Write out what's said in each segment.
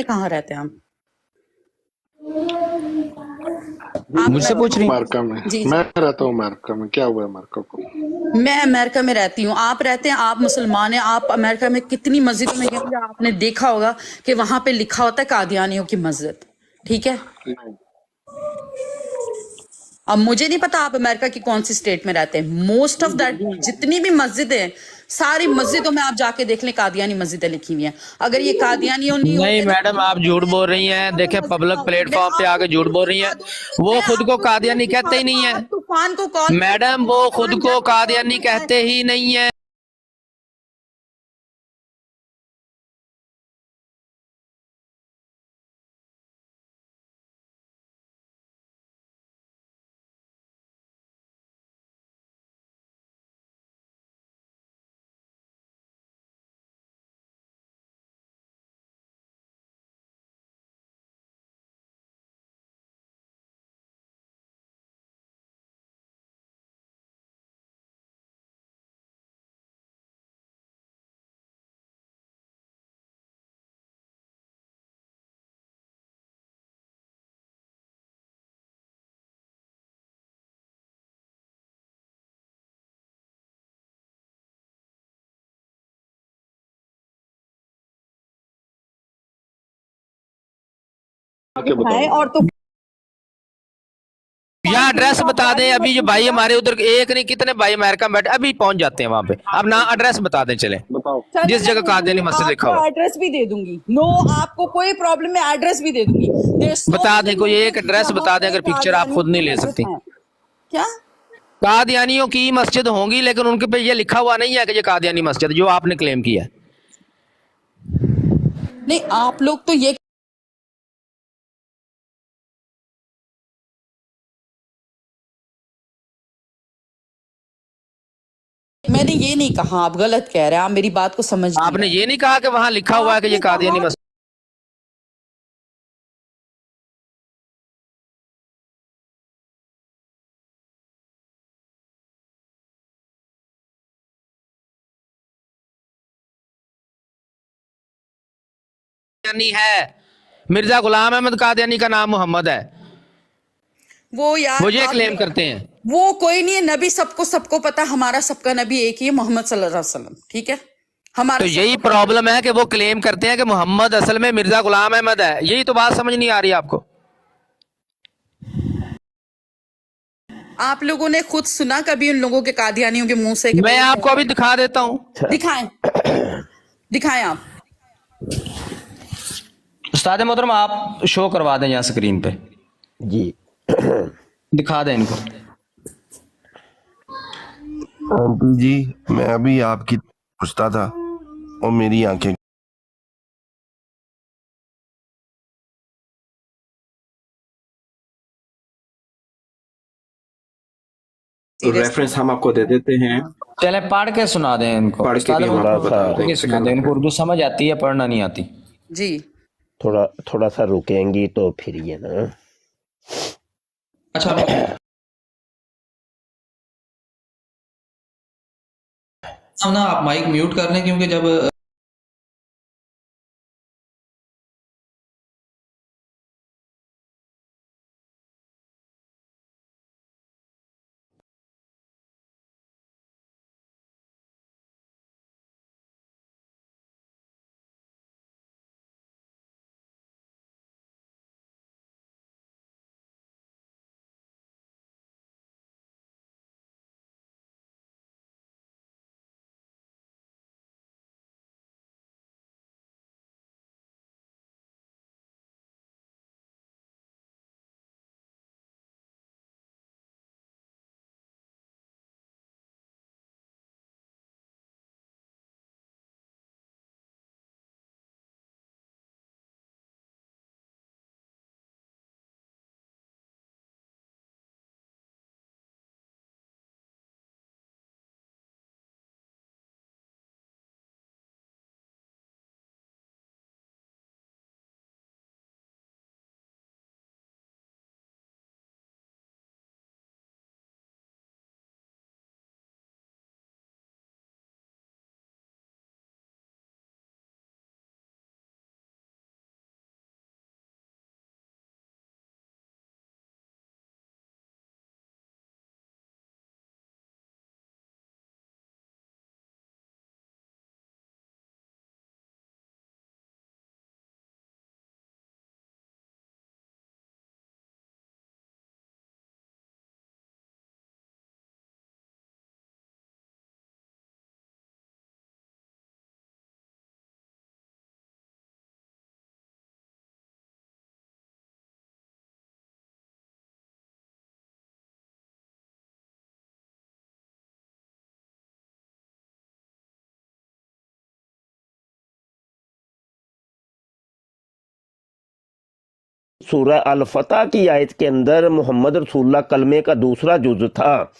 कहाँ रहते हैं आप? मुझसे पूछ रही हैं? अमेरिका में। जी मैं जी, रहता हूँ अमेरिका में। क्या हुआ अमेरिका को? मैं अमेरिका में रहती हूँ, आप रहते हैं, आप मुसलमान हैं, आप अमेरिका में कितनी मस्जिदों में गए होंगे, आपने देखा होगा कि वहां पे लिखा होता है कादियानियों की मस्जिद, ठीक है? नहीं। अब मुझे नहीं पता आप अमेरिका की कौन सी स्टेट में रहते हैं। मोस्ट ऑफ दैट जितनी भी मस्जिदें हैं, सारी मस्जिदों में आप जाके देख लें कादियानी मस्जिदें लिखी हुई हैं। अगर ये कादियानियों नहीं नहीं होते ना, मैडम, आप झूठ बोल रही हैं। वो देखें, मस्जिद ना पब्लिक होती। मैं प्लेटफॉर्म पे आपको आके झूठ प्रूफ बोल रही दिखा हैं। दूं, वो मैं खुद को आपको प्रूफ कादियानी दिखा कहते ही दूं, नहीं है। आप तूफान को कॉल मैडम, वो खुद को कादियानी कहते हैं। ही नहीं है। क्या बताओ? और तो यहाँ एड्रेस बता दें। अभी जो भाई हमारे उधर एक नहीं कितने भाई अमेरिका में बैठे, अभी पहुंच जाते हैं वहां पे। आप ना एड्रेस बता दें, चले बताओ। जिस जगह कादियानी मस्जिद लिखा आपको हुआ। एड्रेस भी दे दूंगी। नो, आपको कोई प्रॉब्लम, मैं एड्रेस भी दे दूंगी। There's so बता many दें, कोई एक mosques एड्रेस जहाँ बता दें, पे अगर पिक्चर आप कादियानियों खुद नहीं की ले मस्जिद सकती। है। क्या? कादियानियों की मस्जिद होंगी, लेकिन उनके पे ये लिखा हुआ नहीं है कि ये कादियानी मस्जिद जो आपने क्लेम किया है। नहीं, आप लोग तो ये, मैंने ये नहीं कहा, आप गलत कह रहे हैं, आप मेरी बात को समझ नहीं आपने रहे। ये नहीं कहा कि वहां लिखा हुआ है कि ये आपने कादियानी कहा मस्जिद। कादियानी है। मिर्जा गुलाम अहमद कादियानी का नाम मोहम्मद है, वो यार वो ये आप, क्लेम करते हैं। वो कोई नहीं है, नबी सबको सबको पता, हमारा सबका नबी एक ही है, मोहम्मद सल्लल्लाहु अलैहि वसल्लम, ठीक है? हमारा तो यही सबको पता। प्रॉब्लम है कि वो क्लेम करते हैं कि मोहम्मद असल में मिर्जा गुलाम अहमद है। यही तो बात समझ नहीं आ रही आपको। आप लोगों ने खुद सुना कभी उन लोगों के कादियानियों के मुंह से कि मैं भाई आपको अभी दिखा देता हूं। दिखाएं, दिखाएं आप। उस्ताद मोहतरम, आप शो करवा दें यहाँ स्क्रीन पे, जी। दिखा दें इनको। आंटी जी, मैं अभी आपकी पूछता था और मेरी आंखें रेफरेंस हम आपको दे देते हैं, चले पढ़ के सुना दें इनको। पढ़ के उस्ताद भी हम आपको बता पढ़ के देंगे। सुना दें इनको। उर्दू समझ आती है, पढ़ना नहीं आती। जी, थोड़ा थोड़ा सा रुकेंगी तो फिर ये ना। अच्छा, ना आप माइक म्यूट कर लें, क्योंकि जब सूरह अल फतह की आयत के अंदर मोहम्मद रसूलुल्लाह कलमे का दूसरा जुज था,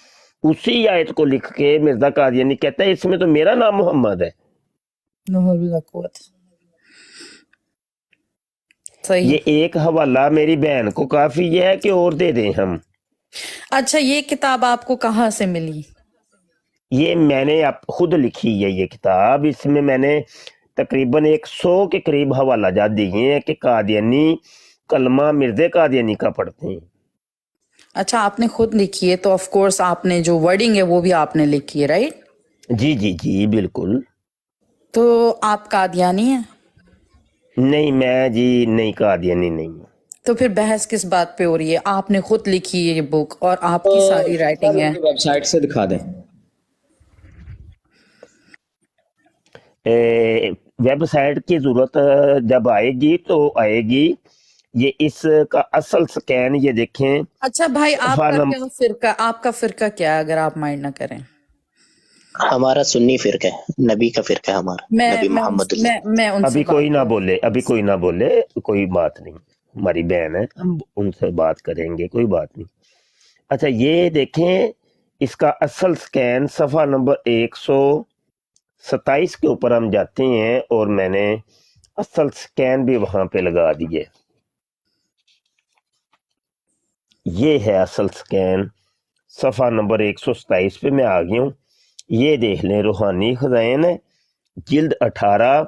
उसी आयत को लिख के मिर्जा कादियानी कहता है इसमें तो मेरा नाम मोहम्मद है। सही। ये एक हवाला मेरी बहन को काफी है कि और दे दें हम? अच्छा, ये किताब आपको कहाँ से मिली? ये मैंने आप खुद लिखी है ये किताब। इसमें मैंने तकरीबन 100 के करीब हवाला जात दिए हैं कि कादियानी कलमा मिर्जे कादियानी का पढ़ते हैं। अच्छा, आपने खुद लिखी है तो ऑफ कोर्स आपने जो वर्डिंग है वो भी आपने लिखी है, राइट? जी जी जी बिल्कुल। तो आप कादियानी हैं? नहीं मैं जी नहीं कादियानी नहीं हूँ। तो फिर बहस किस बात पे हो रही है? आपने खुद लिखी है ये बुक और आपकी सारी राइटिंग है। वेबसाइट से दिखा दें। वेबसाइट की जरूरत जब आएगी तो आएगी। ये इसका असल स्कैन ये देखें। अच्छा भाई, सफा आपका फिरका क्या है, अगर आप माइंड ना करें? हमारा सुन्नी फिरका है, नबी का फिरका है हमारा, नबी मोहम्मद। मैं उनसे अभी बात कोई ना करूं। बोले, अभी कोई ना बोले, कोई बात नहीं, हमारी बहन है, हम उनसे बात करेंगे, कोई बात नहीं। अच्छा ये देखें, इसका असल स्कैन सफा नंबर 127 के ऊपर हम जाते हैं और मैंने असल स्कैन भी वहां पे लगा दिए। ये है असल स्कैन, सफा नंबर 127 पे मैं आ गया हूँ। ये देख लें, रूहानी खजाइन है, जिल्द 18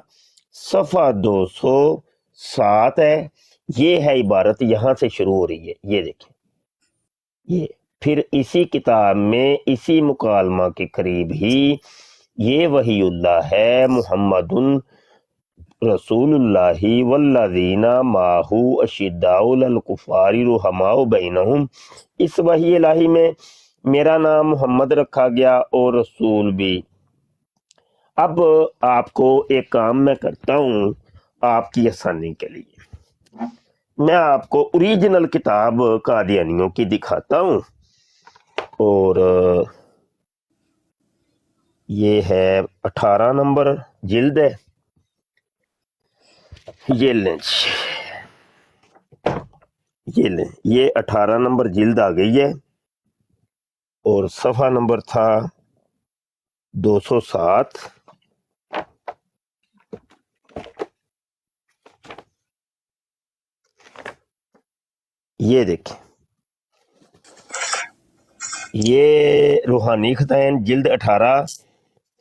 सफा 207 है। ये है इबारत, यहाँ से शुरू हो रही है, ये देखें। ये फिर इसी किताब में इसी मुकालमा के करीब ही ये वहीउल्लाह है, मुहम्मदुन रसूलुल्लाही वल्लज़ीना माहू अशिद्दाउल अल कुफारी रुहमाउ बैनहुम। इस वही इलाही में मेरा नाम मोहम्मद रखा गया और रसूल भी। अब आपको एक काम मैं करता हूँ आपकी आसानी के लिए, मैं आपको ओरिजिनल किताब कादियानियों की दिखाता हूँ। और ये है 18 नंबर जिल्द है, ये लें, ये लें, ये 18 नंबर जिल्द आ गई है और सफा नंबर था 207। ये देखें, ये रूहानी खताइन जिल्द 18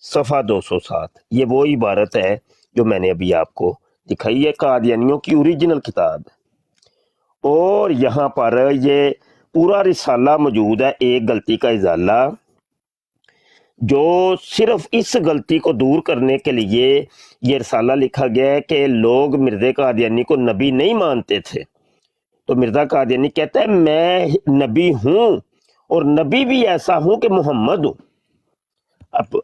सफा 207। ये वो इबारत है जो मैंने अभी आपको दिखाई है, कादियानियों की ओरिजिनल किताब। और यहाँ पर ये पूरा रिसाला मौजूद है, एक गलती का इजाला, जो सिर्फ इस गलती को दूर करने के लिए ये रिसाला लिखा गया है कि लोग मिर्ज़ा कादियानी को नबी नहीं मानते थे। तो मिर्ज़ा कादियानी कहता है मैं नबी हूं और नबी भी ऐसा हूं कि मोहम्मद हूं।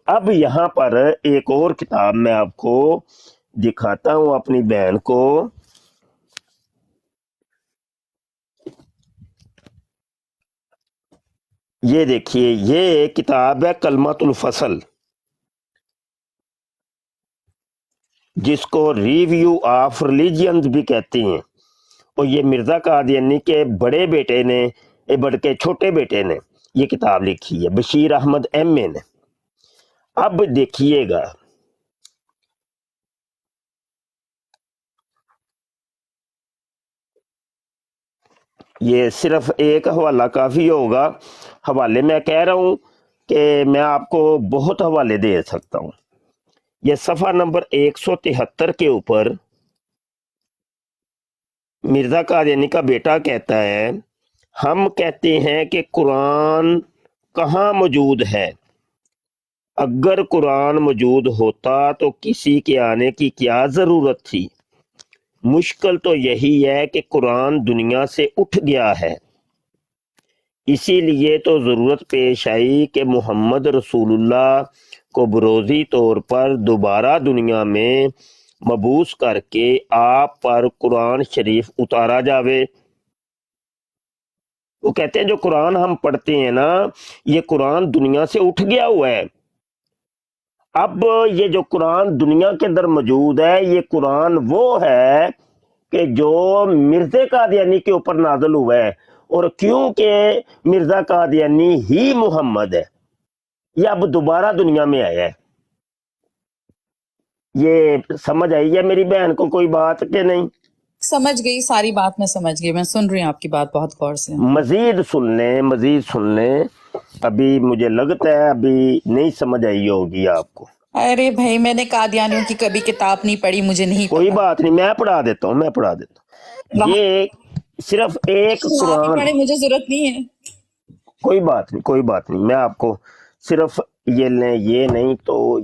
अब यहाँ पर एक और किताब मैं आपको दिखाता हूं अपनी बहन को। ये देखिए, ये किताब है कलमातुल फसल, जिसको रिव्यू ऑफ रिलीजियंस भी कहते हैं। और ये मिर्जा कादियानी के बड़े बेटे ने, बड़के छोटे बेटे ने ये किताब लिखी है, बशीर अहमद एमए ने। अब देखिएगा, ये सिर्फ एक हवाला काफी होगा। हवाले मैं कह रहा हूं कि मैं आपको बहुत हवाले दे सकता हूं। ये सफा नंबर 173 के ऊपर मिर्जा कादियानी का बेटा कहता है, हम कहते हैं कि कुरान कहाँ मौजूद है? अगर कुरान मौजूद होता तो किसी के आने की क्या जरूरत थी? मुश्किल तो यही है कि कुरान दुनिया से उठ गया है, इसीलिए तो जरूरत पेश आई कि मोहम्मद रसूलुल्लाह को बरोज़ी तौर पर दोबारा दुनिया में मबूस करके आप पर कुरान शरीफ उतारा जावे। वो कहते हैं जो कुरान हम पढ़ते हैं ना, ये कुरान दुनिया से उठ गया हुआ है। अब ये जो कुरान दुनिया के अंदर मौजूद है, ये कुरान वो है کہ جو مرزا قادیانی کے اوپر نازل ہوا ہے، اور کیونکہ مرزا قادیانی ہی محمد ہے، یہ اب دوبارہ دنیا میں آیا ہے. یہ سمجھ آئی ہے میری بہن کو کوئی بات کہ نہیں؟ سمجھ گئی، ساری بات میں سمجھ گئی، میں سن رہی ہوں آپ کی بات بہت غور سے. مزید سن لیں. ابھی مجھے لگتا ہے ابھی نہیں سمجھ آئی ہوگی آپ کو. ارے بھائی میں نے قادیانیوں کی کبھی کتاب نہیں پڑھی، مجھے نہیں کوئی پتا. بات نہیں، میں پڑھا دیتا ہوں. یہ صرف ایک آپ ہی قرآن. پڑھے، مجھے ضرورت نہیں ہے. کوئی بات نہیں، میں آپ کو صرف یہ لیں، یہ نہیں تو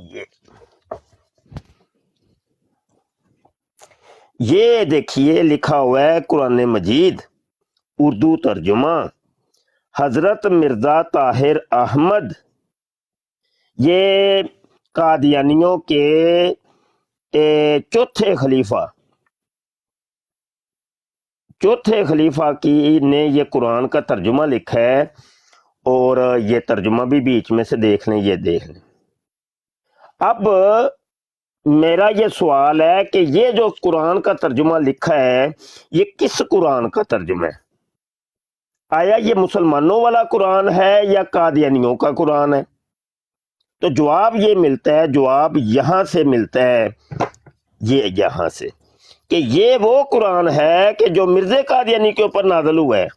یہ دیکھیے لکھا ہوا ہے قرآن مجید اردو ترجمہ حضرت مرزا طاہر احمد، یہ قادیانیوں کے چوتھے خلیفہ کی نے یہ قرآن کا ترجمہ لکھا ہے، اور یہ ترجمہ بھی بیچ میں سے دیکھ لیں، یہ دیکھ لیں. اب میرا یہ سوال ہے کہ یہ جو قرآن کا ترجمہ لکھا ہے یہ کس قرآن کا ترجمہ ہے؟ آیا یہ مسلمانوں والا قرآن ہے یا قادیانیوں کا قرآن ہے؟ تو جواب یہ ملتا ہے، جواب یہاں سے ملتا ہے، یہاں سے کہ یہ وہ قرآن ہے کہ جو مرزا قادیانی کے اوپر نازل ہوا ہے.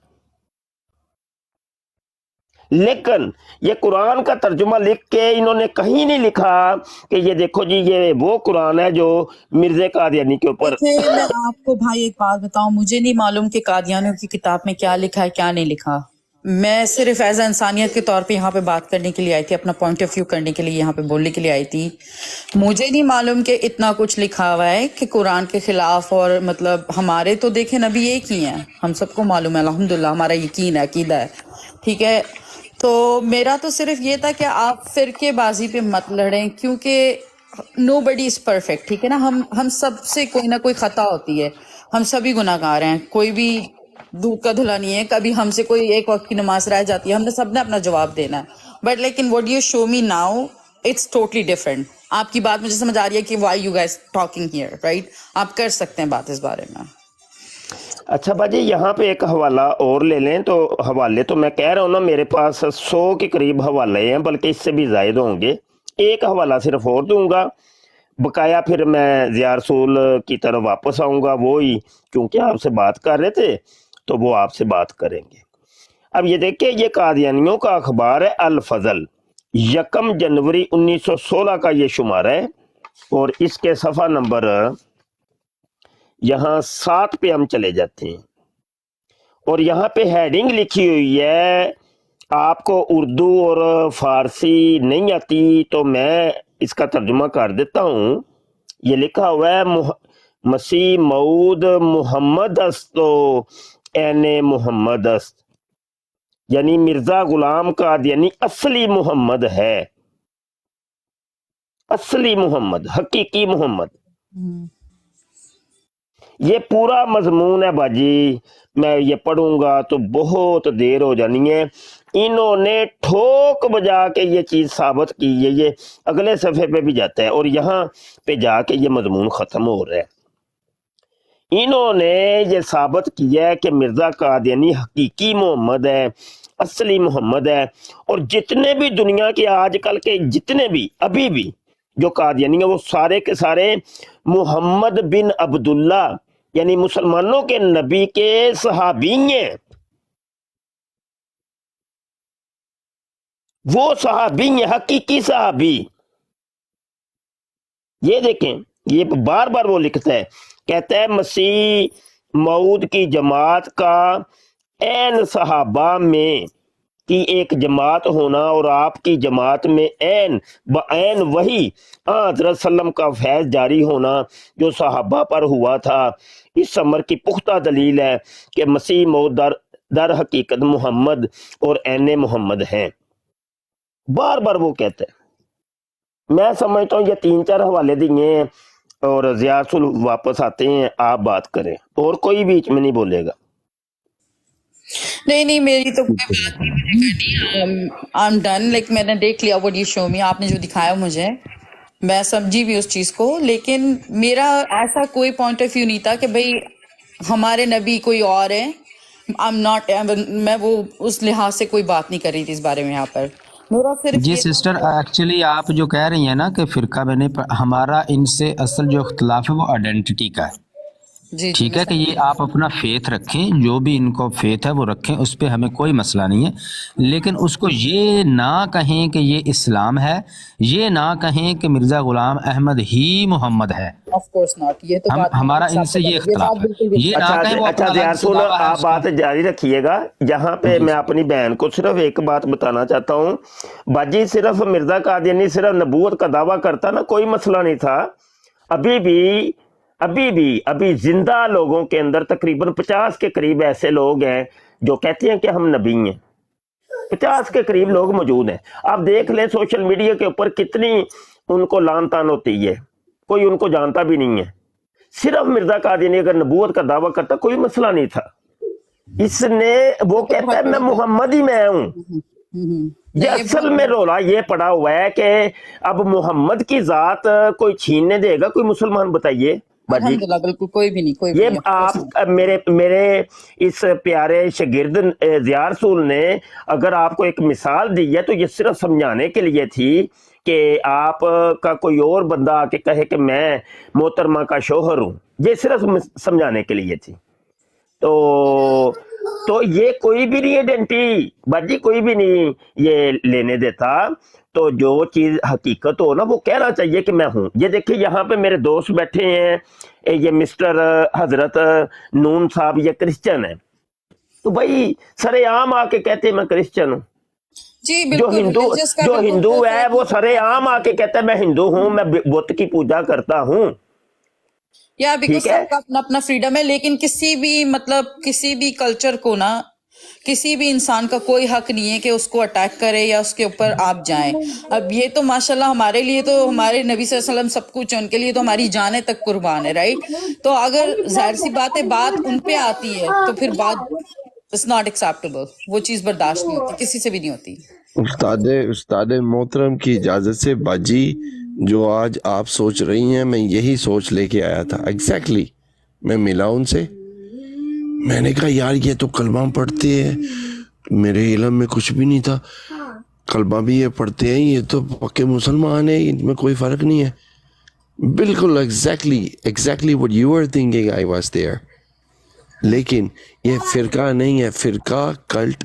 لیکن یہ قرآن کا ترجمہ لکھ کے انہوں نے کہیں نہیں لکھا کہ یہ دیکھو جی یہ وہ قرآن ہے جو مرزا قادیانی کے اوپر. میں آپ کو بھائی ایک بات بتاؤں، مجھے نہیں معلوم کہ قادیانیوں کی کتاب میں کیا لکھا ہے کیا نہیں لکھا. میں صرف ایز اے انسانیت کے طور پہ یہاں پہ بات کرنے کے لیے آئی تھی، اپنا پوائنٹ آف ویو کرنے کے لیے یہاں پہ بولنے کے لیے آئی تھی. مجھے نہیں معلوم کہ اتنا کچھ لکھا ہوا ہے کہ قرآن کے خلاف، اور مطلب ہمارے تو دیکھیں نبی ایک ہی ہیں، ہم سب کو معلوم ہے الحمدللہ، ہمارا یقین ہے، عقیدہ ہے، ٹھیک ہے. تو میرا تو صرف یہ تھا کہ آپ فرقے بازی پہ مت لڑیں، کیونکہ نو بڈی از پرفیکٹ، ٹھیک ہے نا. ہم سب سے کوئی نہ کوئی خطا ہوتی ہے، ہم سبھی گناہ گار ہیں، کوئی بھی دودھ کا دھلا نہیں ہے. کبھی ہم سے کوئی ایک وقت کی نماز رہ جاتی ہے، ہم نے سب نے اپنا جواب دینا ہے. بٹ لیکن what you show me now it's totally different. آپ کی بات مجھے سمجھ آ رہی ہے کہ why you guys talking here, right? آپ کر سکتے ہیں بات اس بارے میں. اچھا باجی یہاں پہ ایک حوالہ اور لے لیں. تو حوالے تو میں کہہ رہا ہوں نا، میرے پاس 100 کے قریب حوالے ہیں، بلکہ اس سے بھی زائد ہوں گے. ایک حوالہ صرف اور دوں گا، بقایا پھر میں ضیاء رسول کی طرف واپس آؤں گا. وہی کیونکہ آپ سے بات کر رہے تھے تو وہ آپ سے بات کریں گے. اب یہ دیکھیں، یہ قادیانیوں کا اخبار ہے الفضل، 1 جنوری 1916 کا یہ شمار ہے، اور اس کے صفحہ نمبر یہاں 7 پہ ہم چلے جاتے ہیں. اور یہاں پہ ہیڈنگ لکھی ہوئی ہے. آپ کو اردو اور فارسی نہیں آتی تو میں اس کا ترجمہ کر دیتا ہوں. یہ لکھا ہوا ہے مسیح موعود محمد است و عین محمد است، یعنی مرزا غلام قادیانی اصلی محمد ہے، اصلی محمد، حقیقی محمد. یہ پورا مضمون ہے باجی، میں یہ پڑھوں گا تو بہت دیر ہو جانی ہے. انہوں نے ٹھوک بجا کے یہ چیز ثابت کی ہے. یہ اگلے صفحے پہ بھی جاتا ہے اور یہاں پہ جا کے یہ مضمون ختم ہو رہا ہے. انہوں نے یہ ثابت کیا ہے کہ مرزا قادیانی حقیقی محمد ہے، اصلی محمد ہے. اور جتنے بھی دنیا کے آج کل کے جتنے بھی ابھی بھی جو قادیانی ہیں وہ سارے کے سارے محمد بن عبداللہ یعنی مسلمانوں کے نبی کے صحابی ہیں. وہ صحابی ہیں، حقیقی صحابی. یہ دیکھیں، یہ بار بار وہ لکھتا ہے، کہتا ہے مسیح موعود کی جماعت کا عین صحابہ میں کی ایک جماعت ہونا، اور آپ کی جماعت میں عین بعین وہی حضرت وسلم کا فیض جاری ہونا جو صحابہ پر ہوا تھا. اس امر کی پختہ دلیل ہے کہ مسیح موعود در حقیقت محمد اور عین محمد ہیں. بار بار وہ کہتے ہیں. میں سمجھتا ہوں یہ 3-4 حوالے دیے ہیں، اور ضیاء رسول واپس آتے ہیں، آپ بات کریں، اور کوئی بیچ میں نہیں بولے گا. نہیں میری تو کوئی بات نہیں، I'm done. لائک میں نے دیکھ لیا what you show me، آپ نے جو دکھایا مجھے میں سمجھی بھی اس چیز کو. لیکن میرا ایسا کوئی پوائنٹ آف ویو نہیں تھا کہ بھئی ہمارے نبی کوئی اور ہے. میں وہ اس لحاظ سے کوئی بات نہیں کر رہی تھی اس بارے میں یہاں پر. میرا صرف جی یہ سسٹر ایکچولی آپ جو کہہ رہی ہیں نا کہ فرقہ میں نہیں ہمارا ان سے اصل جو اختلاف ہے وہ آئیڈینٹی کا ہے. جی ٹھیک ہے کہ یہ آپ اپنا فیتھ رکھیں, جو بھی ان کو فیتھ ہے وہ رکھیں, اس پہ ہمیں کوئی مسئلہ نہیں ہے, لیکن اس کو یہ نہ کہیں کہ یہ اسلام ہے, یہ نہ کہیں کہ مرزا غلام احمد ہی محمد ہے. آف کورس ناٹ, یہ تو بات ہمارا ان سے یہ اختلاف ہے. یہ نہ کہیں وہ اپنا اچھا الگ سے سن, دعویٰ ہے آپ اس کا. بات جاری رکھیے گا. یہاں پہ میں اپنی بہن کو صرف ایک بات بتانا چاہتا ہوں. باجی صرف مرزا قادیانی صرف نبوت کا دعویٰ کرتا نا, کوئی مسئلہ نہیں تھا. ابھی زندہ لوگوں کے اندر تقریباً 50 کے قریب ایسے لوگ ہیں جو کہتے ہیں کہ ہم نبی ہیں. 50 کے قریب لوگ موجود ہیں. آپ دیکھ لیں سوشل میڈیا کے اوپر کتنی ان کو لان تان ہوتی ہے, کوئی ان کو جانتا بھی نہیں ہے. صرف مرزا قادیانی اگر نبوت کا دعویٰ کرتا کوئی مسئلہ نہیں تھا. اس نے وہ کہتا ہے میں محمد ہی میں ہوں. یہ اصل میں رولا یہ پڑا ہوا ہے کہ اب محمد کی ذات کوئی چھیننے دے گا کوئی مسلمان؟ بتائیے باجی. الحمدللہ بالکل کوئی بھی نہیں. یہ آپ میرے اس پیارے شاگرد ضیاء رسول نے اگر آپ کو ایک مثال دی ہے تو یہ صرف سمجھانے کے لیے تھی کہ آپ کا کوئی اور بندہ آ کے کہے کہ میں محترمہ کا شوہر ہوں, یہ صرف سمجھانے کے لیے تھی. تو یہ کوئی بھی نہیں آئیڈینٹی باجی, کوئی بھی نہیں یہ لینے دیتا. تو جو چیز حقیقت ہو نا وہ کہنا چاہیے کہ میں ہوں. یہ دیکھیں یہاں پہ میرے دوست بیٹھے ہیں, یہ مسٹر حضرت نون صاحب یہ کرسچن ہے, تو بھائی سرے عام آ کے کہتے ہیں میں کرسچن ہوں. جی جو بالکل ہندو ہے وہ سرے عام آ کے کہتا ہے میں ہندو ہوں, میں بت کی پوجا کرتا ہوں. یا بیکاز سب کا اپنا اپنا فریڈم ہے, لیکن کسی بھی کلچر کو نا, کسی بھی انسان کا کوئی حق نہیں ہے کہ اس کو اٹیک کرے یا اس کے اوپر آپ جائیں. اب یہ تو ماشاءاللہ ہمارے لیے تو ہمارے نبی صلی اللہ علیہ وسلم سب کچھ, ان کے لیے تو ہماری جانیں تک قربان ہے, رائٹ. تو اگر ظاہر سی بات ہے بات ان پہ آتی ہے تو پھر بات اٹس ناٹ ایکسیپٹیبل, وہ چیز برداشت نہیں ہوتی, کسی سے بھی نہیں ہوتی. استاد محترم کی اجازت سے باجی, جو آج آپ سوچ رہی ہیں میں یہی سوچ لے کے آیا تھا. ایگزیکٹلی میں ملا ان سے, میں نے کہا یار یہ تو کلمہ پڑھتے ہیں, میرے علم میں کچھ بھی نہیں تھا. کلمہ بھی یہ پڑھتے ہیں, یہ تو پکے مسلمان ہیں, ان میں کوئی فرق نہیں ہے. بالکل exactly what you were thinking I was there. لیکن یہ فرقہ نہیں ہے. فرقہ, کلٹ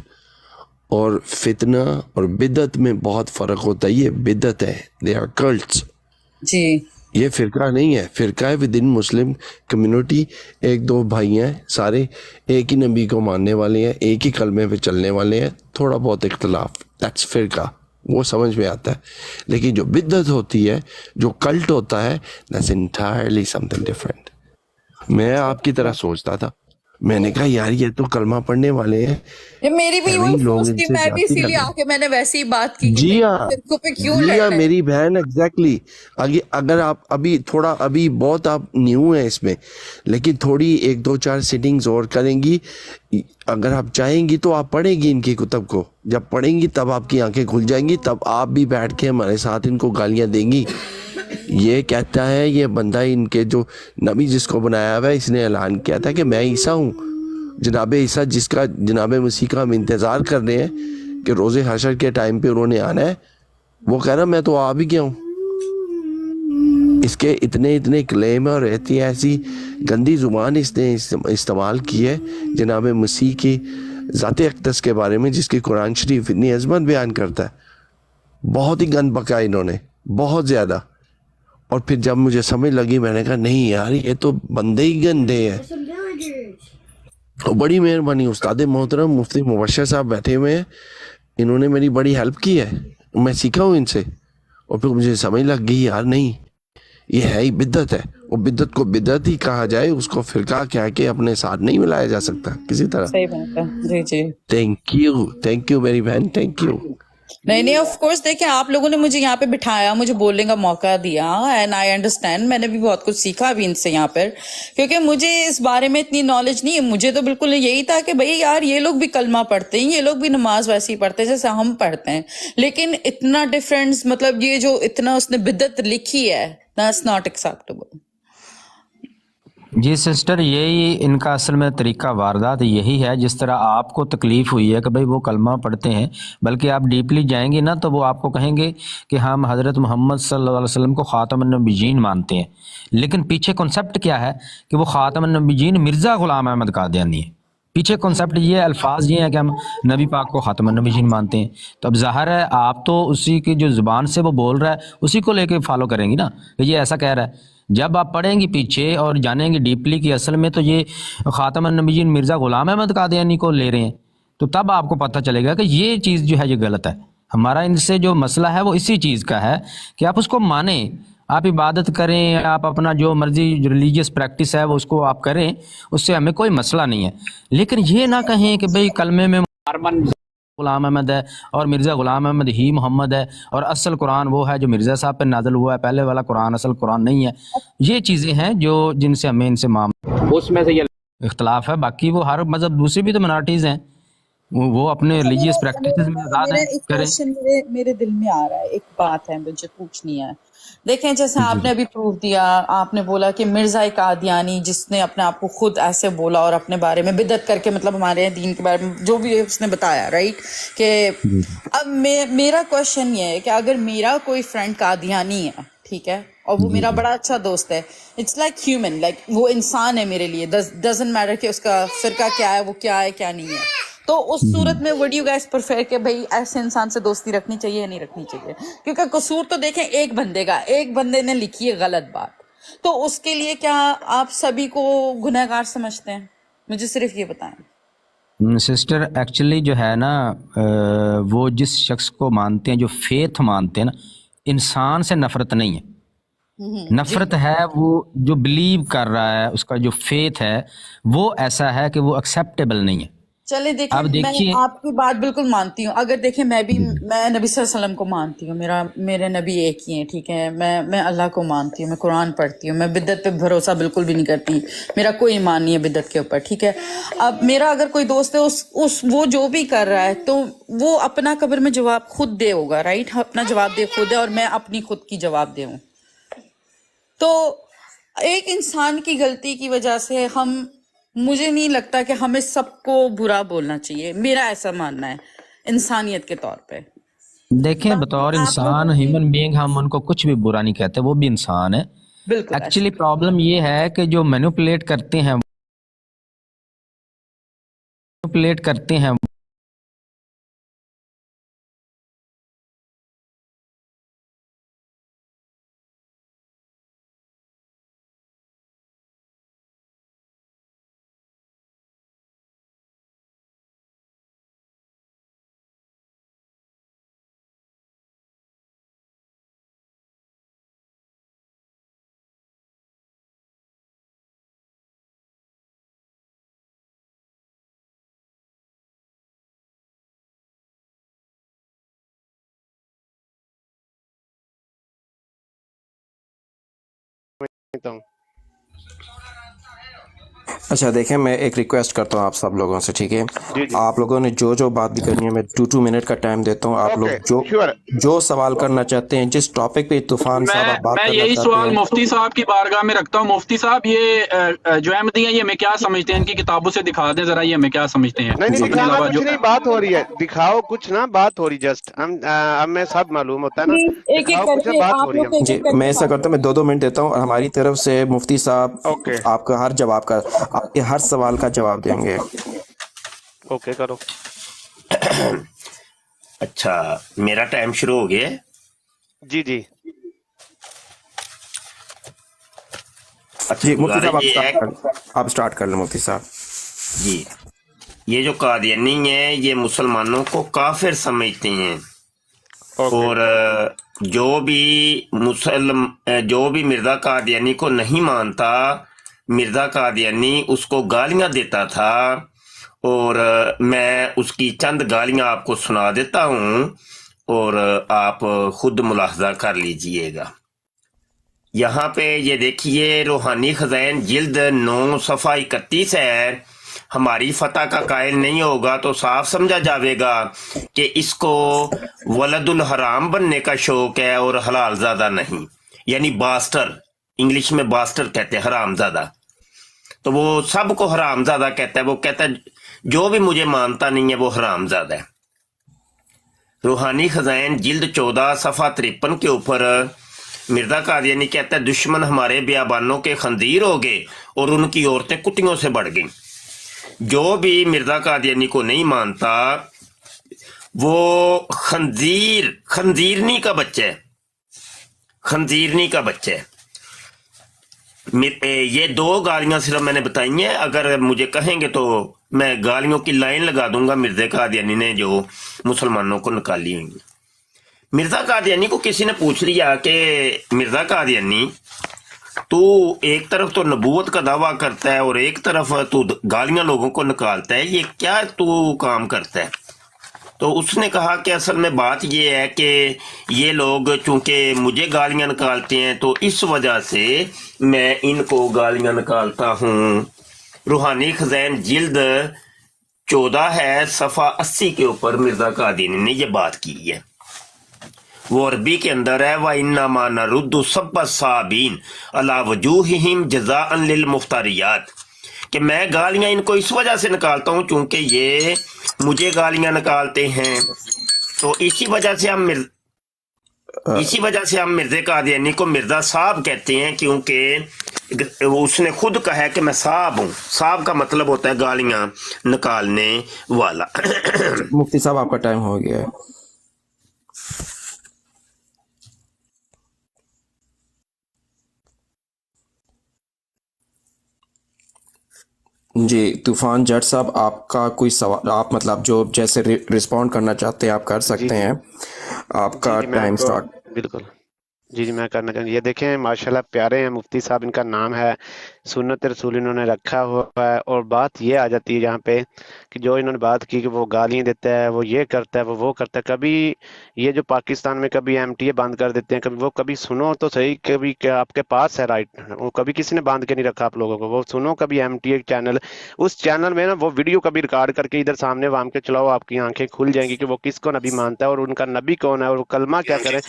اور فتنہ اور بدعت میں بہت فرق ہوتا ہے. یہ بدعت ہے, they are cults. جی یہ فرقہ نہیں ہے. فرقہ ہے ود ان مسلم کمیونٹی, ایک دو بھائی ہیں, سارے ایک ہی نبی کو ماننے والے ہیں, ایک ہی کلمے پہ چلنے والے ہیں, تھوڑا بہت اختلاف, دیٹس فرقہ, وہ سمجھ میں آتا ہے. لیکن جو بدعت ہوتی ہے, جو کلٹ ہوتا ہے, that's entirely some thing different. میں آپ کی طرح سوچتا تھا, میں نے کہا یار یہ تو کلمہ پڑھنے والے ہیں. میری بھی وہی سوچ تھی, میں بھی اسی لیے آ کے میں نے ویسی ہی بات کی. جی ہاں میری بہن ایگزیکٹلی. اگر آپ ابھی بہت آپ نیو ہیں اس میں, لیکن تھوڑی 1-2-4 سیٹنگز اور کریں گی, اگر آپ چاہیں گی تو آپ پڑھیں گی ان کی کتب کو. جب پڑھیں گی تب آپ کی آنکھیں کھل جائیں گی, تب آپ بھی بیٹھ کے ہمارے ساتھ ان کو گالیاں دیں گی. یہ کہتا ہے یہ بندہ, ان کے جو نبی جس کو بنایا ہوا ہے, اس نے اعلان کیا تھا کہ میں عیسیٰ ہوں. جناب عیسیٰ جس کا جناب مسیح کا ہم انتظار کر رہے ہیں کہ روز حشر کے ٹائم پہ انہوں نے آنا ہے, وہ کہہ رہا میں تو آ بھی گیا ہوں. اس کے اتنے کلیم اور رہتی ہے, ایسی گندی زبان اس نے استعمال کی ہے جناب مسیح کی ذات اقدس کے بارے میں, جس کی قرآن شریف اتنی عظمت بیان کرتا ہے. بہت ہی گند بکا انہوں نے, بہت زیادہ. اور پھر جب مجھے سمجھ لگی, میں نے کہا نہیں یار یہ تو بندے ہی گندے ہیں. بڑی مہربانی استاد محترم مفتی مبشر صاحب بیٹھے ہوئے ہیں, انہوں نے میری بڑی ہیلپ کی ہے, میں سیکھا ہوں ان سے. اور پھر مجھے سمجھ لگ گئی یار نہیں, یہ ہے ہی بدعت ہے. وہ بدعت کو بدعت ہی کہا جائے, اس کو فرقہ کہہ کے اپنے ساتھ نہیں ملایا جا سکتا کسی طرح. صحیح بات ہے. جی تھینک یو میری بہن, تھینک یو. نہیں آف کورس, دیکھیں آپ لوگوں نے مجھے یہاں پہ بٹھایا, مجھے بولنے کا موقع دیا, اینڈ آئی انڈرسٹینڈ. میں نے بھی بہت کچھ سیکھا بھی ان سے یہاں پر, کیونکہ مجھے اس بارے میں اتنی نالج نہیں ہے. مجھے تو بالکل یہی تھا کہ بھئی یار یہ لوگ بھی کلمہ پڑھتے ہیں, یہ لوگ بھی نماز ویسی ہی پڑھتے ہیں جیسے ہم پڑھتے ہیں, لیکن اتنا ڈفرینس, مطلب یہ جو اتنا اس نے بدعت لکھی ہے, دیٹس ناٹ ایکسیپٹیبل. جی سسٹر، یہی ان کا اصل میں طریقہ واردات یہی ہے. جس طرح آپ کو تکلیف ہوئی ہے کہ بھئی وہ کلمہ پڑھتے ہیں، بلکہ آپ ڈیپلی جائیں گے نا تو وہ آپ کو کہیں گے کہ ہم حضرت محمد صلی اللہ علیہ وسلم کو خاتم النبیین مانتے ہیں، لیکن پیچھے کنسپٹ کیا ہے کہ وہ خاتم النبیین مرزا غلام احمد قادیانی ہے. پیچھے کنسپٹ یہ الفاظ یہ ہیں کہ ہم نبی پاک کو خاتم النبیین مانتے ہیں. تو اب ظاہر ہے آپ تو اسی کی جو زبان سے وہ بول رہا ہے اسی کو لے کے فالو کریں گی نا کہ یہ ایسا کہہ رہا ہے. جب آپ پڑھیں گی پیچھے اور جانیں گے ڈیپلی کہ اصل میں تو یہ خاتم النبیین مرزا غلام احمد قادیانی کو لے رہے ہیں، تو تب آپ کو پتہ چلے گا کہ یہ چیز جو ہے یہ غلط ہے. ہمارا ان سے جو مسئلہ ہے وہ اسی چیز کا ہے کہ آپ اس کو مانیں، آپ عبادت کریں، آپ اپنا جو مرضی ریلیجیس پریکٹس ہے وہ اس کو آپ کریں، اس سے ہمیں کوئی مسئلہ نہیں ہے. لیکن یہ نہ کہیں کہ بھئی کلمے میں غلام احمد ہے اور مرزا غلام احمد ہی محمد ہے، اور اصل قرآن وہ ہے جو مرزا صاحب پہ نازل ہوا ہے، پہلے والا قرآن اصل قرآن نہیں ہے. یہ چیزیں ہیں جو جن سے ہمیں ان سے اس میں سے یہ اختلاف ہے. باقی وہ ہر مذہب دوسری بھی تو منارٹیز ہیں، وہ اپنے ریلیجیس پریکٹسز میں آزاد میرا ہیں، ایک کریں. کوشچن میرے دل میں آ رہا ہے، ایک بات ہے مجھے پوچھنی ہے. دیکھیں جیسے آپ نے ابھی پروف دیا، آپ نے بولا کہ مرزا قادیانی جس نے اپنے آپ کو خود ایسے بولا اور اپنے بارے میں بدعت کر کے، مطلب ہمارے دین کے بارے میں جو بھی اس نے بتایا، رائٹ، کہ اب میرا کوشچن یہ ہے کہ اگر میرا کوئی فرینڈ قادیانی ہے، ٹھیک ہے، اور وہ میرا بڑا اچھا دوست ہے، اٹس لائک ہیومن، لائک وہ انسان ہے میرے لیے، ڈزنٹ میٹر کہ اس کا فرقہ کیا ہے، وہ کیا ہے کیا نہیں ہے، تو اس صورت میں وڈ یو گائز پریفر کہ بھئی ایسے انسان سے دوستی رکھنی چاہیے یا نہیں رکھنی چاہیے؟ کیونکہ قصور تو دیکھیں ایک بندے کا، ایک بندے نے لکھی ہے غلط بات، تو اس کے لیے کیا آپ سبھی کو گنہگار سمجھتے ہیں؟ مجھے صرف یہ بتائیں. سسٹر ایکچولی جو ہے نا وہ جس شخص کو مانتے ہیں، جو فیتھ مانتے ہیں نا، انسان سے نفرت نہیں ہے، نفرت ہے وہ جو بلیو کر رہا ہے، اس کا جو فیتھ ہے وہ ایسا ہے کہ وہ ایکسیپٹیبل نہیں ہے. چلے دیکھیں، اب میں دیکھیے، آپ کی بات بالکل مانتی ہوں. اگر دیکھیں میں نبی صلی اللہ علیہ وسلم کو مانتی ہوں، میرے نبی ایک ہی ہیں، ٹھیک ہے، میں اللہ کو مانتی ہوں، میں قرآن پڑھتی ہوں، میں بدعت پہ بھروسہ بالکل بھی نہیں کرتی، میرا کوئی ایمان نہیں ہے بدعت کے اوپر، ٹھیک ہے. اب میرا اگر کوئی دوست ہے وہ جو بھی کر رہا ہے تو وہ اپنا قبر میں جواب خود دے ہوگا، رائٹ، اپنا جواب دے خود ہے، اور میں اپنی خود کی جواب دے ہوں. تو ایک انسان کی غلطی کی وجہ سے مجھے نہیں لگتا کہ ہمیں سب کو برا بولنا چاہیے، میرا ایسا ماننا ہے انسانیت کے طور پہ. دیکھیں باقی بطور آپ انسان، لوگوں کی ہیومن بینگ، ہم ان کو کچھ بھی برا نہیں کہتے، وہ بھی انسان ہے. بالکل ایکچولی پرابلم یہ ہے کہ جو مینوپولیٹ کرتے ہیں اچھا دیکھیں، میں ایک ریکویسٹ کرتا ہوں آپ سب لوگوں سے، ٹھیک ہے، آپ لوگوں نے جو بات بھی کرنی ہے، میں 2 منٹ کا ٹائم دیتا ہوں. آپ لوگ جو سوال کرنا چاہتے ہیں، جس ٹاپک پہ طوفان صاحب آپ بات میں کرنا یہی چاہتے سوال ہیں. مفتی صاحب کی بارگاہ میں رکھتا ہوں. مفتی صاحب، یہ جو احمدی ہیں یہ ہمیں کیا سمجھتے ہیں؟ ان کی کتابوں سے دکھا دیں ذرا، یہ ہمیں کیا سمجھتے ہیں نہیں اپنے دکھانا علاوہ کچھ نہیں، بات ہو رہی ہے، دکھاؤ کچھ نہ، بات ہو رہی، جسٹ ہمیں سب معلوم ہوتا ہے نا، ایک ایک دکھاؤ کر کچھ، کے بات ہو آپ رہی لوگ ہے. ایک جی ایک کر میں کے ایسا کرتا ہوں، میں 2 منٹ دیتا ہوں، اور ہماری طرف سے مفتی صاحب اوکے آپ کا ہر جواب کا، آپ کے ہر سوال کا جواب دیں گے. اوکے کرو. اچھا، میرا ٹائم شروع ہو گیا ہے. جی جی اچھا، جی مفتی صاحب گزارش یہ ہے، آپ سٹارٹ کر لیں مفتی صاحب. جی، یہ جو قادیانی ہیں یہ مسلمانوں کو کافر سمجھتے ہیں، اوکے اور جو بھی مرزا قادیانی کو نہیں مانتا، مرزا قادیانی اس کو گالیاں دیتا تھا، اور میں اس کی چند گالیاں آپ کو سنا دیتا ہوں اور آپ خود ملاحظہ کر لیجئے گا. یہاں پہ یہ دیکھیے، روحانی خزائن جلد 9 صفحہ 31 ہے. ہماری فتح کا قائل نہیں ہوگا تو صاف سمجھا جاوے گا کہ اس کو ولد الحرام بننے کا شوق ہے اور حلال زادہ نہیں، یعنی باسٹر، انگلش میں باسٹر کہتے ہیں، حرام زادہ. तो वो सबको हरामजादा कहता है। वो कहता है जो भी मुझे मानता नहीं है वो हरामजादा है। रूहानी खजाइन जिल्द 14 सफ़ा 53 के ऊपर मिर्जा कादियानी कहता है दुश्मन हमारे बियाबानों के खंजीर हो गए और उनकी औरतें कुत्तियों से बढ़ गईं। जो भी मिर्जा कादियानी को नहीं मानता वो खंजीरनी का बच्चा है, खंजीरनी का बच्चा है। ये 2 गालियां सिर्फ मैंने बताई हैं, अगर मुझे कहेंगे तो मैं गालियों की लाइन लगा दूंगा मिर्जा कादियानी ने जो मुसलमानों को निकाली हुई है। मिर्जा कादियानी को किसी ने पूछ लिया कि मिर्जा कादियानी तू एक तरफ तो नबूवत का दावा करता है और एक तरफ तू गालियां लोगों को निकालता है, ये क्या तू काम करता है? तो उसने कहा कि असल में बात ये है कि ये लोग चूंकि मुझे गालियां निकालते हैं तो इस वजह से मैं इनको गालियां निकालता हूँ। रूहानी खजाइन जिल्द 14 है सफ़ा 80 के ऊपर मिर्जा कादियानी ने ये बात की है। वो अरबी के अंदर है व इन्नमा नरुद्दु सब्ब साबीन अला वजूहिहिम जज़ाअन लिल मुफ्तरियात, कि मैं गालियां इनको इस वजह से निकालता हूँ चूंकि ये मुझे गालियां निकालते हैं। तो इसी वजह से हम मिर्जा कादियानी को मिर्जा साहब कहते हैं, क्योंकि उसने खुद कहा है कि मैं साहब हूँ। साहब का मतलब होता है गालियां निकालने वाला। मुफ्ती साहब आपका टाइम हो गया है। जी तूफान जट साहब, आपका कोई सवाल, आप मतलब जो जैसे रिस्पॉन्ड करना चाहते हैं आप कर सकते हैं। आपका टाइम स्टार्ट। बिल्कुल जी मैं करना चाहूँगा। ये देखें माशाल्लाह प्यारे हैं मुफ्ती साहब, इनका नाम है, सुन्नत रसूल इन्होंने रखा हुआ है। और बात ये आ जाती है यहाँ पे कि जो इन्होंने बात की कि वो गालियाँ देता है, वो ये करता है, वो करता है। कभी ये जो पाकिस्तान में कभी MTA बंद कर देते हैं, कभी वो, कभी सुनो तो सही, कभी क्या आपके पास है राइट, वो कभी किसी ने बांध के नहीं रखा आप लोगों को। वो सुनो कभी MTA चैनल, उस चैनल में ना वो वीडियो कभी रिकॉर्ड करके इधर सामने वाम के चलाओ, आपकी आंखें खुल जाएंगी कि वो किसको नबी मानता है और उनका नबी कौन है और वो कलमा क्या करे।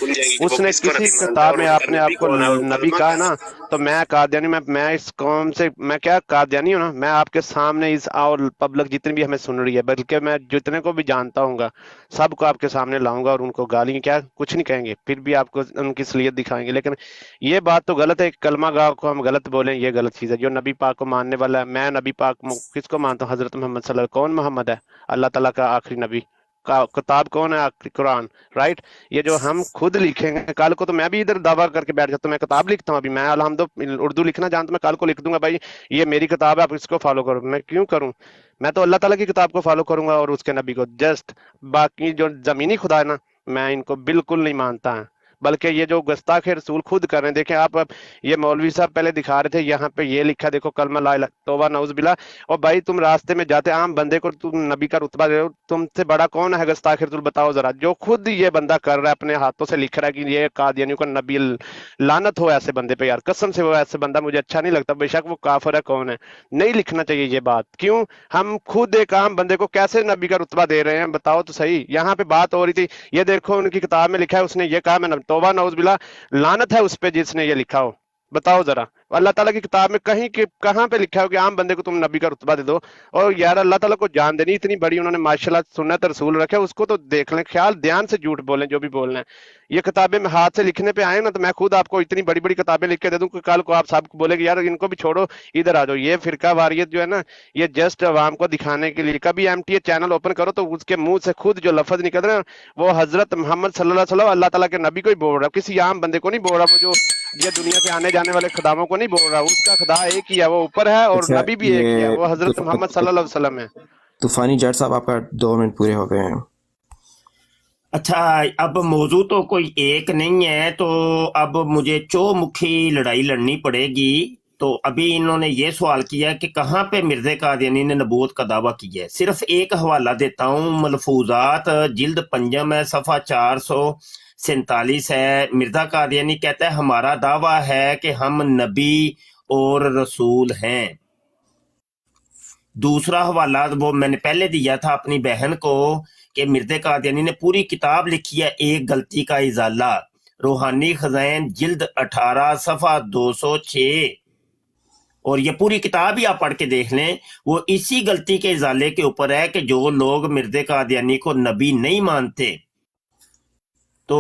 उसने किसी किताब में आपने आपको नबी कहा ना, तो मैं कादियानी, मैं इस कौम से, मैं क्या कादियानी हूँ ना, मैं आपके सामने इस और पब्लिक जितनी भी हमें सुन रही है, बल्कि मैं जितने को भी जानता हूँ सबको आपके सामने लाऊंगा और उनको गाली क्या कुछ नहीं कहेंगे, फिर भी आपको उनकी असलियत दिखाएंगे। लेकिन ये बात तो गलत है, कलमा गाह को हम गलत बोलें, ये गलत चीज़ है। जो नबी पाक को मानने वाला है, मैं नबी पाक किसको मानता हूँ? हजरत मोहम्मद सल्लल्लाहु अलैहि वसल्लम। कौन मोहम्मद है? अल्लाह ताला का आखिरी नबी। का किताब कौन है? आखिरी कुरान, राइट। ये जो हम खुद लिखेंगे, कल को तो मैं भी इधर दावा करके बैठ जाता हूँ मैं किताब लिखता हूँ। अभी मैं अल्हम्दुलिल्लाह उर्दू लिखना जानता हूँ, मैं कल को लिख दूंगा भाई ये मेरी किताब है, आप इसको फॉलो करो। मैं क्यों करूँ? मैं तो अल्लाह ताला की किताब को फॉलो करूंगा और उसके नबी को। जस्ट बाकी जो जमीनी खुदा है ना, मैं इनको बिल्कुल नहीं मानता है। बल्कि ये जो गुस्ताखे रसूल खुद कर रहे हैं, देखें आप, अब ये मौलवी साहब पहले दिखा रहे थे, यहाँ पे ये लिखा देखो कलमा ला इलाहा तौबा नऊज़ बिल्लाह। और भाई तुम रास्ते में जाते आम बंदे को तुम नबी का रुतबा दे रहे हो, तुमसे बड़ा कौन है गुस्ताखे रसूल? बताओ जरा। जो खुद ये बंदा कर रहा है, अपने हाथों से लिख रहा है कि ये कादियानियों का नबी, लानत हो ऐसे बंदे पे यार, कसम से। वो ऐसे बंदा मुझे अच्छा नहीं लगता, बेशक वो काफिर है, कौन है, नहीं लिखना चाहिए ये बात। क्यों? हम खुद एक आम बंदे को कैसे नबी का रुतबा दे रहे हैं, बताओ तो सही। यहाँ पे बात हो रही थी, ये देखो उनकी किताब में लिखा है, उसने ये कहा मैं तौबा नऊज़ बिल्लाह, लानत है उस पे जिसने ये लिखा हो। बताओ जरा, अल्लाह ताला की किताब में कहीं के कहां पे लिखा हो कि आम बंदे को तुम नबी का रुतबा दे दो? और यार अल्लाह ताला को जान देनी इतनी बड़ी उन्होंने माशाल्लाह सुन्नत रसूल रखे, उसको तो देख लें, ख्याल ध्यान से झूठ बोलें जो भी बोलना है। ये किताबें में हाथ से लिखने पे आए ना, तो मैं खुद आपको इतनी बड़ी बड़ी किताबें लिख के दे दूं कि कल को आप सबको बोले कि यार इनको भी छोड़ो, इधर आ जाओ। ये फिरका वारियत जो है ना, ये जस्ट अवाम को दिखाने के लिए। कभी MTA चैनल ओपन करो तो उसके मुंह से खुद जो लफ्ज निकल रहे हैं वो हजरत मोहम्मद सल्लल्लाहु अलैहि वसल्लम, अल्लाह ताला के नबी को ही बोल रहा, किसी आम बंदे को नहीं बोल रहा। वो जो ये दुनिया से आने जाने वाले खुदाओं को नहीं बोल रहा, उसका खुदा एक ही है, वो ऊपर है, और अच्छा, नबी भी एक ही है, वो हजरत मोहम्मद सल्लल्लाहु अलैहि वसल्लम है। तूफानी जट साहब आपका 2 मिनट पूरे हो गए हैं। अच्छा, अब मौजू तो कोई एक नहीं है, तो अब मुझे चौमुखी लड़ाई लड़नी पड़ेगी। तो अभी इन्होंने ये सवाल किया कि कहाँ पे मिर्ज़ा कादियानी ने नबूवत का दावा किया है। सिर्फ एक हवाला देता हूँ, मलफूजात जिल्द 5 है, सफ़ा 447 है। मिर्ज़ा कादियानी कहता है हमारा दावा है कि हम नबी और रसूल हैं। दूसरा हवाला वो मैंने पहले दिया था अपनी बहन को कि मिर्ज़ा कादियानी ने पूरी किताब लिखी है एक गलती का इजाला, रूहानी खजाइन जिल्द 18 सफ़ा 206, اور یہ پوری کتاب ہی آپ پڑھ کے دیکھ لیں، وہ اسی غلطی کے ازالے کے اوپر ہے کہ جو لوگ مرزا قادیانی کو نبی نہیں مانتے تو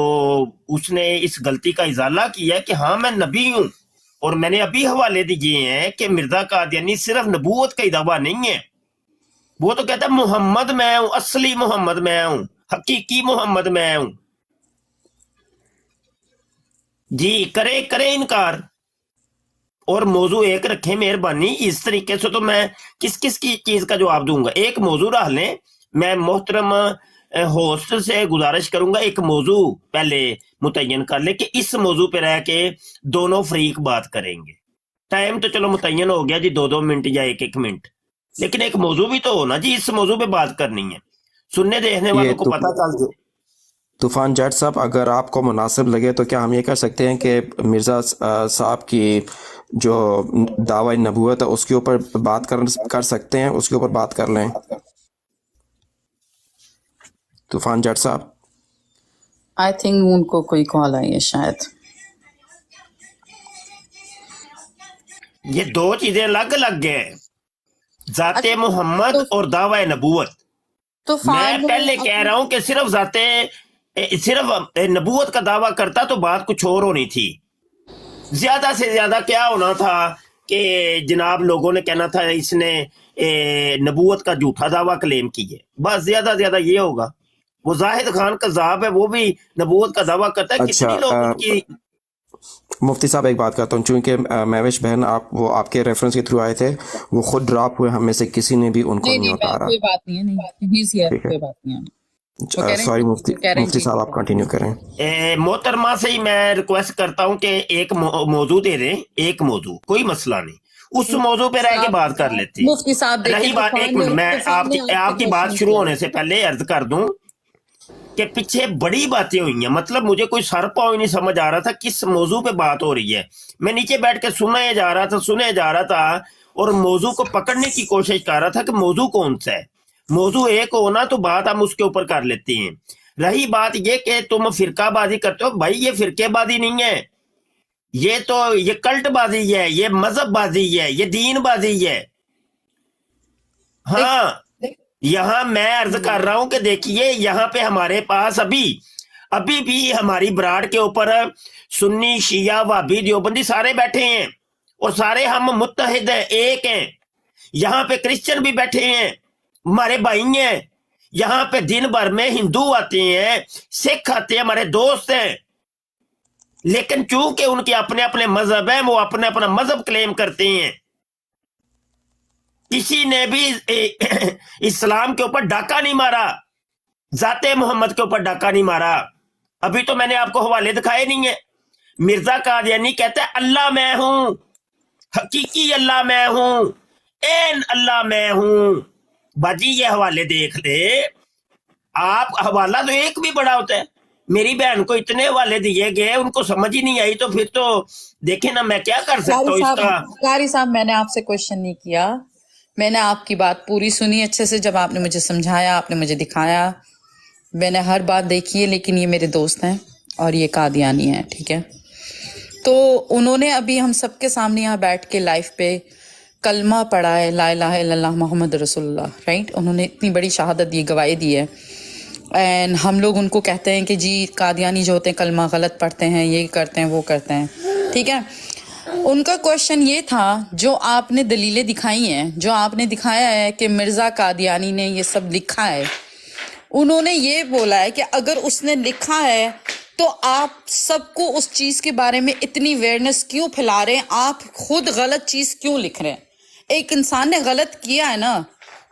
اس نے اس غلطی کا ازالہ کیا کہ ہاں میں نبی ہوں، اور میں نے ابھی حوالے دیے ہیں کہ مرزا قادیانی صرف نبوت کا ہی دعویٰ نہیں ہے، وہ تو کہتا ہے محمد میں ہوں، اصلی محمد میں ہوں، حقیقی محمد میں ہوں۔ جی کرے انکار، اور موضوع ایک رکھیں مہربانی، اس طریقے سے تو میں کس کی چیز کا جواب دوں گا۔ ایک موضوع رکھ لیں، میں محترم ہوسٹ سے گزارش کروں گا ایک موضوع پہلے متعین کر لیں کہ اس موضوع پہ رہ کے دونوں فریق بات کریں گے۔ ٹائم تو چلو متعین ہو گیا جی، 2 منٹ یا 1 منٹ، لیکن ایک موضوع بھی تو ہونا جی، اس موضوع پہ بات کرنی ہے، سننے دیکھنے والوں کو پتہ چل جائے۔ طوفان جٹ صاحب، اگر آپ کو مناسب لگے تو کیا ہم یہ کر سکتے ہیں کہ مرزا صاحب کی جو دعوی نبوت ہے اس کے اوپر بات کر سکتے ہیں، اس کے اوپر بات کر لیں؟ طوفان جٹ صاحب، آئی تھنک ان کو کوئی کال آئی ہے شاید۔ یہ دو چیزیں الگ الگ ہیں، ذات محمد اور دعوی نبوت۔ میں پہلے کہہ رہا ہوں کہ صرف نبوت کا دعویٰ کرتا تو بات کچھ اور ہونی تھی، زیادہ سے زیادہ کیا ہونا تھا کہ جناب لوگوں نے کہنا تھا اس نے نبوت کا جھوٹا دعویٰ کلیم کی ہے، بس زیادہ زیادہ یہ ہوگا۔ وہ زاہد خان قذاب ہے، وہ بھی نبوت کا دعویٰ کرتا ہے، کتنی لوگ ان کی۔ مفتی صاحب ایک بات کرتا ہوں، چونکہ مہوش بہن وہ آپ کے ریفرنس کے تھرو آئے تھے، وہ خود ڈراپ ہوئے، ہم میں سے کسی نے بھی ان کو نہیں اتارا۔ کوئی بات نہیں ہے، کوئی بات نہیں ہے۔ سوری مفتی صاحب، آپ کنٹینیو کریں۔ محترمہ سے ہی میں ریکویسٹ کرتا ہوں کہ ایک موضوع دے دیں، ایک موضوع، کوئی مسئلہ نہیں، اس موضوع پہ رہ کے بات کر لیتے ہیں۔ مفتی صاحب رہی بات، ایک منٹ میں آپ کی بات شروع ہونے سے پہلے عرض کر دوں کہ پیچھے بڑی باتیں ہوئی ہیں، مطلب مجھے کوئی سر پاؤں ہی نہیں سمجھ آ رہا تھا کس موضوع پہ بات ہو رہی ہے۔ میں نیچے بیٹھ کے سنے جا رہا تھا اور موضوع کو پکڑنے کی کوشش کر رہا تھا کہ موضوع کون سا ہے۔ موضوع ایک ہونا تو بات ہم اس کے اوپر کر لیتے ہیں۔ رہی بات یہ کہ تم فرقہ بازی کرتے ہو، بھائی یہ فرقے بازی نہیں ہے، یہ کلٹ بازی ہے، یہ مذہب بازی ہے، یہ دین بازی ہے۔ ہاں، یہاں میں عرض کر رہا ہوں کہ دیکھیے یہاں پہ ہمارے پاس ابھی بھی ہماری براڈ کے اوپر سنی، شیعہ، وہابی، دیوبندی سارے بیٹھے ہیں، اور سارے ہم متحد ہیں، ایک ہیں۔ یہاں پہ کرسچن بھی بیٹھے ہیں، ہمارے بھائی ہیں۔ یہاں پہ دن بھر میں ہندو آتے ہیں، سکھ آتے ہیں، ہمارے دوست ہیں، لیکن چونکہ ان کے اپنے اپنے مذہب ہیں، وہ اپنا مذہب کلیم کرتے ہیں۔ کسی نے بھی اسلام کے اوپر ڈاکہ نہیں مارا، ذات محمد کے اوپر ڈاکہ نہیں مارا۔ ابھی تو میں نے آپ کو حوالے دکھائے نہیں ہیں۔ مرزا قادیانی کہتا ہے اللہ میں ہوں، حقیقی اللہ میں ہوں، این اللہ میں ہوں۔ باجی یہ حوالے دیکھ لے آپ، حوالہ تو ایک بھی بڑا ہوتا ہے۔ میری بہن کو اتنے حوالے دیے گئے، ان کو سمجھ ہی نہیں آئی، تو پھر تو دیکھیں نا میں کیا کر سکتا ہوں اس کا۔ قاری صاحب، میں نے آپ سے کوشچن نہیں کیا، میں نے آپ کی بات پوری سنی اچھے سے، جب آپ نے مجھے سمجھایا، آپ نے مجھے دکھایا، میں نے ہر بات دیکھی ہے، لیکن یہ میرے دوست ہیں اور یہ قادیانی ہیں، ٹھیک ہے؟ تو انہوں نے ابھی ہم سب کے سامنے یہاں بیٹھ کے لائف پہ کلمہ پڑھا ہے، لا الہ الا اللہ محمد رسول اللہ، رائٹ؟ انہوں نے اتنی بڑی شہادت دی، گواہی دی ہے، اینڈ ہم لوگ ان کو کہتے ہیں کہ جی قادیانی جو ہوتے ہیں کلمہ غلط پڑھتے ہیں، یہ کرتے ہیں، وہ کرتے ہیں، ٹھیک ہے؟ ان کا کوشچن یہ تھا، جو آپ نے دلیلیں دکھائی ہیں، جو آپ نے دکھایا ہے کہ مرزا قادیانی نے یہ سب لکھا ہے، انہوں نے یہ بولا ہے کہ اگر اس نے لکھا ہے تو آپ سب کو اس چیز کے بارے میں اتنی اویئرنیس کیوں پھیلا رہے ہیں؟ آپ خود غلط چیز کیوں لکھ رہے ہیں؟ ایک انسان نے غلط کیا ہے نا،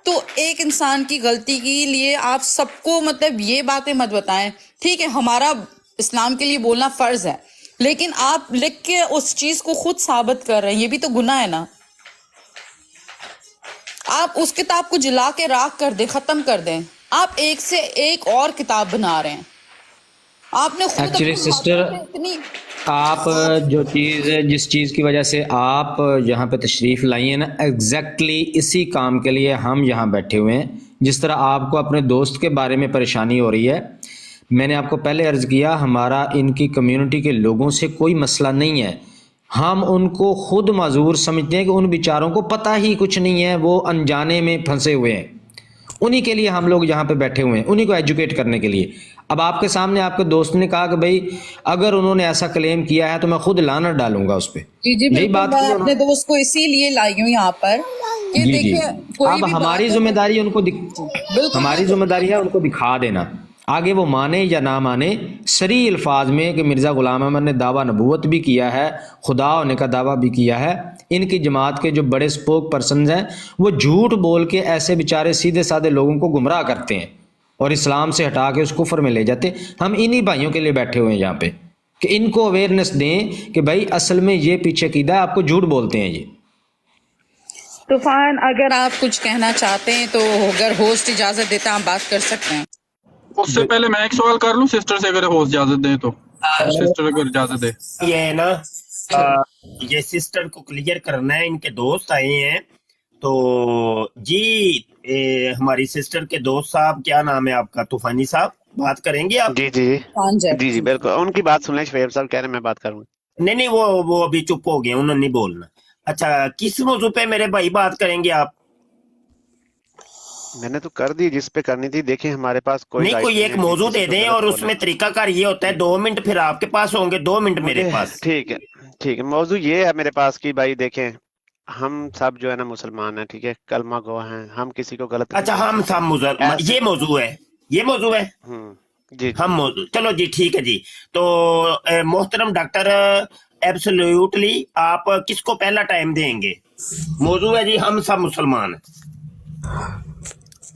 تو ایک انسان کی غلطی کے لیے آپ سب کو مطلب یہ باتیں مت بتائیں، ٹھیک ہے؟ ہمارا اسلام کے لیے بولنا فرض ہے، لیکن آپ لکھ کے اس چیز کو خود ثابت کر رہے ہیں، یہ بھی تو گناہ ہے نا۔ آپ اس کتاب کو جلا کے راکھ کر دیں، ختم کر دیں، آپ ایک سے ایک اور کتاب بنا رہے ہیں۔ آپ نے خود ایکچولی سسٹر، آپ جس چیز کی وجہ سے آپ یہاں پہ تشریف لائی ہیں نا، ایگزیکٹلی اسی کام کے لیے ہم یہاں بیٹھے ہوئے ہیں۔ جس طرح آپ کو اپنے دوست کے بارے میں پریشانی ہو رہی ہے، میں نے آپ کو پہلے عرض کیا، ہمارا ان کی کمیونٹی کے لوگوں سے کوئی مسئلہ نہیں ہے، ہم ان کو خود معذور سمجھتے ہیں کہ ان بیچاروں کو پتہ ہی کچھ نہیں ہے، وہ انجانے میں پھنسے ہوئے ہیں، انہی کے لیے ہم لوگ یہاں پہ بیٹھے ہوئے ہیں، انہی کو ایجوکیٹ کرنے کے لیے۔ اب آپ کے سامنے آپ کے دوست نے کہا کہ بھائی اگر انہوں نے ایسا کلیم کیا ہے تو میں خود لعنت ڈالوں گا اس پہ، جی جی یہی بالکل، بات میں کی اپنے دوست کو اسی لیے لائی ہوں یہاں پر کہ جی جی۔ دیکھیں کوئی اب بھی ہماری بات ذمہ داری ان کو بالکل ہماری ذمہ داری ہے ان کو دکھا دینا، آگے وہ مانے یا نہ مانے، صریح الفاظ میں کہ مرزا غلام احمد نے دعویٰ نبوت بھی کیا ہے، خدا ہونے کا دعویٰ بھی کیا ہے، ان کی جماعت کے جو بڑے سپوک پرسنز ہیں وہ جھوٹ بول کے ایسے بیچارے سیدھے سادے لوگوں کو گمراہ کرتے ہیں اور اسلام سے ہٹا کے اس کفر میں لے جاتے ہیں۔ ہم انہی بھائیوں کے لیے بیٹھے ہوئے ہیں یہاں پہ کہ ان کو اویئرنس دیں کہ بھائی اصل میں یہ پیچھے عقیدہ ہے، آپ کو جھوٹ بولتے ہیں یہ۔ طوفان، اگر آپ کچھ کہنا چاہتے ہیں تو اگر ہوسٹ اجازت دیتا ہے ہم بات کر سکتے ہیں۔ اس سے پہلے میں ایک سوال کر لوں سسٹر سے، اگر ہوسٹ اجازت دے تو، سسٹر اگر اجازت دے۔ یہ ہے نا یہ سسٹر کو کلیئر کرنا ہے، ان کے دوست آئے ہیں تو جی ہماری سسٹر کے دوست صاحب، کیا نام ہے آپ کا؟ طوفانی صاحب بات کریں گے آپ؟ جی جی ہاں جی جی جی بالکل، ان کی بات سن لیں، شعیب صاحب کہہ رہے ہیں میں بات کروں۔ نہیں وہ ابھی چپ ہو گئے، انہوں نے نہیں بولنا۔ اچھا کس موضوع پہ میرے بھائی بات کریں گے آپ؟ میں نے تو کر دی جس پہ کرنی تھی، دیکھیں ہمارے پاس کوئی نہیں رائٹ کوئی نہیں ایک ہے کہ موضوع کسی دے کو دیں، غلط اور اس بولیں۔ میں طریقہ کار یہ ہوتا ہے 2 منٹ پھر آپ کے پاس ہوں گے، 2 منٹ میرے مجھے پاس۔ ٹھیک ہے موضوع یہ ہے میرے پاس کہ بھائی دیکھیں ہم سب جو ہے نا مسلمان ہیں، ٹھیک ہے، کلمہ گو ہیں، ہم کسی کو غلط نہیں اچھا بول ہم سکتے سب مسلمان، ایسے۔ یہ موضوع ہے جی جی ہم موضوع، چلو جی ٹھیک ہے جی۔ تو محترم ڈاکٹر ایبسلیوٹلی آپ کس کو پہلا ٹائم دیں گے؟ موضوع ہے جی ہم سب مسلمان ہیں۔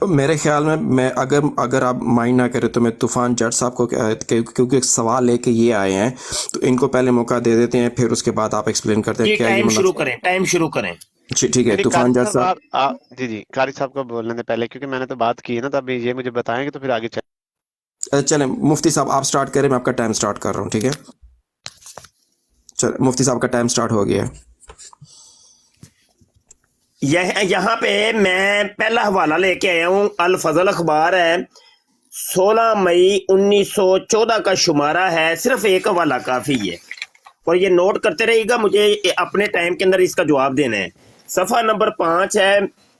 میرے خیال میں اگر آپ مائنڈ نہ کریں تو میں طوفان جٹ صاحب کو کیونکہ ایک سوال لے کے یہ آئے ہیں تو ان کو پہلے موقع دے دیتے ہیں، پھر اس کے بعد آپ ایکسپلین کرتے ہیں جی کیا یہ ٹائم شروع کریں۔ ٹھیک ہے نہیں طوفان قاری جٹ صاحب۔ صاحب جی جی قاری صاحب کو بولنے دیں پہلے، کیونکہ میں نے تو بات کی ہے نا، تو ابھی یہ مجھے بتائیں گے تو پھر آگے چلیں مفتی صاحب آپ سٹارٹ کریں، میں آپ کا ٹائم سٹارٹ کر رہا ہوں، ٹھیک ہے؟ چلیں مفتی صاحب کا ٹائم سٹارٹ ہو گیا ہے۔ یہاں پہ میں پہلا حوالہ لے کے آیا ہوں، الفضل اخبار ہے، 16 مئی 1914 کا شمارہ ہے، صرف ایک حوالہ کافی ہے، اور یہ نوٹ کرتے رہیے گا، مجھے اپنے ٹائم کے اندر اس کا جواب دینا ہے۔ صفحہ نمبر 5 ہے،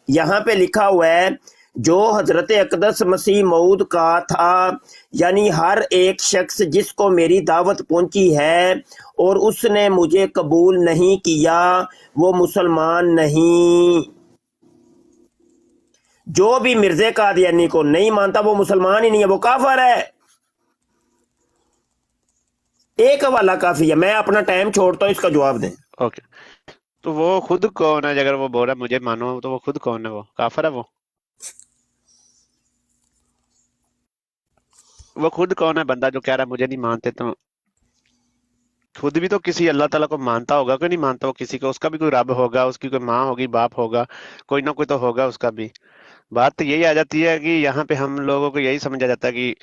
یہاں پہ لکھا ہوا ہے جو حضرت اقدس مسیح موعود کا تھا، یعنی ہر ایک شخص جس کو میری دعوت پہنچی ہے اور اس نے مجھے قبول نہیں کیا وہ مسلمان نہیں۔ جو بھی مرزا قادیانی کو نہیں مانتا وہ مسلمان ہی نہیں ہے، وہ کافر ہے۔ ایک حوالہ کافی ہے، میں اپنا ٹائم چھوڑتا ہوں، اس کا جواب دیں۔ اوکے۔ تو وہ خود کون ہے؟ اگر وہ بول رہا ہے مجھے مانو، تو وہ خود کون ہے؟ وہ کافر ہے؟ وہ خود کون ہے بندہ جو کہہ رہا ہے مجھے نہیں مانتے؟ تو خود بھی تو کسی اللہ تعالیٰ کو مانتا ہوگا کہ نہیں مانتا وہ کسی کو، اس کا بھی کوئی رب ہوگا، اس کی کوئی ماں ہوگی، باپ ہوگا، کوئی نہ کوئی تو ہوگا اس کا بھی۔ بات تو یہی آ جاتی ہے کہ یہاں پہ ہم لوگوں کو یہی سمجھا جاتا ہے کہ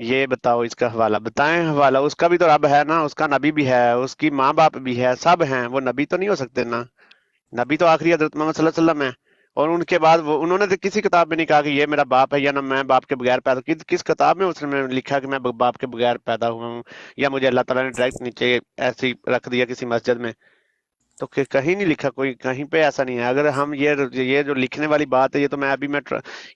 یہ بتاؤ، اس کا حوالہ بتائیں، حوالہ اس کا بھی تو رب ہے نا، اس کا نبی بھی ہے، اس کی ماں باپ بھی ہے، سب ہیں، وہ نبی تو نہیں ہو سکتے نا؟ نبی تو آخری حضرت محمد صلی اللہ علیہ وسلم ہے، اور ان کے بعد انہوں نے تو کسی کتاب میں نہیں کہا کہ یہ میرا باپ ہے یا نہ میں باپ کے بغیر پیدا، کس کتاب میں اس نے لکھا کہ میں باپ کے بغیر پیدا ہوا ہوں، یا مجھے اللہ تعالیٰ نے ڈائریکٹ نیچے ایسی رکھ دیا کسی مسجد میں؟ تو کہیں نہیں لکھا، کوئی کہیں پہ ایسا نہیں ہے۔ اگر ہم یہ جو لکھنے والی بات ہے، یہ تو میں ابھی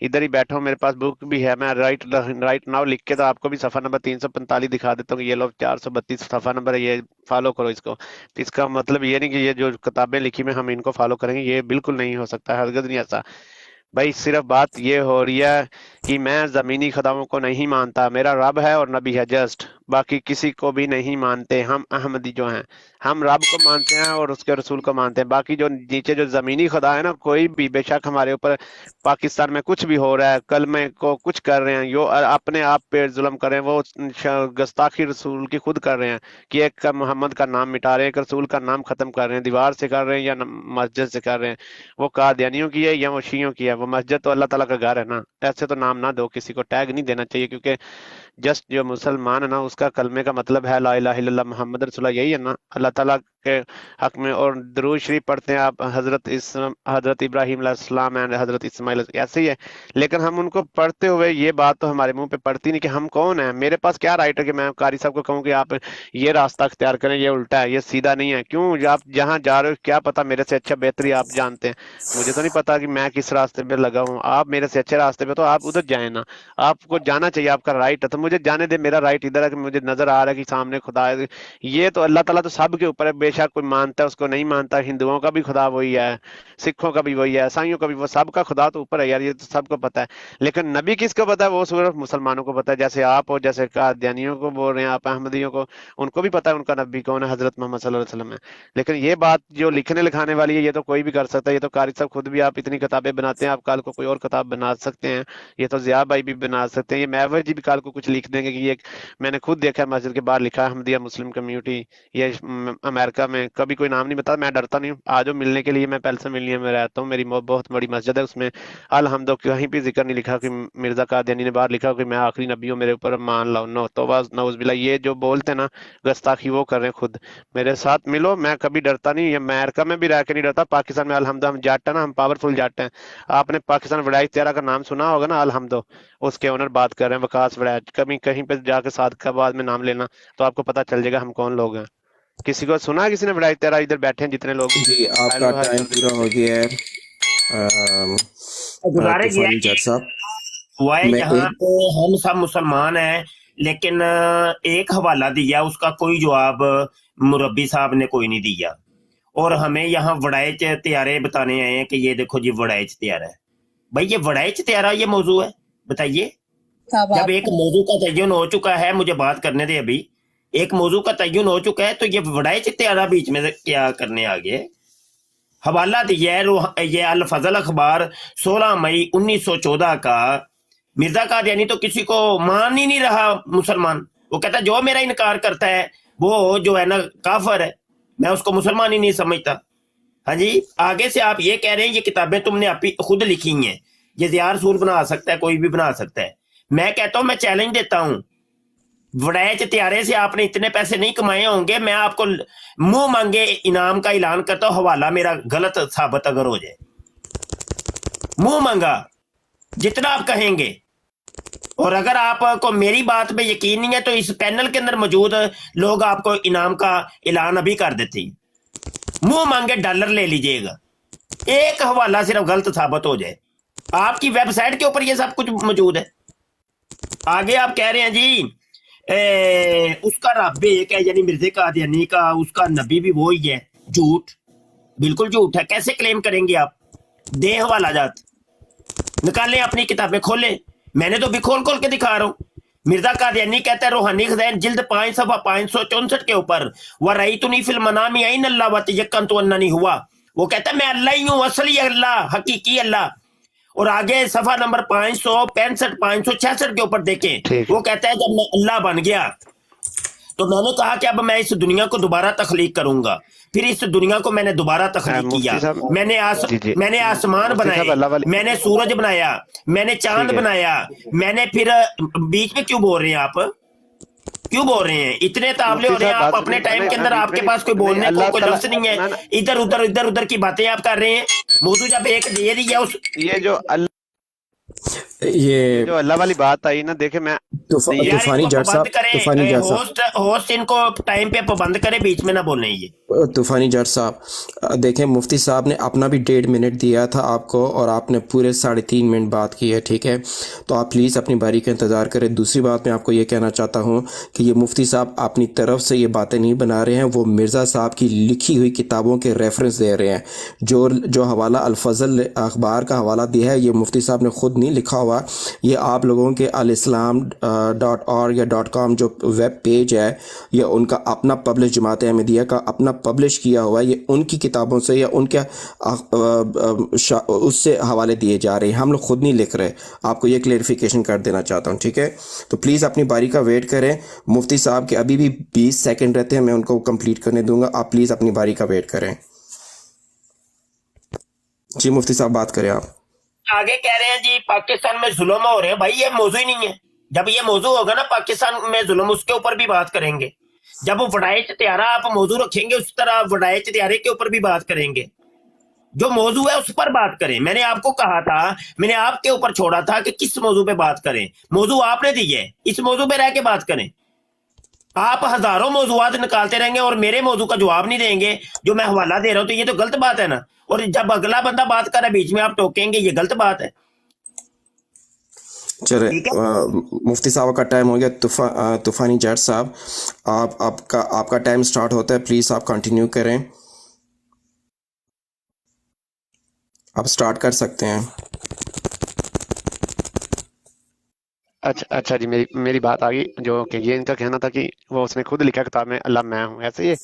ادھر ہی بیٹھا ہوں، میرے پاس بک بھی ہے، میں رائٹ ناؤ لکھ کے تو آپ کو بھی صفحہ نمبر 345 دکھا دیتا ہوں کہ یہ لو 432 صفحہ نمبر ہے، یہ فالو کرو اس کو۔ اس کا مطلب یہ نہیں کہ یہ جو کتابیں لکھی میں ہم ان کو فالو کریں گے، یہ بالکل نہیں ہو سکتا، ہرگز نہیں ایسا۔ بھائی صرف بات یہ ہو رہی ہے کہ میں زمینی خداؤں کو نہیں مانتا، میرا رب ہے اور نبی ہے، جسٹ، باقی کسی کو بھی نہیں مانتے۔ ہم احمدی جو ہیں ہم رب کو مانتے ہیں اور اس کے رسول کو مانتے ہیں، باقی جو نیچے جو زمینی خدا ہے نا، کوئی بھی بے شک ہمارے اوپر پاکستان میں کچھ بھی ہو رہا ہے، کلمے کو کچھ کر رہے ہیں، جو اپنے آپ پہ ظلم کر رہے ہیں، وہ گستاخی رسول کی خود کر رہے ہیں کہ ایک محمد کا نام مٹا رہے ہیں، ایک رسول کا نام ختم کر رہے ہیں، دیوار سے کر رہے ہیں یا مسجد سے کر رہے ہیں، وہ قادیانیوں کی ہے یا وہ شیعوں کی ہے، وہ مسجد تو اللہ تعالیٰ کا گھر ہے نا، ایسے تو نام نہ دو، کسی کو ٹیگ نہیں دینا چاہیے، کیونکہ जस्ट जो मुसलमान है ना उसका कलमे का मतलब है ला इलाहा इल्लल्लाह मोहम्मद रसूलुल्लाह, यही है ना अल्लाह ताला के हक में। और दरूद शरीफ पढ़ते हैं आप हजरत इब्राहिम अलैहिस्सलाम एंड हजरत इस्माइल, ऐसे ही है। लेकिन हम उनको पढ़ते हुए ये बात तो हमारे मुंह पे पड़ती नहीं कि हम कौन है। मेरे पास क्या राइट है कि मैं कारी साहब को कहूँ कि आप ये रास्ता अख्तियार करें, ये उल्टा है, ये सीधा नहीं है। क्यों? आप जहाँ जा रहे हो क्या पता मेरे से अच्छा बेहतरी आप जानते हैं, मुझे तो नहीं पता कि मैं किस रास्ते पे लगा हूँ। आप मेरे से अच्छे रास्ते पे, तो आप उधर जाए ना, आपको जाना चाहिए, आपका राइट है। तो मुझे जाने दे, मेरा राइट इधर है कि मुझे नजर आ रहा है कि सामने खुदा है। ये तो अल्लाह ताला तो सब के ऊपर है, बेशक कोई मानता है उसको नहीं मानता। हिंदुओं का भी खुदा वही है, सिखों का भी वही है, ईसाइयों का भी, वो सबका खुदा तो ऊपर है यार, ये तो सबको पता है। लेकिन नबी किसको पता है? वो सिर्फ मुसलमानों को पता है। जैसे आप हो, जैसे कादियानियों को बोल रहे हैं आप, अहमदियों को, उनको भी पता है उनका नबी कौन है, हजरत मोहम्मद सल्लल्लाहु अलैहि वसल्लम है। लेकिन ये बात जो लिखने लिखाने वाली है, ये तो कोई भी कर सकता है। ये तो कारी साहब खुद भी, आप इतनी किताबें बनाते हैं, आप कल को कोई और किताब बना सकते हैं। ये तो जिया भाई भी बना सकते हैं, ये महवर जी भी कल को कुछ लिख देंगे कि ये मैंने खुद देखा है मस्जिद के बाहर लिखा है अहमदिया मुस्लिम कम्युनिटी। ये अमेरिका में कभी कोई नाम नहीं बता, मैं डरता नहीं हूँ। आज मिलने के लिए, मैं पहले से मिलने में रहता हूँ, मेरी बहुत बड़ी मस्जिद है, उसमें अलहमदो कहीं भी जिक्र नहीं लिखा कि मिर्जा कादियानी ने बाहर लिखा कि मैं आखिरी नबी हूँ, मेरे ऊपर मान लो। नो तौबा नऊज़ बिल्लाह, ये जो बोलते हैं ना गुस्ताखी, वो कर रहे हैं खुद। मेरे साथ मिलो, मैं कभी डरता नहीं। ये अमेरिका में भी रह के नहीं डरता, पाकिस्तान में अलहमदो हम जाट है ना, हम पावरफुल जाट हैं। आपने पाकिस्तान वड़ाई तेरा का नाम सुना होगा ना, अलहमदो उसके ओनर बात कर रहे हैं, वकास वड़ाई। कभी कहीं पे जाके सादकाबाद में नाम लेना तो आपको पता चल जाएगा हम कौन लोग हैं। किसी को सुना है किसी ने वड़ाई तेरा? इधर बैठे हैं जितने लोग। जी आपका टाइम पूरा हो गया है तूफानी जट साहब। हुआ है मैं यहाँ एक पे हम सब मुसलमान हैं, लेकिन एक हवाला दिया, उसका कोई जवाब मुरब्बी साहब ने कोई नहीं दिया। और हमें यहाँ वड़ाइच त्यारे बताने आए हैं कि ये देखो जी वड़ाइच त्यारा है। भाई ये वड़ाइच त्यारा ये मौजू है, बताइए। जब एक मौजू का तयन हो चुका है, मुझे बात करने दे अभी, एक मौजू का तयन हो चुका है, तो ये वड़ाइच त्यारा बीच में क्या करने आ गए? हवाला दिया है ये अल फजल अखबार 16 मई 1914 का। मिर्जा कादियानी तो किसी को मान ही नहीं रहा मुसलमान। वो कहता है जो मेरा इनकार करता है वो जो है ना काफर है, मैं उसको मुसलमान ही नहीं समझता। हाँ जी, आगे से आप ये कह रहे हैं ये किताबें तुमने आप खुद लिखी हैं, ये ज़िया रसूल बना सकता है, कोई भी बना सकता है। मैं कहता हूं, मैं चैलेंज देता हूं, वड़ैच त्यारे से आपने इतने पैसे नहीं कमाए होंगे, मैं आपको मुंह मांगे इनाम का ऐलान करता हूं, हवाला मेरा गलत साबित अगर हो जाए, मुंह मांगा जितना आप कहेंगे। और अगर आपको मेरी बात पे यकीन नहीं है तो इस पैनल के अंदर मौजूद लोग आपको इनाम का ऐलान अभी कर देते हैं, मुंह मांगे डॉलर ले लीजिएगा, एक हवाला सिर्फ गलत साबित हो जाए। आपकी वेबसाइट के ऊपर ये सब कुछ मौजूद है। आगे आप कह रहे हैं जी उसका रब एक है, यानी मिर्ज़ा कादियानी का उसका नबी भी वो ही है। झूठ, बिल्कुल झूठ है। कैसे क्लेम करेंगे आप? दे हवाला जात, निकालें अपनी किताबें, खोलें। मैंने तो भी खोल खोल के दिखा रहा हूं। मिर्जा कादियानी कहता है रूहानी खज़ाइन जिल्द 5 सफ़ा 564 के ऊपर, व रईतुनी फिल मनामी ऐन अल्लाह व तयक्कन तो अन्ननी हुआ। वो कहता है मैं अल्लाह ही हूं, असली अल्लाह, हकीकी अल्लाह। और आगे सफा नंबर 565 566 के ऊपर देखें, वो कहता है जब मैं अल्लाह बन गया तो मैंने कहा कि अब मैं इस दुनिया को दोबारा तख्लीक करूंगा। फिर इस दुनिया को मैंने दोबारा तख्लीक किया। मैंने आसमान बनाए, मैंने सूरज बनाया, मैंने चांद बनाया, मैंने फिर बीच में क्यों बोल रहे हैं आप? क्यों बोल रहे हैं? इतने तावले हो रहे हैं आप अपने टाइम के अंदर, आपके पास कोई बोलने को कोई लफ्ज नहीं है, इधर उधर की बातें आप कर रहे हैं। मौजू जब एक दे दी है उस ये जो अल्लाह वाली बात आई ना, देखे मैं तूफानी जट साहब, होस्ट इनको टाइम पे पाबंद करे, बीच में ना बोलने। ये तूफानी जट साहब देखें, मुफ्ती साहब ने अपना भी 1.5 मिनट दिया था आपको और आपने पूरे 3.5 मिनट बात की है, ठीक है? तो आप प्लीज़ अपनी बारी का इंतज़ार करें। दूसरी बात मैं आपको ये कहना चाहता हूँ कि ये मुफ्ती साहब अपनी तरफ से ये बातें नहीं बना रहे हैं, वो मिर्ज़ा साहब की लिखी हुई किताबों के रेफरेंस दे रहे हैं। जो हवाला अल-फज़ल अखबार का हवाला दिया है, ये मुफ्ती साहब ने खुद नहीं लिखा हुआ, ये आप लोगों के alislam.org या .com जो वेब पेज है, ये उनका अपना पब्लिश, जमात अहमदिया का अपना पब्लिश किया हुआ है। ये उनकी किताबों से या उनके उससे हवाले दिए जा रहे हैं, हम लोग खुद नहीं लिख रहे। आपको ये क्लेरिफिकेशन कर देना चाहता हूँ, ठीक है? तो प्लीज़ अपनी बारी का वेट करें। मुफ्ती साहब के अभी भी 20 सेकंड रहते हैं, मैं उनको कंप्लीट करने दूंगा। आप प्लीज़ अपनी बारी का वेट करें। जी मुफ्ती साहब बात करें आप। आगे कह रहे हैं जी पाकिस्तान में जुल्म हो रहे हैं। भाई ये मौजू ही नहीं है, جب یہ موضوع ہوگا نا پاکستان میں ظلم، اس کے اوپر بھی بات کریں گے. جب وہ وڈائے چتیارا آپ موضوع رکھیں گے، اس طرح وڈائے چتیارے کے اوپر بھی بات کریں گے. جو موضوع ہے اس پر بات کریں. میں نے آپ کو کہا تھا، میں نے آپ کے اوپر چھوڑا تھا کہ کس موضوع پہ بات کریں. موضوع آپ نے دی ہے، اس موضوع پہ رہ کے بات کریں. آپ ہزاروں موضوعات نکالتے رہیں گے اور میرے موضوع کا جواب نہیں دیں گے جو میں حوالہ دے رہا ہوں، تو یہ تو غلط بات ہے نا. اور جب اگلا بندہ بات کر رہا ہے بیچ میں آپ ٹوکیں گے، یہ غلط بات ہے. چلے ٹھیک ہے. مفتی صاحب کا ٹائم ہو گیا. طوفانی جٹ صاحب آپ کا ٹائم سٹارٹ ہوتا ہے، پلیز آپ کنٹینیو کریں. آپ سٹارٹ کر سکتے ہیں. اچھا جی، میری بات آ گئی. جو کہ یہ ان کا کہنا تھا کہ وہ اس نے خود لکھا کتاب میں اللہ میں ہوں، ایسے ہی.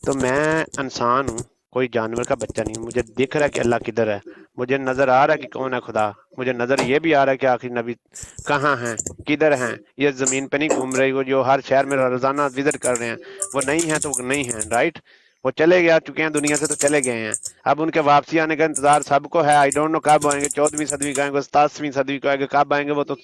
تو میں انسان ہوں، کوئی جانور کا بچہ نہیں ہوں. مجھے دکھ رہا ہے کہ اللہ کدھر ہے، مجھے نظر آ رہا ہے کہ کون ہے خدا، مجھے نظر یہ بھی آ رہا ہے کہ آخری نبی کہاں ہیں، کدھر ہیں. یہ زمین پہ نہیں گھوم رہی، وہ جو ہر شہر میں روزانہ وزٹ کر رہے ہیں وہ نہیں ہیں تو وہ نہیں ہیں. رائٹ، وہ چلے گیا چکے ہیں دنیا سے، تو چلے گئے ہیں. اب ان کے واپسی آنے کا انتظار سب کو ہے. آئی ڈونٹ نو کب آئیں گے، 14ویں صدی کا آئیں گے، 87ویں صدی کا آئیں گے، کب آئیں گے وہ تو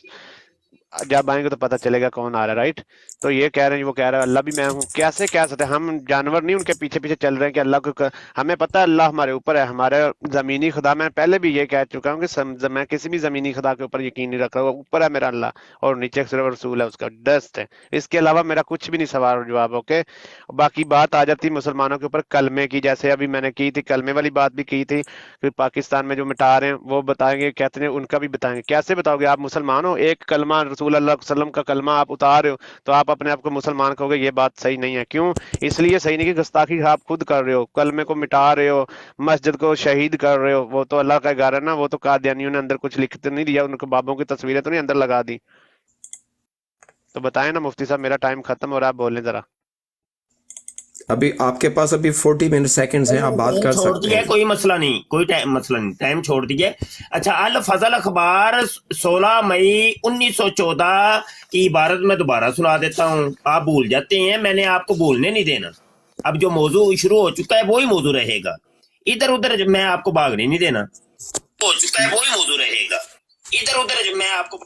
جب آئیں گے تو پتہ چلے گا کون آ رہا ہے. رائٹ، تو یہ کہہ رہے ہیں، وہ کہہ رہا ہے اللہ بھی میں ہوں. کیسے کہہ سکتے ہیں؟ ہم جانور نہیں ان کے پیچھے پیچھے چل رہے ہیں کہ اللہ کو ہمیں پتہ ہے اللہ ہمارے اوپر ہے. ہمارے زمینی خدا، میں پہلے بھی یہ کہہ چکا ہوں کہ میں کسی بھی زمینی خدا کے اوپر یقین نہیں رکھ رہا. وہ اوپر ہے میرا اللہ، اور نیچے صرف رسول ہے اس کا، ڈسٹ ہے. اس کے علاوہ میرا کچھ بھی نہیں سوال اور جواب. اوکے، باقی بات آ جاتی مسلمانوں کے اوپر کلمے کی، جیسے ابھی میں نے کی تھی، کلمے والی بات بھی کی تھی. پھر پاکستان میں جو مٹا رہے ہیں وہ بتائیں گے، کہتے ہیں ان کا بھی بتائیں گے. کیسے بتاؤ گے؟ آپ مسلمان ہو، ایک کلمہ رسول اللہ صلی اللہ علیہ وسلم کا کلمہ آپ اتار رہے ہو تو آپ اپنے آپ کو مسلمان کہو گے؟ یہ بات صحیح نہیں ہے. کیوں؟ اس لیے صحیح نہیں کہ گستاخی آپ خود کر رہے ہو، کلمے کو مٹا رہے ہو، مسجد کو شہید کر رہے ہو. وہ تو اللہ کا گھر ہے نا، وہ تو قادیانیوں نے اندر کچھ لکھ تو نہیں دیا، ان کو بابوں کی تصویریں تو نہیں اندر لگا دی. تو بتائیں نا مفتی صاحب، میرا ٹائم ختم ہو رہا ہے، آپ بولیں ذرا. ابھی آپ کے پاس ابھی 40 سیکنڈز ہیں، آپ بات کر چھوڑ سکتے دیا، ہیں. کوئی مسئلہ نہیں، کوئی مسئلہ نہیں، ٹائم چھوڑ دیجیے. اچھا، الفضل اخبار 16 مئی 1914 کی عبارت میں دوبارہ سنا دیتا ہوں. آپ بھول جاتے ہیں، میں نے آپ کو بھولنے نہیں دینا. اب جو موضوع شروع ہو چکا ہے وہی موضوع رہے گا، ادھر ادھر میں آپ کو بھاگنے نہیں دینا. ہو چکا ہے وہی موضوع رہے گا، ادھر ادھر میں آپ کو.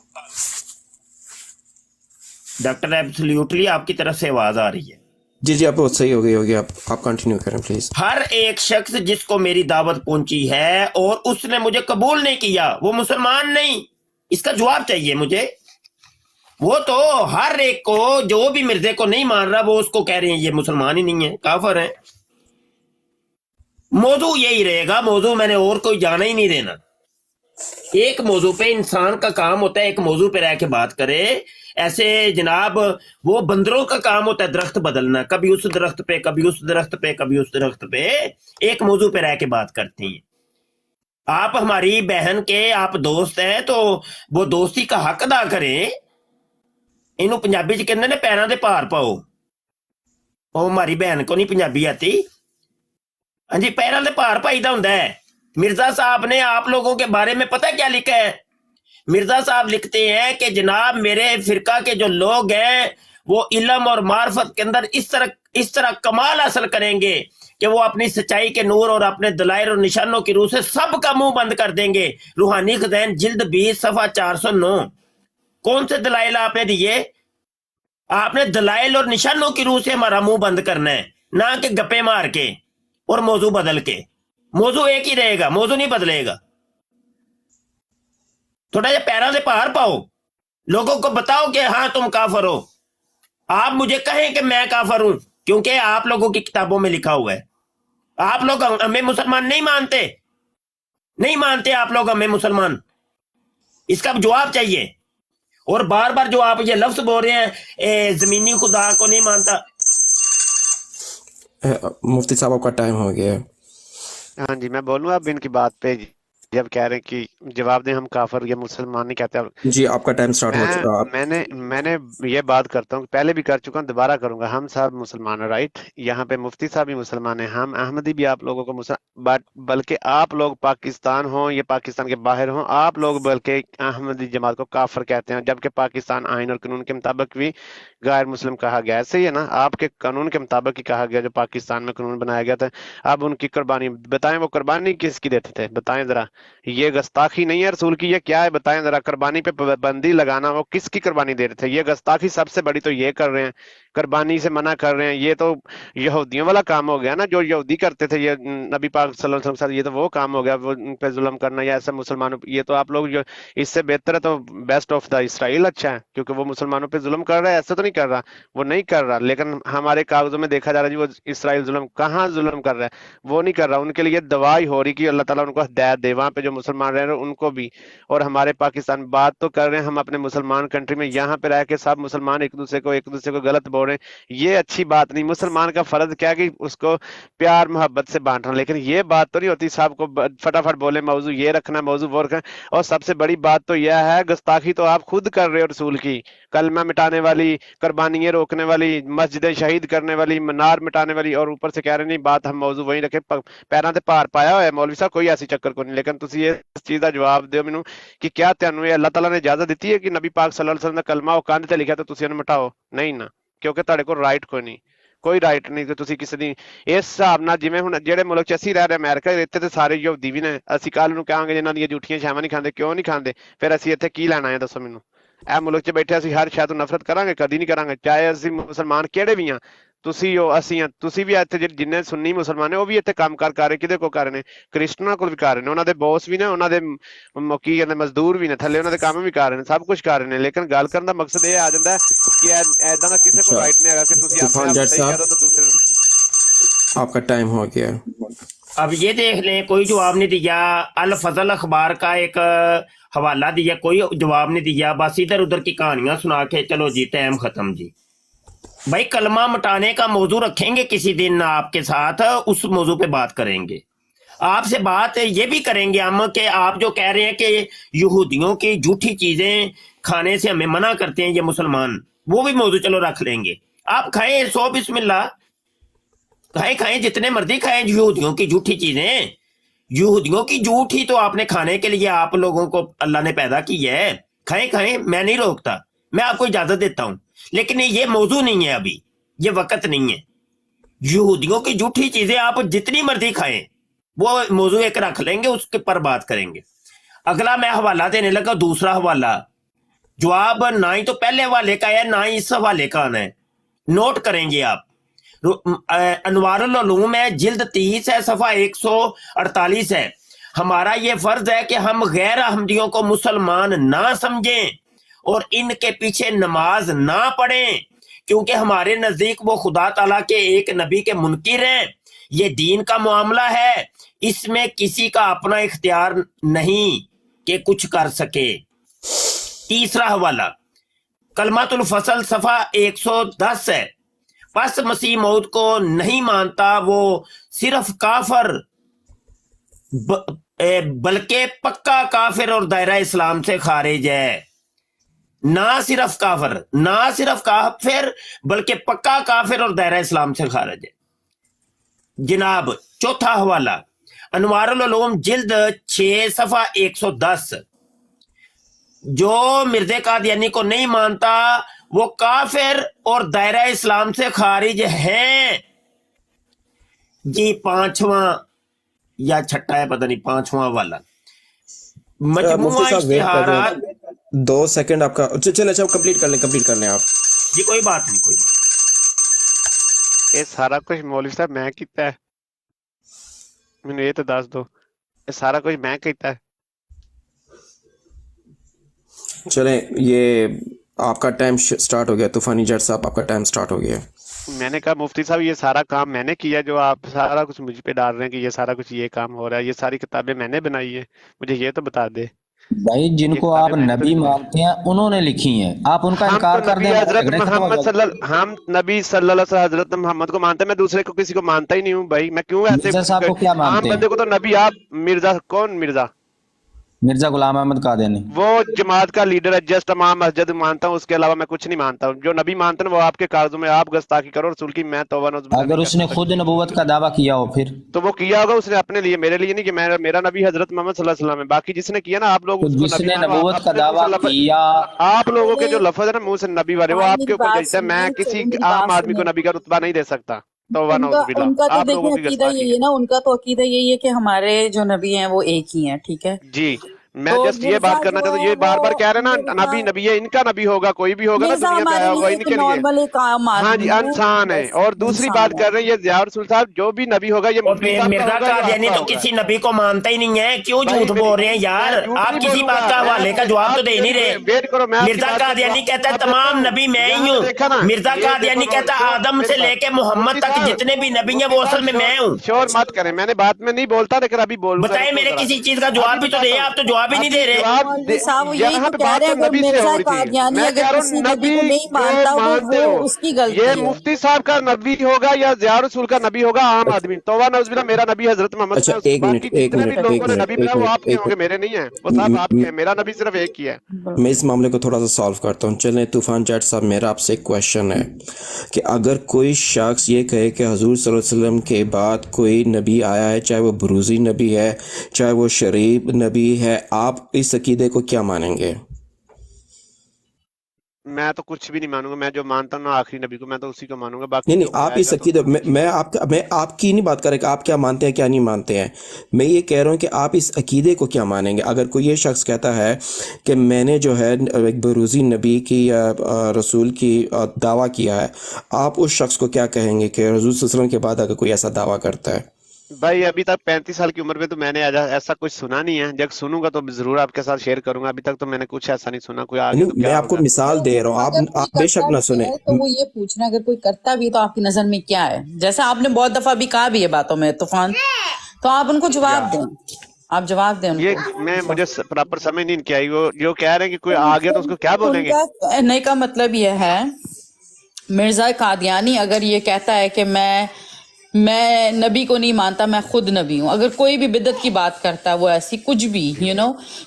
ڈاکٹر ایبسلیوٹلی آپ کی طرف سے آواز آ رہی ہے. جی آپ بہت صحیح ہوگی. آپ کنٹینیو کریں پلیز. ہر ایک شخص جس کو میری دعوت پہنچی ہے اور اس نے مجھے قبول نہیں کیا وہ مسلمان نہیں. اس کا جواب چاہیے مجھے. وہ تو ہر ایک کو، جو بھی مرزے کو نہیں مان رہا وہ اس کو کہہ رہے ہیں یہ مسلمان ہی نہیں ہے، کافر ہیں. موضوع یہی رہے گا، موضوع میں نے اور کوئی جانا ہی نہیں دینا. ایک موضوع پہ انسان کا کام ہوتا ہے ایک موضوع پہ رہ کے بات کرے. ایسے جناب وہ بندروں کا کام ہوتا ہے درخت بدلنا، کبھی اس درخت پہ، کبھی اس درخت پہ، کبھی اس درخت پہ. ایک موضوع پہ رہ کے بات کرتے ہیں. آپ ہماری بہن کے آپ دوست ہیں تو وہ دوستی کا حق ادا کریں. انہوں پنجابی چ کہندے نے پیراں دے پار پاؤ. وہ ہماری بہن کو نہیں پنجابی آتی. ہاں جی، پیراں دے پار پائی دا ہوندا ہے. مرزا صاحب نے آپ لوگوں کے بارے میں پتہ کیا لکھا ہے؟ مرزا صاحب لکھتے ہیں کہ جناب میرے فرقہ کے جو لوگ ہیں وہ علم اور معرفت کے اندر اس طرح کمال حاصل کریں گے کہ وہ اپنی سچائی کے نور اور اپنے دلائل اور نشانوں کی روح سے سب کا منہ بند کر دیں گے. روحانی خزائن جلد 20 صفحہ 409. کون سے دلائل آپ نے دیے؟ آپ نے دلائل اور نشانوں کی روح سے ہمارا منہ بند کرنا ہے، نہ کہ گپے مار کے اور موضوع بدل کے. موضوع ایک ہی رہے گا، موضوع نہیں بدلے گا. تھوڑا جا پیروں سے پار پاؤ، لوگوں کو بتاؤ کہ ہاں تم کافر ہو. آپ مجھے کہیں کہ میں کافر ہوں کیونکہ آپ لوگوں کی کتابوں میں لکھا ہوا ہے. آپ لوگ ہمیں مسلمان نہیں مانتے آپ لوگ ہمیں مسلمان. اس کا جواب چاہیے. اور بار بار جو آپ یہ لفظ بول رہے ہیں زمینی خدا کو نہیں مانتا. مفتی صاحب آپ کا ٹائم ہو گیا ہے. ہاں جی، میں بولوں اب ان کی بات پہ جب کہہ رہے ہیں کہ جواب دیں ہم کافر یا مسلمان نہیں کہتے. جی آپ کا ٹائم سٹارٹ ہو چکا. میں نے یہ بات کرتا ہوں، پہلے بھی کر چکا ہوں، دوبارہ کروں گا. ہم صاحب مسلمان ہیں، رائٹ. یہاں پہ مفتی صاحب بھی مسلمان ہیں، ہم احمدی بھی آپ لوگوں کو بلکہ آپ لوگ پاکستان ہوں یا پاکستان کے باہر ہوں، آپ لوگ بلکہ احمدی جماعت کو کافر کہتے ہیں، جبکہ پاکستان آئین اور قانون کے مطابق بھی غیر مسلم کہا گیا. ایسے ہی ہے نا، آپ کے قانون کے مطابق ہی کہا گیا جو پاکستان میں قانون بنایا گیا تھا. اب ان کی قربانی بتائیں، وہ قربانی کس کی دیتے تھے؟ بتائیں ذرا. یہ گستاخی نہیں ہے رسول کی، یہ کیا ہے بتائیں ذرا؟ قربانی پہ پابندی لگانا، وہ کس کی قربانی دے رہے تھے؟ یہ گستاخی سب سے بڑی تو یہ کر رہے ہیں، قربانی سے منع کر رہے ہیں، یہ تو یہودیوں والا کام ہو گیا نا، جو یہودی کرتے تھے یہ نبی پاک صلی اللہ علیہ وسلم، یہ تو وہ کام ہو گیا، وہ ان پہ ظلم کرنا یا ایسے مسلمانوں پہ۔ یہ تو آپ لوگ جو اس سے بہتر ہے تو بیسٹ آف دا اسرائیل اچھا ہے، کیونکہ وہ مسلمانوں پہ ظلم کر رہا ہے، ایسا تو نہیں کر رہا، وہ نہیں کر رہا، لیکن ہمارے کاغذوں میں دیکھا جا رہا ہے جی وہ اسرائیل ظلم، کہاں ظلم کر رہا ہے؟ وہ نہیں کر رہا، ان کے لیے دعائی ہو رہی کہ اللہ تعالیٰ ان کو ہدایت دے، وہاں پہ جو مسلمان رہ رہے ہیں ان کو بھی، اور ہمارے پاکستان بات تو کر رہے ہیں ہم اپنے مسلمان کنٹری میں، یہاں پہ رہ کے سب مسلمان ایک دوسرے کو غلط بول رہے ہیں، یہ اچھی بات نہیں۔ مسلمان کا فرض کیا کہ اس کو پیار محبت سے بانٹنا، لیکن یہ بات تو نہیں ہوتی صاحب کو فٹافٹ بولے موضوع یہ رکھنا موضوع وہ رکھنا۔ اور سب سے بڑی بات تو یہ ہے گستاخی تو آپ خود کر رہے ہو رسول کی، کلمہ مٹانے والی، قربانیاں روکنے والی، مسجد شہید کرنے والی، منار مٹانے والی، اور اوپر سے کہہ رہے نہیں بات ہم موضوع وہیں رکھے، پیراں تے پار پایا ہوا ہے مولوی صاحب، کوئی ایسی چکر کو نہیں۔ لیکن تسی یہ چیز دا جواب دیو مینوں کہ کیا تانوں یہ اللہ تعالیٰ نے اجازت دیتی ہے کہ نبی پاک صلی اللہ علیہ وسلم دا کلمہ وہ کاندھ تے لکھا تو تسی انہوں مٹاؤ؟ نہیں نا، کیونکہ تہاڈے کو رائٹ کوئی رائٹ نہیں کہ تسی کسی دی اس حساب نال، جویں ہن جہڑے ملک چ اسی رہ رہے امریکہ اتنے تے سارے یہودی بھی نے، اسی کل نوں کہاں گے جنہاں دی جھوٹیاں شاواں نہیں کھاندے، کیوں نہیں کھاندے؟ پھر اسی اتنے کی لینا ہے دسو مینوں؟ اے ملک چ بیٹھے اسی ہر شے تو نفرت کران گے؟ کدی نہیں کران گے، چاہے اسی مسلمان کیڑے بھی ہاں، تسی ہو اسی ہاں، تسی بھی اتنے جن سنی مسلمان نے وہ بھی اتنے کام کر رہے، کدے کو کر رہے ہیں؟ کرسچناں کو بھی کر رہے ہیں، انہاں دے باس بھی نے، انہاں دے کی کہندے مزدور بھی نے، تھلے انہاں دے کام بھی کر رہے ہیں، سب کچھ کر رہے ہیں، لیکن گل کرن دا مقصد یہ آ جاندا ہے کہ ایداں دا کسے کو رائٹ نہیں ہے کہ تسی اپنے طوفان آپ جٹ صحیح کہہ صاحب دو تو دوسرے۔ آپ کا ٹائم ہو گیا ہے۔ اب یہ دیکھ لیں، کوئی جواب نہیں دیا، الفضل اخبار کا ایک حوالہ دیا، کوئی جواب نہیں دیا، بس ادھر ادھر کی کہانیاں سنا کے چلو جی ٹائم ختم جی۔ بھائی کلمہ مٹانے کا موضوع رکھیں گے کسی دن آپ کے ساتھ، اس موضوع پہ بات کریں گے، آپ سے بات یہ بھی کریں گے ہم کہ آپ جو کہہ رہے ہیں کہ یہودیوں کی جھوٹی چیزیں کھانے سے ہمیں منع کرتے ہیں یہ مسلمان، وہ بھی موضوع چلو رکھ لیں گے، آپ کھائیں سو بسم اللہ، کھائیں جتنے مرضی کھائیں یہودیوں کی جھوٹی چیزیں، یہودیوں کی جھوٹ ہی تو آپ نے کھانے کے لیے آپ لوگوں کو اللہ نے پیدا کی ہے، کھائیں، میں نہیں روکتا، میں آپ کو اجازت دیتا ہوں، لیکن یہ موضوع نہیں ہے، ابھی یہ وقت نہیں ہے۔ یہودیوں کی جھوٹی چیزیں آپ جتنی مرضی کھائیں، وہ موضوع ایک رکھ لیں گے، اس کے پر بات کریں گے۔ اگلا میں حوالہ دینے لگا، دوسرا حوالہ، جواب نہ ہی تو پہلے حوالے کا ہے نہ ہی اس حوالے کا آنا ہے، نوٹ کریں گے آپ۔ انوار العلوم ہے، جلد 30 ہے، صفحہ 148 ہے۔ ہمارا یہ فرض ہے کہ ہم غیر احمدیوں کو مسلمان نہ سمجھیں اور ان کے پیچھے نماز نہ پڑھیں، کیونکہ ہمارے نزدیک وہ خدا تعالیٰ کے ایک نبی کے منکر ہیں۔ یہ دین کا معاملہ ہے، اس میں کسی کا اپنا اختیار نہیں کہ کچھ کر سکے۔ تیسرا حوالہ کلمۃ الفصل صفحہ 110 ہے۔ پس مسیح موت کو نہیں مانتا وہ صرف کافر بلکہ پکا کافر اور دائرہ اسلام سے خارج ہے۔ نہ صرف کافر بلکہ پکا کافر اور دائرہ اسلام سے خارج ہے۔ جناب چوتھا حوالہ انوار العلوم جلد 6 صفحہ 110، جو مرزا قادیانی کو نہیں مانتا وہ کافر اور دائرہ اسلام سے خارج ہیں۔ جی پانچواں یا چھٹا ہے پتہ نہیں، پانچواں والا مجموعہ اشتہارات۔ 2 سیکنڈ آپ کا چلے، اچھا کمپلیٹ کر لیں آپ۔ جی کوئی بات نہیں، کوئی بات۔ یہ سارا کچھ مولوی صاحب میں کیتا ہے، مینوں یہ تو دس دو، یہ سارا کچھ میں کیتا ہے؟ چلیں یہ آپ کا ٹائم سٹارٹ ہو گیا، طوفانی جٹ صاحب آپ کا ٹائم سٹارٹ ہو گیا۔ میں نے کہا مفتی صاحب یہ سارا کام میں نے کیا، جو آپ سارا کچھ مجھ پہ ڈال رہے ہیں کہ یہ سارا کچھ یہ کام ہو رہا ہے، یہ ساری کتابیں میں نے بنائی ہیں، مجھے یہ تو بتا دے۔ بھائی جن کو آپ نبی مانتے ہیں انہوں نے لکھی ہیں، آپ ان کا انکار کر دیں۔ حضرت محمد ہم نبی صلی اللہ علیہ وسلم حضرت محمد کو مانتے ہیں، میں دوسرے کو کسی کو مانتا ہی نہیں ہوں بھائی، میں کیوں ایسے مرزا صاحب کو کیا مانتے عام بندے کو تو نبی آپ مرزا کون مرزا غلام احمد قادیانی وہ جماعت کا لیڈر ہے، جسٹ امام مسجد مانتا ہوں، اس کے علاوہ میں کچھ نہیں مانتا ہوں۔ جو نبی مانتے ہیں وہ آپ کے کاغذوں میں آپ گستاخی کرو رسول کی، میں توبہ نعوذ باللہ اگر اس نے خود نبوت کا دعویٰ کیا ہو پھر تو وہ کیا ہوگا اس نے اپنے لیے، میرے لیے نہیں کہ میرا نبی حضرت محمد صلی اللہ علیہ وسلم ہے۔ باقی جس نے کیا نا آپ لوگ، جس نے نبوت کا دعویٰ کیا، آپ لوگوں کے جو لفظ ہے نا منہ سے نبی والے، وہ آپ کے اوپر جیسے میں کسی عام آدمی کو نبی کا رتبہ نہیں دے سکتا۔ तौबा नौजुबिल्लाह, उनका तो आप लोगों देखिए की अकीदा गुस्ताखी यही है। है ना, उनका तो अकीदा यही है कि हमारे जो नबी हैं वो एक ही हैं, ठीक है। जी मैं तो जस्ट ये मिर्जा बात करना जो चाहता हूँ, है ये बार बार वो कह रहे हैं ना मिर्जा नबी नबी है, इनका नबी होगा, कोई भी होगा ना मिर्जा दुनिया पे हमारे आया होगा लिए एक इनके लिए। नॉर्मल एक आम हाँ आदमी जी है, इंसान है। बस और दूसरी इंसान बात है। कर रहे हैं ये ज़िया रसूल साहब, जो भी नबी होगा ये और मुफ्ती फिर साहब का मिर्जा होगा या कादियानी आपका तो होगा। किसी नबी को मानता ही नहीं है, क्यों भाई झूठ मेरी बोल रहे हैं यार? मैं झूठ आप नहीं किसी बात का बोलूंगा, हवाले का जवाब तो दे नहीं रहे। वेट करो, मैं आपकी मिर्जा बात का कादियानी जवाब कहता है देता तमाम हूँ। नबी मैं ही यहाँ पे देखा ना, हूँ। मिर्जा ये कादियानी देखो, कहता है शोर, आदम मेरी से बात- लेके मोहम्मद मुफ्ती तक साहब, जितने भी नबी हैं वो मुफ्ती असल में साहब, मैं हूँ। शोर मत करें, मैंने बात में नहीं बोलता लेकिन अभी बोलूंगा। बताए रुको मेरे जरा। किसी चीज का जवाब भी तो दे, आप तो जवाब ही नहीं दे रहे। जवाब मौलवी साहब वो यही यहाँ तो पे कह बात रहे तो हैं, अगर नबी से मिर्जा हो रही थी। कादियानी मैं अगर कह रहा किसी हूँ नबी को नबी नहीं जो मानता मानते वो हो, उसकी गलती ये है। मुफ्ती साहब का नबी होगा या ज़िया रसूल का नबी होगा, आम आदमी। तौबा नौजुबिल्लाह, मेरा नबी हजरत मोहम्मद अच्छा, है। एक बाकी मिनट, एक जितने भी मिनट, लोगों ने नबी बनाया वो आपके होंगे, मेरे नहीं है, वो सब आपके हैं। मेरा नबी सिर्फ एक ही है। मैं इस मामले को थोड़ा सा सॉल्व करता हूँ। चलें तूफान जट साहब, मेरा आपसे एक क्वेश्चन है कि अगर कोई शख्स ये कहे कि हुजूर सल्लल्लाहु अलैहि वसल्लम के बाद कोई नबी आया है, चाहे वो बुरूज़ी नबी है, चाहे वो शरीफ नबी है, आप इस अकीदे को क्या मानेंगे? मैं तो कुछ भी नहीं मानूंगा, मैं जो मानता हूँ ना आखिरी नबी को, मैं तो उसी को मानूंगा। बाकी नहीं नहीं, जो आप इस आएगा तो अकीदे मैं आपकी नहीं बात कर रहा कि आप क्या मानते हैं क्या नहीं मानते हैं। मैं ये कह रहा हूँ कि आप इस अकीदे को क्या मानेंगे। अगर कोई ये शख्स कहता है कि मैंने जो है एक बरूज़ी नबी की या रसूल की दावा किया है, आप उस शख्स को क्या कहेंगे कि रसूल सल्लल्लाहु अलैहि वसल्लम के बाद अगर कोई ऐसा दावा करता है? भाई अभी तक 35 साल की उम्र में तो मैंने ऐसा कुछ सुना नहीं है। जब सुनूंगा तो जरूर आपके साथ शेयर करूंगा। अभी तक तो मैंने कुछ ऐसा नहीं सुना। कोई आगे नहीं, तो मैं क्या आपको होगा। मिसाल दे रहा हूँ, अगर कोई आप बेशक करता ना भी सुने। है तो वो ये पूछना, अगर कोई करता भी है तो आपकी नजर में क्या है? जैसे आपने बहुत दफा भी कहा भी है बातों में तूफान, तो आप उनको जवाब दें, आप जवाब दें ये उनको। मैं मुझे प्रॉपर समझ नहीं आई। वो जो कह रहे हैं कि कोई आ गया तो उसको क्या बोलेंगे? उनका कहने का मतलब यह है, मिर्जा कादियानी अगर ये कहता है कि मैं नबी को नहीं मानता, मैं खुद नबी हूँ, अगर कोई भी बिदत की बात करता है वो ऐसी कुछ भी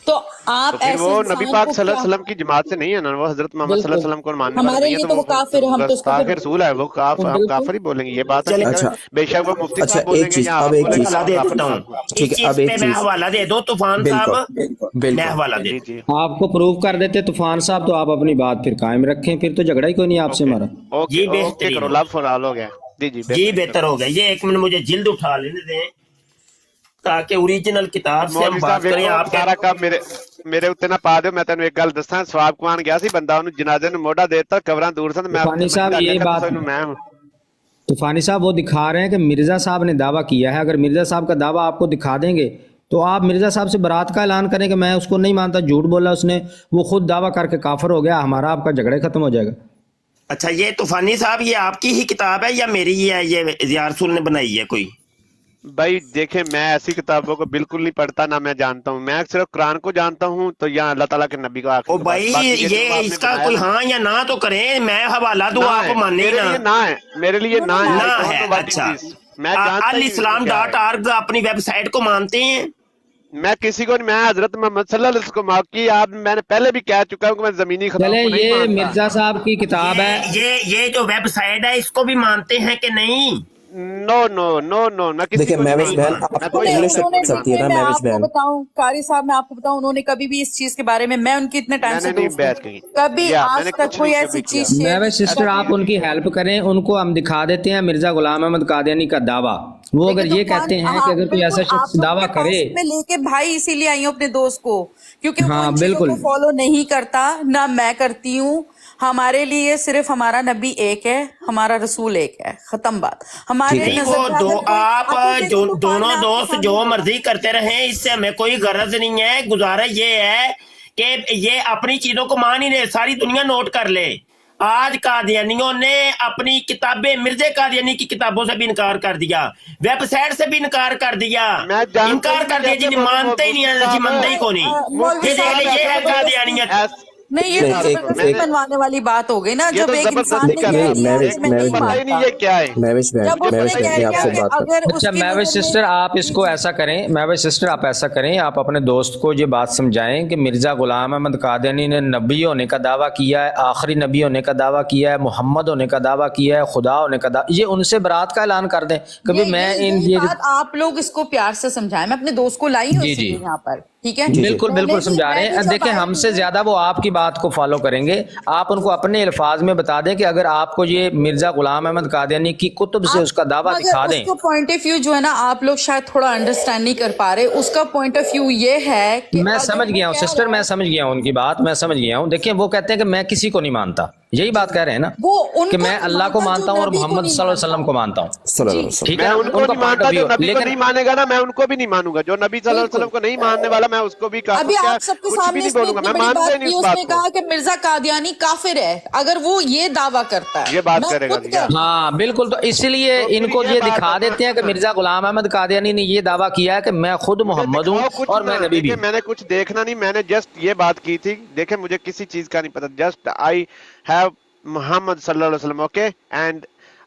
तो आप तो फिर ऐसे वो इंसान नबी पाक को सल्लल्लाहु अलैहि क्या, वसल्लम की जमात से नहीं है ना, वो हजरत मोहम्मद सल्लल्लाहु अलैहि वसल्लम को मानने वाला हमारे नहीं है। लिए तो तो वो काफिर, हम तो उसको गुस्ताख फिर रसूल है, वो हम बिल्कुल काफिर ही बोलेंगे। ये बात तो चले- ठीक है। अच्छा बेशक वो मुफ्ती अच्छा, साहब एक बोलेंगे चीज, या अब आप एक बोलेंगे। चीज, हवाला दे काफिर देता साहब। हूँ ठीक इस है, चीज अब एक पे मैं चीज, हवाला दे दो तूफान बिल्कुल साहब, मैं बिल्कुल हवाला दे जी दूं। जी आपको प्रूव कर देते तूफान साहब तो आप अपनी बात फिर कायम रखें, फिर तो झगड़ा ही कोई नहीं आपसे ओके हमारा। ओके जी ओके बेहतरीन करो। हो लव फॉर ऑल हो गया। जी जी जी बेहतर हो गया। ये एक मिनट मुझे जिल्द उठा लेने दें ताकि ओरिजिनल किताब से हम मौलवी साहब बात करें। ਵੇਖੋ आप ਸਾਰਾ ਕੰਮ ਮੇਰੇ ਉੱਤੇ ਨਾ ਪਾ ਦਿਓ। ਮੈਂ ਤੈਨੂੰ ਇੱਕ ਗੱਲ ਦੱਸਾਂ, ਸਵਾਬ ਕਮਾਨ ਗਿਆ ਸੀ ਬੰਦਾ, ਉਹਨੂੰ ਜਨਾਜ਼ੇ ਨੂੰ ਮੋਢਾ ਦੇ ਦਿੱਤਾ, ਕਬਰਾਂ ਦੂਰ ਸਨ। ਮੈਂ तूफानी साहब ये बात, ਇਹਨੂੰ ਮੈਂ तूफानी साहब वो दिखा रहे हैं कि मिर्जा साहब ने दावा किया है, अगर मिर्जा साहब का दावा आपको दिखा देंगे तो आप मिर्जा साहब से बरात का ऐलान करें कि मैं उसको नहीं मानता, झूठ बोला उसने, वो खुद दावा करके काफिर हो गया, हमारा आपका झगड़े खत्म हो जाएगा। अच्छा, ये तूफानी साहब ये आपकी ही किताब है या मेरी ही है? ये ज़िया रसूल ने बनाई है कोई? भाई देखें, मैं ऐसी किताबों को बिल्कुल नहीं पढ़ता, ना मैं जानता हूँ। मैं सिर्फ कुरान को जानता हूँ, तो यहाँ अल्लाह ताला के नबी का ओ आखिरी भाई बाकी ये जो आपने इसका बनाया कोई ना, हाँ या ना तो करें, मैं हवाला दूं, ना आप है, माने मेरे ना लिए ना है, मेरे लिए ना है। ना I don't है। know what it अच्छा, is। मैं जानता अल ही इस्लाम नहीं क्या डॉट है। आर्ग अपनी वेबसाइट को मानते हैं? मैं किसी को नहीं, मैं हजरत मोहम्मद सल्लल्लाहु अलैहि वसल्लम को माफ की। आप मैंने पहले भी कह चुका हूँ कि मैं जमीनी खताओं चले को नहीं ये मानता। मिर्जा साहब की किताब है, ये जो वेबसाइट है इसको भी मानते हैं कि नहीं? नो नो नो नो, मैं किसी देखिए को नहीं महविश बहन, मानता। मैं आपको कोई इंग्लिश शख्स को नहीं सकती है मानता। ना मैं महविश आपको बहन? बताऊं कारी साहब, मैं आपको बताऊं, उन्होंने कभी भी इस चीज के बारे में, मैं उनकी इतने टाइम से मैंने नहीं दोस्त हूं, बहस की। कभी या आज मैंने तक कुछ कोई नहीं ऐसी कभी किया। चीज शेयर मैं नहीं सिस्टर की। आप उनकी हेल्प करें, उनको हम दिखा देते हैं मिर्जा गुलाम अहमद कादियानी का दावा। वो अगर देखिए ये तूफान, कहते हैं कि हाँ अगर कोई बिल्कुल, ऐसा आप शख्स लोग दावा के पास करे, में लेके भाई इसीलिए आई हूँ अपने दोस्त को, क्योंकि वो हाँ इन चीजों बिल्कुल, को फॉलो नहीं करता, ना मैं करती हूँ। हमारे लिए सिर्फ हमारा नबी एक है, हमारा रसूल एक है, खत्म बात। हमारे नहीं नजर वो में दो अगर कोई आप देखिए जो तूफान, दोनों मैं आपके दोस्त सामने जो बताऊं, मर्जी करते रहे, इससे हमें कोई गरज नहीं है। गुजारा ये है कि ये अपनी चीजों को मान ही नहीं, सारी दुनिया नोट कर ले। आज कादियानियों ने अपनी किताबें, मिर्जे कादियानी की किताबों से भी इनकार कर दिया, वेबसाइट से भी इनकार कर दिया, मैं जानता इनकार हूँ कर दिया जी, मानते ही नहीं है जी, मनते ही को नहीं। मौलवी ये देख साहब, ले, ये है कादियानियत। नहीं ये नहीं, तो एक जबरदस्ती एक बनवाने वाली बात हो गई ना, ये जब तो एक इंसान जबरदस्ती ने कर कह रहे नहीं, हैं। दिया महविश कि मैं नहीं पता ही नहीं मानता, ये क्या है। महविश बहन, जब उसने महविश कह बहन, मैं दिया आपसे कि बात कर, अगर अच्छा उसकी महविश नजर सिस्टर में, आप इसको ऐसा करें, महविश सिस्टर आप ऐसा करें, आप अपने दोस्त को ये बात समझाएं कि मिर्जा गुलाम अहमद कादियानी ने नबी होने का दावा किया है, आखिरी नबी होने का दावा किया है, मोहम्मद होने का दावा किया है, खुदा होने का दावा, ये उनसे बरात का ऐलान कर दें। कभी मैं इन यही बात आप लोग इसको प्यार से समझाएं। मैं अपने दोस्त को लाई हूँ जी इसीलिए जी यहाँ पर, ठीक है? बिल्कुल बिल्कुल समझा रहे हैं। देखिए हमसे ज्यादा वो आपकी बात को फॉलो करेंगे। आप उनको अपने अल्फाज में बता दें कि अगर आपको ये मिर्जा गुलाम अहमद कादियानी की कुतुब से उसका दावा दिखा दें। उसका पॉइंट ऑफ व्यू जो है ना, आप लोग शायद थोड़ा अंडरस्टैंड नहीं कर पा रहे। उसका पॉइंट ऑफ व्यू ये है कि मैं समझ गया हूँ सिस्टर, मैं समझ गया हूँ उनकी बात, मैं समझ गया हूँ। देखिए वो कहते हैं कि मैं किसी को नहीं मानता, यही बात कह रहे हैं ना, कि मैं अल्लाह को मानता हूँ और मोहम्मद सल्लल्लाहु अलैहि वसल्लम को मानता हूँ। ठीक है, उनको नहीं मानता, जो नबी को नहीं मानेगा ना, मैं उनको भी नहीं मानूंगा। जो नबी सल्लल्लाहु अलैहि वसल्लम को नहीं मानने वाला, मैं उसको भी अभी आप सबके सामने नहीं बोलूंगा। मैं मानता ही नहीं उस बात उसने कहा कि मिर्जा कादियानी काफिर है, अगर वो ये दावा करता है, ये बात करेगा। हाँ बिल्कुल, तो इसलिए इनको ये दिखा देते हैं कि मिर्जा गुलाम अहमद कादियानी ने ये दावा किया है कि मैं खुद मोहम्मद हूँ और मैं नबी भी। मैंने कुछ देखना नहीं, मैंने जस्ट ये बात की थी। देखे मुझे किसी चीज का नहीं पता, जस्ट आई हैव मोहम्मद सल्लल्लाहु अलैहि वसल्लम, ओके, एंड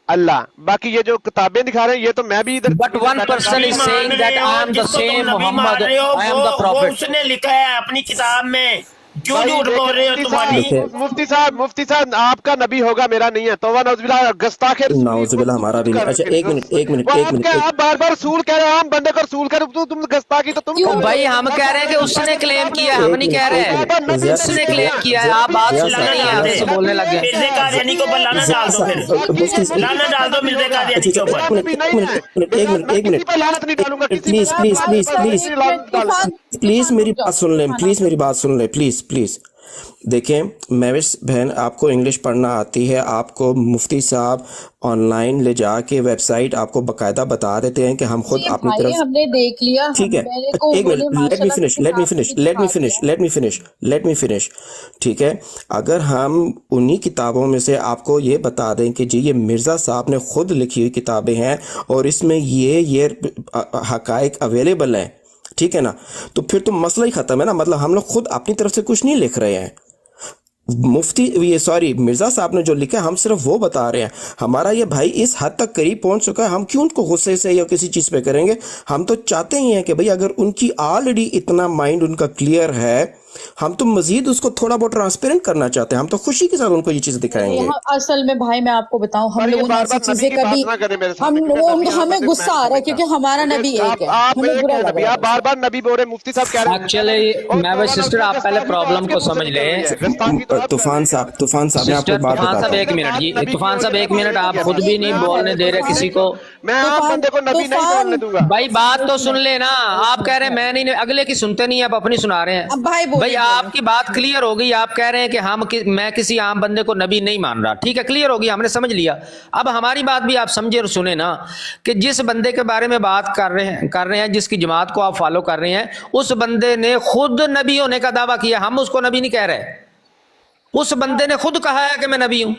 अल्लाह। बाकी ये जो किताबें दिखा रहे हैं, ये तो मैं भी इधर। But one person is saying that I am the same Muhammad, I am the prophet. उसने लिखा है अपनी किताब में, क्यों झूठ बोल रहे हो तुम्हारी? मुफ्ती साहब आपका नबी होगा, मेरा नहीं है। तौबा नौजुबिल्लाह, गुस्ताखे नाउजुबिल्लाह, हमारा भी नहीं। अच्छा एक मिनट आप बार बार रसूल कह रहे हो, हम बंदे को रसूल कह रहे हो, तुम गुस्ताखी तो तुम। भाई हम कह रहे हैं कि उसने क्लेम किया, हम नहीं कह रहे हैं उसने क्लेम किया है। आप बात सुन रही हैं, हमसे बोलने लग गए। मिर्जे कादियानी को लाना डाल दो, फिर लाना डाल दो मिर्जे कादियानी के ऊपर। प्लीज मेरी बात सुन लें, प्लीज। देखें महविश बहन, आपको इंग्लिश पढ़ना आती है, आपको मुफ्ती साहब ऑनलाइन ले जाके वेबसाइट आपको बकायदा बता देते हैं कि हम खुद अपनी तरफ हमने देख लिया। ठीक है, एक मिनट, लेट मी फिनिश। ठीक है, अगर हम उन्हीं किताबों में से आपको ये बता दें कि जी ये मिर्ज़ा साहब ने खुद लिखी हुई किताबें हैं और इसमें ये हकाइक अवेलेबल हैं, ठीक है ना, तो फिर तो मसला ही खत्म है ना। मतलब हम लोग खुद अपनी तरफ से कुछ नहीं लिख रहे हैं। मिर्जा साहब ने जो लिखा है हम सिर्फ वो बता रहे हैं। हमारा ये भाई इस हद तक करीब पहुंच चुका है, हम क्यों उनको गुस्से से या किसी चीज पे करेंगे। हम तो चाहते ही हैं कि भाई अगर उनकी ऑलरेडी इतना माइंड उनका क्लियर है, हम तो मजीद उसको थोड़ा बहुत ट्रांसपेरेंट करना चाहते हैं। हम तो खुशी के साथ उनको ये चीज दिखाएंगे। असल में भाई मैं आपको बताऊं, हम लोगों ने ऐसी चीजें कभी, हमें गुस्सा आ रहा है क्योंकि हमारा नबी एक है, हमें बुरा लग रहा है। बार बार नबी बोल रहे, मुफ्ती साहब कह रहे हैं। एक्चुअली मैं सिस्टर, आप पहले प्रॉब्लम को समझ लें। तूफान साहब मैं आपको बात बताता हूं। एक मिनट जी, तूफान साहब एक मिनट, आप खुद भी नहीं बोलने दे रहे किसी को। मैं आप बंदे को नबी नहीं बोलने दूंगा। भाई बात तो सुन ले ना, आप कह रहे हैं मैं नहीं, अगले की सुनते नहीं, आप अपनी सुना रहे हैं। भाई आपकी बात क्लियर हो गई, आप कह रहे हैं कि मैं किसी आम बंदे को नबी नहीं मान रहा, ठीक है, क्लियर हो गई, हमने समझ लिया। अब हमारी बात भी आप समझे और सुने ना, कि जिस बंदे के बारे में बात कर रहे हैं, जिसकी जमात को आप फॉलो कर रहे हैं, उस बंदे ने खुद नबी होने का दावा किया, हम उसको नबी नहीं कह रहे। उस बंदे ने खुद कहा है कि मैं नबी हूं,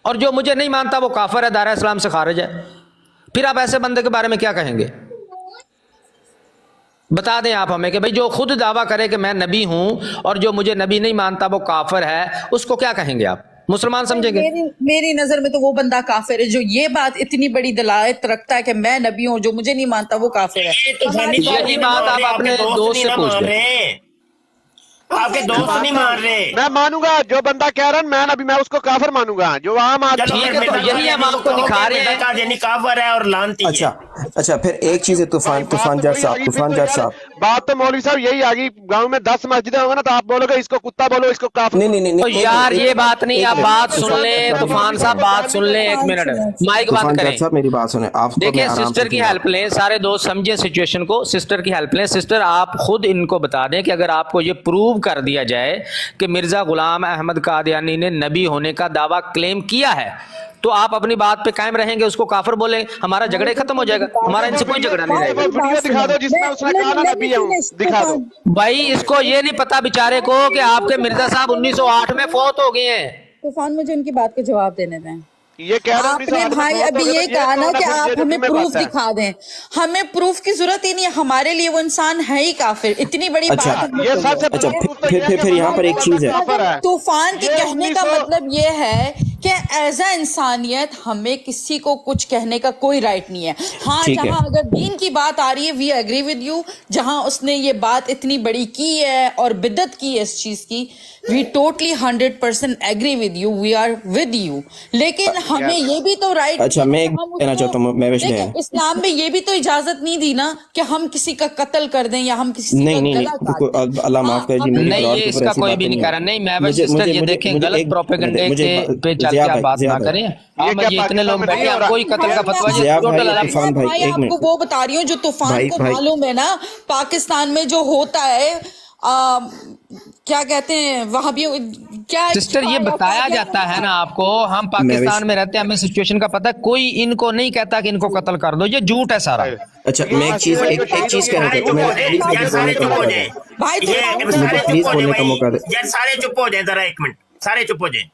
और जो मुझे नहीं मानता वो काफिर है, दायरा इस्लाम से खारिज है। फिर आप ऐसे बंदे के बारे में क्या कहेंगे? बता दें आप हमें कि भाई जो खुद दावा करे कि मैं नबी हूं और जो मुझे नबी नहीं मानता वो काफिर है, उसको क्या कहेंगे आप? मुसलमान समझेंगे? मेरी नजर में तो वो बंदा काफिर है जो ये बात इतनी बड़ी दलालत रखता है कि मैं नबी हूं, जो मुझे नहीं मानता वो काफिर है। यही बात आप अपने दोस्त से पूछ लें। आपके दोस्त नहीं मान रहे। मैं मानूंगा जो बंदा कह रहा है मैं नबी, मैं उसको काफिर मानूंगा। जो आम आदमी, यही हम आपको दिखा रहे हैं, कादियानी काफिर है और लानती है। अच्छा फिर एक चीज है तूफान जट साहब, बात तो मौलवी साहब यही आ गई। गांव में 10 मस्जिदें होंगे ना, तो आप बोलोगे इसको कुत्ता बोलो, इसको काफिर। नहीं यार ये बात नहीं, आप बात सुन ले तूफान साहब, बात सुन ले, एक मिनट माइक बात करें साहब, मेरी बात सुने आप। देखिए सिस्टर की हेल्प लें, सारे दोस्त समझे सिचुएशन को, सिस्टर की हेल्प लें। सिस्टर आप खुद इनको बता दें कि अगर आपको ये प्रूव कर दिया जाए कि मिर्जा गुलाम अहमद कादियानी ने नबी होने का दावा क्लेम किया है, तो आप अपनी बात पे कायम रहेंगे, उसको काफिर बोले, हमारा झगड़े खत्म हो जाएगा, हमारा इनसे कोई झगड़ा नहीं रहेगा। वीडियो दिखा दो जिसमें उसने कहा ना नबी हूं, दिखा दो। भाई इसको ये नहीं पता बेचारे को कि आपके मिर्जा साहब 1908 में फौत हो गए हैं। तूफान मुझे उनकी बात के जवाब देने दें। ये कह रहा आपने भाई अभी ये कहा ना कि आप हमें प्रूफ दिखा दें, हमें प्रूफ की जरूरत ही नहीं है, हमारे लिए वो इंसान है ही काफिर, इतनी बड़ी बात। अच्छा फिर यहाँ पर एक चीज है, तूफान के कहने का मतलब ये है کہ ایز اے انسانیت ہمیں کسی کو کچھ کہنے کا کوئی رائٹ نہیں ہے. ہاں ٹھیک ہے. جہاں اگر دین کی بات آ رہی ہے وی ایگری ود یو, جہاں اس نے یہ بات اتنی بڑی کی ہے اور بدعت کی ہے اس چیز کی, we totally 100% agree with you, we are with you. لیکن ہمیں یہ بھی تو رائٹ, اچھا میں کہنا چاہتا ہوں مہوش بھائی, اسلام میں یہ بھی تو اجازت نہیں دی نا کہ ہم کسی کا قتل کر دیں یا ہم کسی کا گلا کاٹ دیں. اللہ معاف کرے جی, میری نہیں یہ اس کا کوئی بھی نہیں کہہ رہا. نہیں میں سسٹر یہ دیکھیں غلط پروپیگنڈے پہ چل کے آپ بات نہ کریں. آپ یہ اتنے لوگ بیٹھے ہیں, کوئی قتل کا فتویٰ میں آپ کو وہ بتا رہی ہوں جو طوفان کو معلوم ہے نا پاکستان میں جو ہوتا ہے, کیا کہتے ہیں وہاں بھی کیا سسٹر یہ بتایا جاتا ہے نا آپ کو, ہم پاکستان میں رہتے ہیں, ہمیں سچویشن کا پتہ ہے, کوئی ان کو نہیں کہتا کہ ان کو قتل کر دو, یہ جھوٹ ہے سارا. اچھا میں ایک چیز کہنا چاہتا ہوں, سارے چپ ہو جائیں ذرا, ایک منٹ سارے چپ ہو جائیں.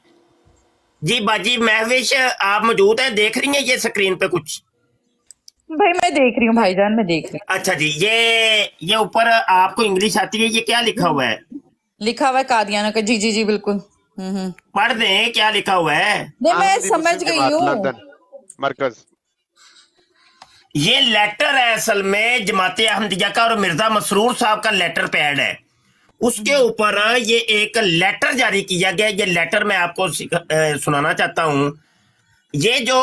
جی باجی مہوش آپ موجود ہیں, دیکھ رہی ہیں یہ سکرین پہ کچھ؟ بھائی میں دیکھ رہی ہوں بھائی جان, میں دیکھ رہی ہوں. اچھا جی, یہ اوپر آپ کو انگلش آتی ہے, یہ کیا لکھا ہوا ہے؟ لکھا ہوا ہے قادیانوں کا. جی جی جی بالکل. پڑھ دیں کیا لکھا ہوا ہے. نہیں میں سمجھ گئی ہوں. مرکز یہ لیٹر ہے اصل میں جماعت احمدیہ کا, اور مرزا مسرور صاحب کا لیٹر پیڈ ہے. اس کے اوپر یہ ایک لیٹر جاری کیا گیا. یہ لیٹر میں آپ کو سنانا چاہتا ہوں. یہ جو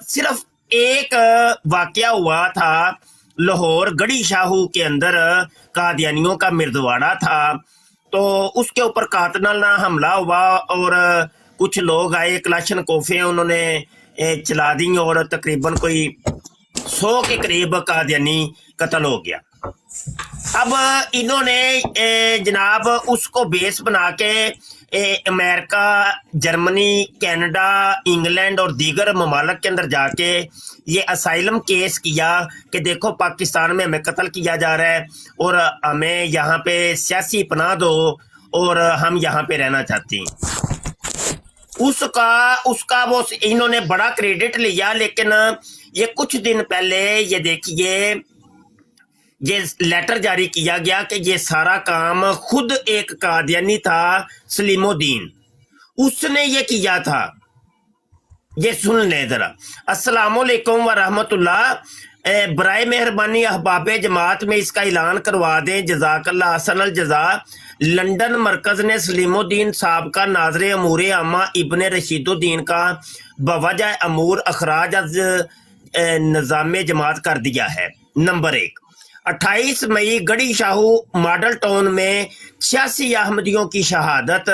صرف ایک واقعہ ہوا تھا لاہور گڑھی شاہو کے اندر, قادیانیوں کا مردواڑا تھا, تو اس کے اوپر قاتلانہ حملہ ہوا اور کچھ لوگ آئے کلاشن کوفیں انہوں نے چلا دی اور تقریباً کوئی 100 کے قریب قادیانی قتل ہو گیا. اب انہوں نے جناب اس کو بیس بنا کے امریکہ, جرمنی, کینیڈا, انگلینڈ اور دیگر ممالک کے اندر جا کے یہ اسائلم کیس کیا کہ دیکھو پاکستان میں ہمیں قتل کیا جا رہا ہے اور ہمیں یہاں پہ سیاسی پناہ دو اور ہم یہاں پہ رہنا چاہتے ہیں. اس کا وہ انہوں نے بڑا کریڈٹ لیا. لیکن یہ کچھ دن پہلے یہ دیکھیے یہ لیٹر جاری کیا گیا کہ یہ سارا کام خود ایک قادیانی تھا سلیم الدین, اس نے یہ کیا تھا. یہ سن لیں ذرا. السلام علیکم ورحمۃ اللہ, برائے مہربانی احباب جماعت میں اس کا اعلان کروا دیں, جزاک اللہ احسن الجزا. لندن مرکز نے سلیم الدین صاحب کا ناظر امور عامہ ابن رشید الدین کا بوجہ امور اخراج از نظام جماعت کر دیا ہے. نمبر 1, 28 مئی گڑھی شاہو ماڈل ٹاؤن میں 86 احمدیوں کی شہادت.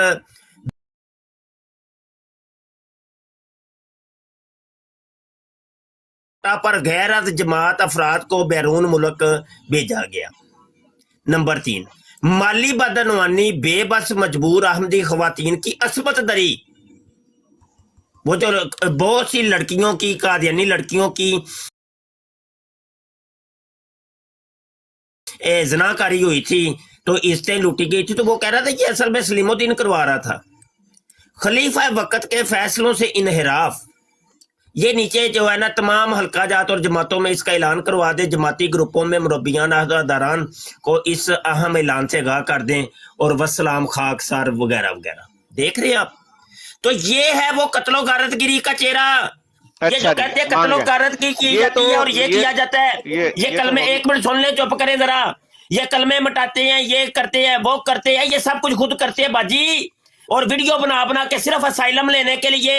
پر غیر از جماعت افراد کو بیرون ملک بھیجا گیا. نمبر 3, مالی بدعنوانی بے بس مجبور احمدی خواتین کی عصمت دری. وہ جو بہت سی لڑکیوں کی, قادیانی لڑکیوں کی زنا کاری ہوئی تھی تو عزتیں لوٹی گئی تھی, تو وہ کہہ رہا تھا کہ اصل میں سلیم الدین کروا رہا تھا. خلیفہ وقت کے فیصلوں سے انحراف. یہ نیچے جو ہے نا تمام حلقہ جات اور جماعتوں میں اس کا اعلان کروا دیں, جماعتی گروپوں میں مربیان عہدیداران کو اس اہم اعلان سے آگاہ کر دیں, اور وسلام خاک سار وغیرہ وغیرہ. دیکھ رہے ہیں آپ, تو یہ ہے وہ قتل و غارت گری کا چہرہ. یہ جو کہتے ہیں قتل و غارت کی جاتی ہے اور یہ کیا جاتا ہے, یہ کلمے, ایک منٹ سن لیں, چپ کریں ذرا. یہ کلمے مٹاتے ہیں, یہ کرتے ہیں, وہ کرتے ہیں, یہ سب کچھ خود کرتے ہیں باجی, اور ویڈیو بنا کے صرف اسائلم لینے کے لیے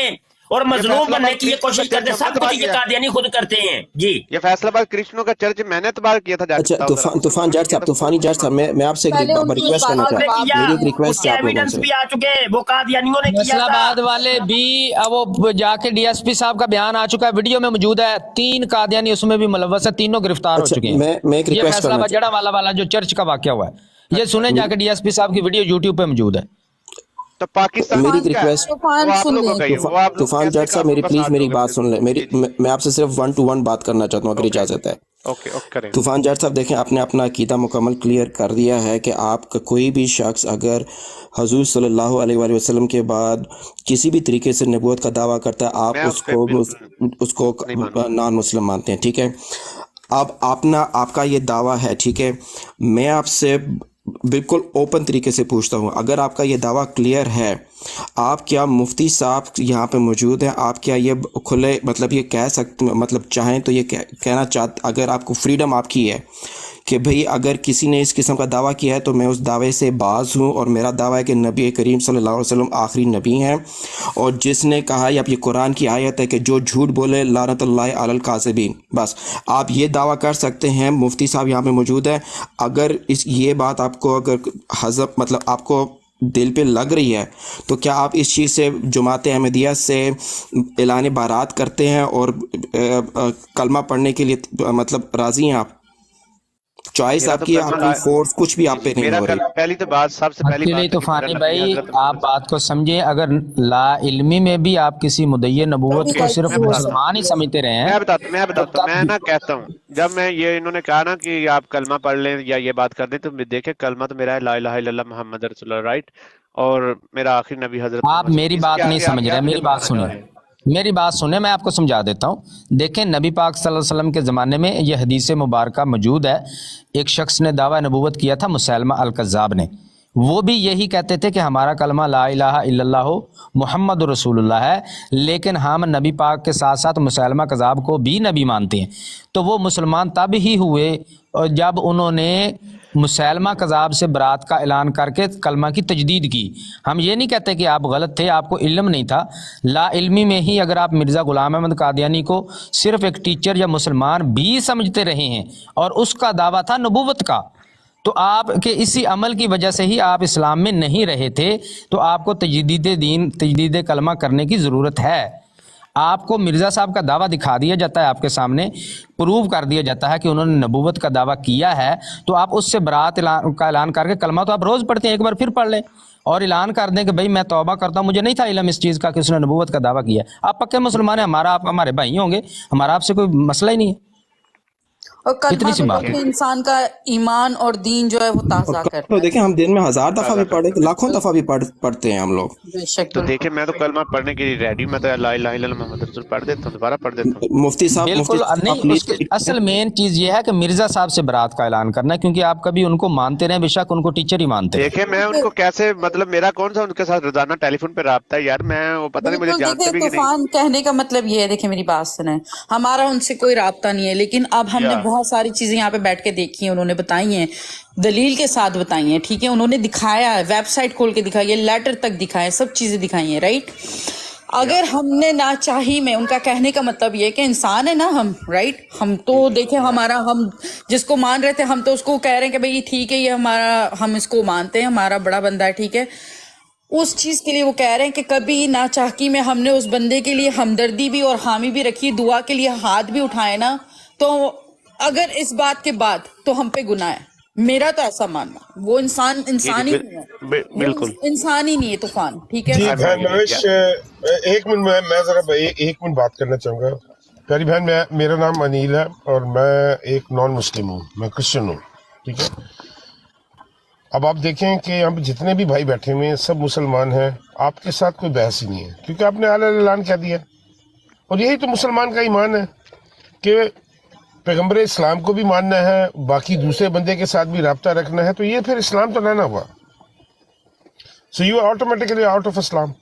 اور مظلوم بننے کی یہ کوشش کرتے ہیں. سب کچھ یہ قادیانی خود کرتے ہیں. جی یہ فیصلہ آباد کرشنوں کا چرچ میں نے اعتبار کیا تھا. اچھا طوفان جٹ صاحب, طوفانی جٹ صاحب, میں آپ سے ریکویسٹ کرنا چاہتا ہوں, میری ایک ریکویسٹ ہے آپ لوگوں سے. بھی آ چکے, وہ قادیانیوں نے کیا فیصل آباد والے بھی وہ جا کے ڈی ایس پی صاحب کا بیان آ چکا ہے, ویڈیو میں موجود ہے. 3 قادیانی اس میں بھی ملوث ہے, تینوں گرفتار ہو چکے ہیں. میں ایک ریکویسٹ فیصل آباد جڑا والا جو چرچ کا واقعہ ہوا ہے, یہ سنیں جا کے ڈی ایس پی صاحب کی ویڈیو یوٹیوب پہ موجود ہے. تو پاکستان میری ریکویسٹ, طوفان جٹ صاحب میری پلیز میری بات سن لیں. میں آپ سے صرف 1 to 1 بات کرنا چاہتا ہوں اگر اجازت ہے. طوفان جٹ صاحب دیکھیں, آپ نے اپنا عقیدہ مکمل کلیئر کر دیا ہے کہ آپ کا کوئی بھی شخص اگر حضور صلی اللہ علیہ وآلہ وسلم کے بعد کسی بھی طریقے سے نبوت کا دعویٰ کرتا ہے, آپ اس کو نان مسلم مانتے ہیں. ٹھیک ہے, اب آپ کا یہ دعویٰ ہے, ٹھیک ہے, میں آپ سے बिल्कुल ओपन तरीके से पूछता हूँ, अगर आपका ये दावा क्लियर है, आप क्या मुफ्ती साहब यहाँ पे मौजूद हैं, आप क्या ये खुले मतलब ये कह सकते, मतलब चाहें तो ये कहना चाहते, अगर आपको फ्रीडम आपकी है कि भाई अगर किसी ने इस किस्म का दावा किया है तो मैं उस दावे से बाज हूँ, और मेरा दावा है कि नबी करीम सल्लल्लाहु अलैहि वसल्लम आखिरी नबी हैं, और जिसने कहा या ये कुरान की आयत है कि जो झूठ बोले लानतुल्लाहि अलल काज़िबीन, बस आप ये दावा कर सकते हैं। मुफ्ती साहब यहाँ पे मौजूद है, अगर ये बात आपको अगर हज़ब मतलब आपको दिल पे लग रही है तो क्या आप इस चीज़ से जुमात अहमदिया से ऐलान बारात करते हैं और कलमा पढ़ने के लिए मतलब राज़ी हैं आप? चॉइस आपकी है, आपकी फोर्स कुछ भी आप पे नहीं हो रही। पहली तो बात, सबसे पहली बात तूफानी भाई, आप बात को समझे, अगर ला इल्मी में भी आप किसी मुद्दई नबूवत को सिर्फ मुसलमान ही समझते रहे हैं। मैं बताता हूँ, मैं ना कहता हूँ, जब मैं ये इन्होंने कहा ना कि आप कलमा पढ़ लें या ये बात कर दें, तो देखे कलमा तो मेरा है ला इलाहा इल्लल्लाह मुहम्मद रसूलुल्लाह, राइट, और मेरा आखिरी नबी हजरत। आप मेरी बात नहीं समझ रहे, मेरी बात सुने, मेरी बात सुने, मैं आपको समझा देता हूँ। देखें, नबी पाक सल्लल्लाहु अलैहि वसल्लम के ज़माने में यह हदीस मुबारका मौजूद है। एक शख्स ने दावा नबूवत किया था, मुसैलमा अल-कज़्ज़ाब ने। वो भी यही कहते थे कि हमारा कलमा ला इलाहा इल्लल्लाह मुहम्मद रसूलुल्लाह है, लेकिन हम नबी पाक के साथ साथ मुसैलमा कज़्ज़ाब को भी नबी मानते हैं। तो वो मुसलमान तब ही हुए जब उन्होंने मुसैलमा कज़्ज़ाब से बरात का ऐलान करके कलमा की तजदीद की। हम ये नहीं कहते कि आप गलत थे, आपको इल्म नहीं था। ला इल्मी में ही अगर आप मिर्ज़ा ग़ुलाम अहमद कादियानी को सिर्फ एक टीचर या मुसलमान भी समझते रहे हैं और उसका दावा था नबूवत का, तो आपके इसी अमल की वजह से ही आप इस्लाम में नहीं रहे थे। तो आपको तजदीद दीन, तजदीद कलमा करने की ज़रूरत है। आपको मिर्ज़ा साहब का दावा दिखा दिया जाता है, आपके सामने प्रूव कर दिया जाता है कि उन्होंने नबूवत का दावा किया है, तो आप उससे बरात का ऐलान करके कलमा तो आप रोज़ पढ़ते हैं, एक बार फिर पढ़ लें और ऐलान कर दें कि भाई मैं तौबा करता हूँ, मुझे नहीं था इल्म इस चीज़ का कि उसने नबूवत का दावा किया। आप पक्के मुसलमान हैं, हमारा आप हमारे भाई होंगे, हमारा आपसे कोई मसला ही नहीं है। और इतनी सी बात कलमा इंसान का ईमान और दीन जो है वो ताज़ा करता तो है। देखें, हम दिन में 1000 दफ़ा भी पढ़े, लाखों दफ़ा भी पढ़ते हैं हम लोग। तो देखिए, मैं तो कलमा पढ़ने के लिए रेडी, मैं तो ला इलाहा इल्लल्लाह मुहम्मद रसूल पढ़ देता हूँ, दोबारा पढ़ देता हूँ। मुफ्ती साहब बिल्कुल नहीं, उसके असल मेन चीज़ ये है कि मिर्ज़ा साहब से बरात का ऐलान करना है, क्योंकि आप कभी उनको मानते रहे, बेशक उनको टीचर ही मानते रहे। देखिए, मैं उनको कैसे, मतलब मेरा कौन सा उनके साथ रोजाना टेलीफोन पे राब्ता है यार, मैं वो पता नहीं, मुझे जानते भी नहीं। तूफान कहने का मतलब ये है, देखिए मेरी बात सुने, हमारा उनसे कोई राब्ता नहीं है, लेकिन अब हमने बहुत सारी चीजें यहाँ पे बैठ के देखी हैं, उन्होंने बताई हैं, दलील के साथ बताई हैं, ठीक है, उन्होंने दिखाया है, वेबसाइट खोल के दिखाई है, लेटर तक दिखाए, सब चीजें दिखाई हैं, राइट। अगर हमने ना चाही में, उनका कहने का मतलब ये कि इंसान है ना हम, राइट, हम तो देखें हमारा, हम जिसको मान रहे थे हम तो उसको कह रहे हैं कि भाई ठीक है, ये हमारा, हम इसको मानते हैं, हमारा बड़ा बंदा है, ठीक है। उस चीज के लिए वो कह रहे हैं कि कभी ना चाहकी में हमने उस बंदे के लिए हमदर्दी भी और हामी भी रखी, दुआ के लिए हाथ भी उठाए ना, तो अगर इस बात के बाद तो हम पे गुनाह है, मेरा तो ऐसा मानना। वो इंसान ही नहीं है, बिल्कुल इंसान ही नहीं है तूफान, ठीक है। जी भाई नवेश, एक मिनट मैं जरा एक मिनट बात करना चाहूँगा। प्यारी बहन, मेरा नाम अनिल है और मैं एक नॉन मुस्लिम हूँ, मैं क्रिश्चियन हूँ, ठीक है। अब आप देखें कि यहाँ पे जितने भी भाई बैठे हुए हैं सब मुसलमान हैं, आपके साथ कोई बहस ही नहीं है, क्योंकि आपने ऐलान कह दिया। और यही तो मुसलमान का ईमान है कि पैगम्बर इस्लाम को भी मानना है, बाकी दूसरे बंदे के साथ भी राब्ता रखना है, तो ये फिर इस्लाम तो ना हुआ। So you are automatically out of Islam.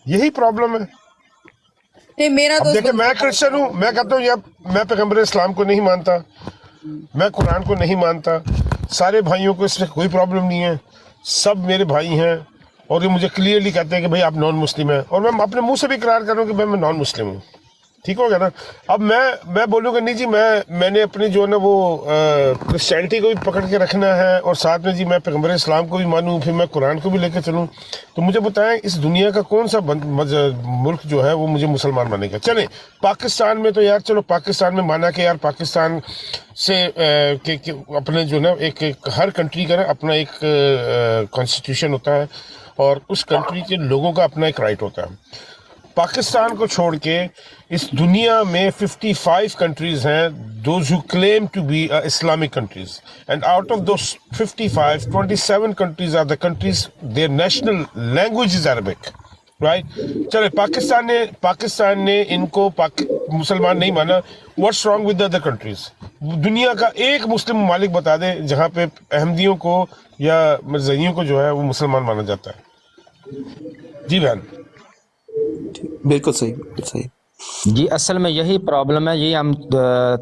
यही प्रॉब्लम है। नहीं, मेरा तो देखिए, मैं क्रिश्चियन हूँ, मैं कहता हूँ मैं पैगम्बर इस्लाम को नहीं मानता, मैं कुरान को नहीं मानता, सारे भाइयों को इसमें कोई प्रॉब्लम नहीं है, सब मेरे भाई हैं और ये मुझे क्लियरली कहते हैं कि भाई आप नॉन मुस्लिम हैं, और मैं अपने मुंह से भी इकरार कर रहा हूँ कि मैं नॉन मुस्लिम हूँ, ठीक हो गया ना। अब मैं बोलूँगा नहीं जी, मैंने अपनी जो है ना वो क्रिश्चियनिटी को भी पकड़ के रखना है और साथ में जी मैं पैगम्बर इस्लाम को भी मानूँ, फिर मैं कुरान को भी लेकर चलूँ, तो मुझे बताएं इस दुनिया का कौन सा मुल्क जो है वो मुझे मुसलमान मानेगा। चले पाकिस्तान में तो यार, चलो पाकिस्तान में माना कि यार पाकिस्तान से अपने जो ना एक हर कंट्री का ना अपना एक कॉन्स्टिट्यूशन होता है और उस कंट्री के लोगों का अपना एक राइट होता है। पाकिस्तान को छोड़ के इस दुनिया में 55 कंट्रीज हैं, those who claim to be Islamic countries, and out of those 55, 27 countries are the countries their national language is Arabic, right. चले पाकिस्तान ने इनको मुसलमान नहीं माना, what's wrong with the other countries? दुनिया का एक मुस्लिम ममालिक बता दे जहाँ पे अहमदियों को या मिर्जाइयों को जो है वो मुसलमान माना जाता है। जी बहन। बिल्कुल सही, बिल्कुल सही। जी असल में यही प्रॉब्लम है, यही हम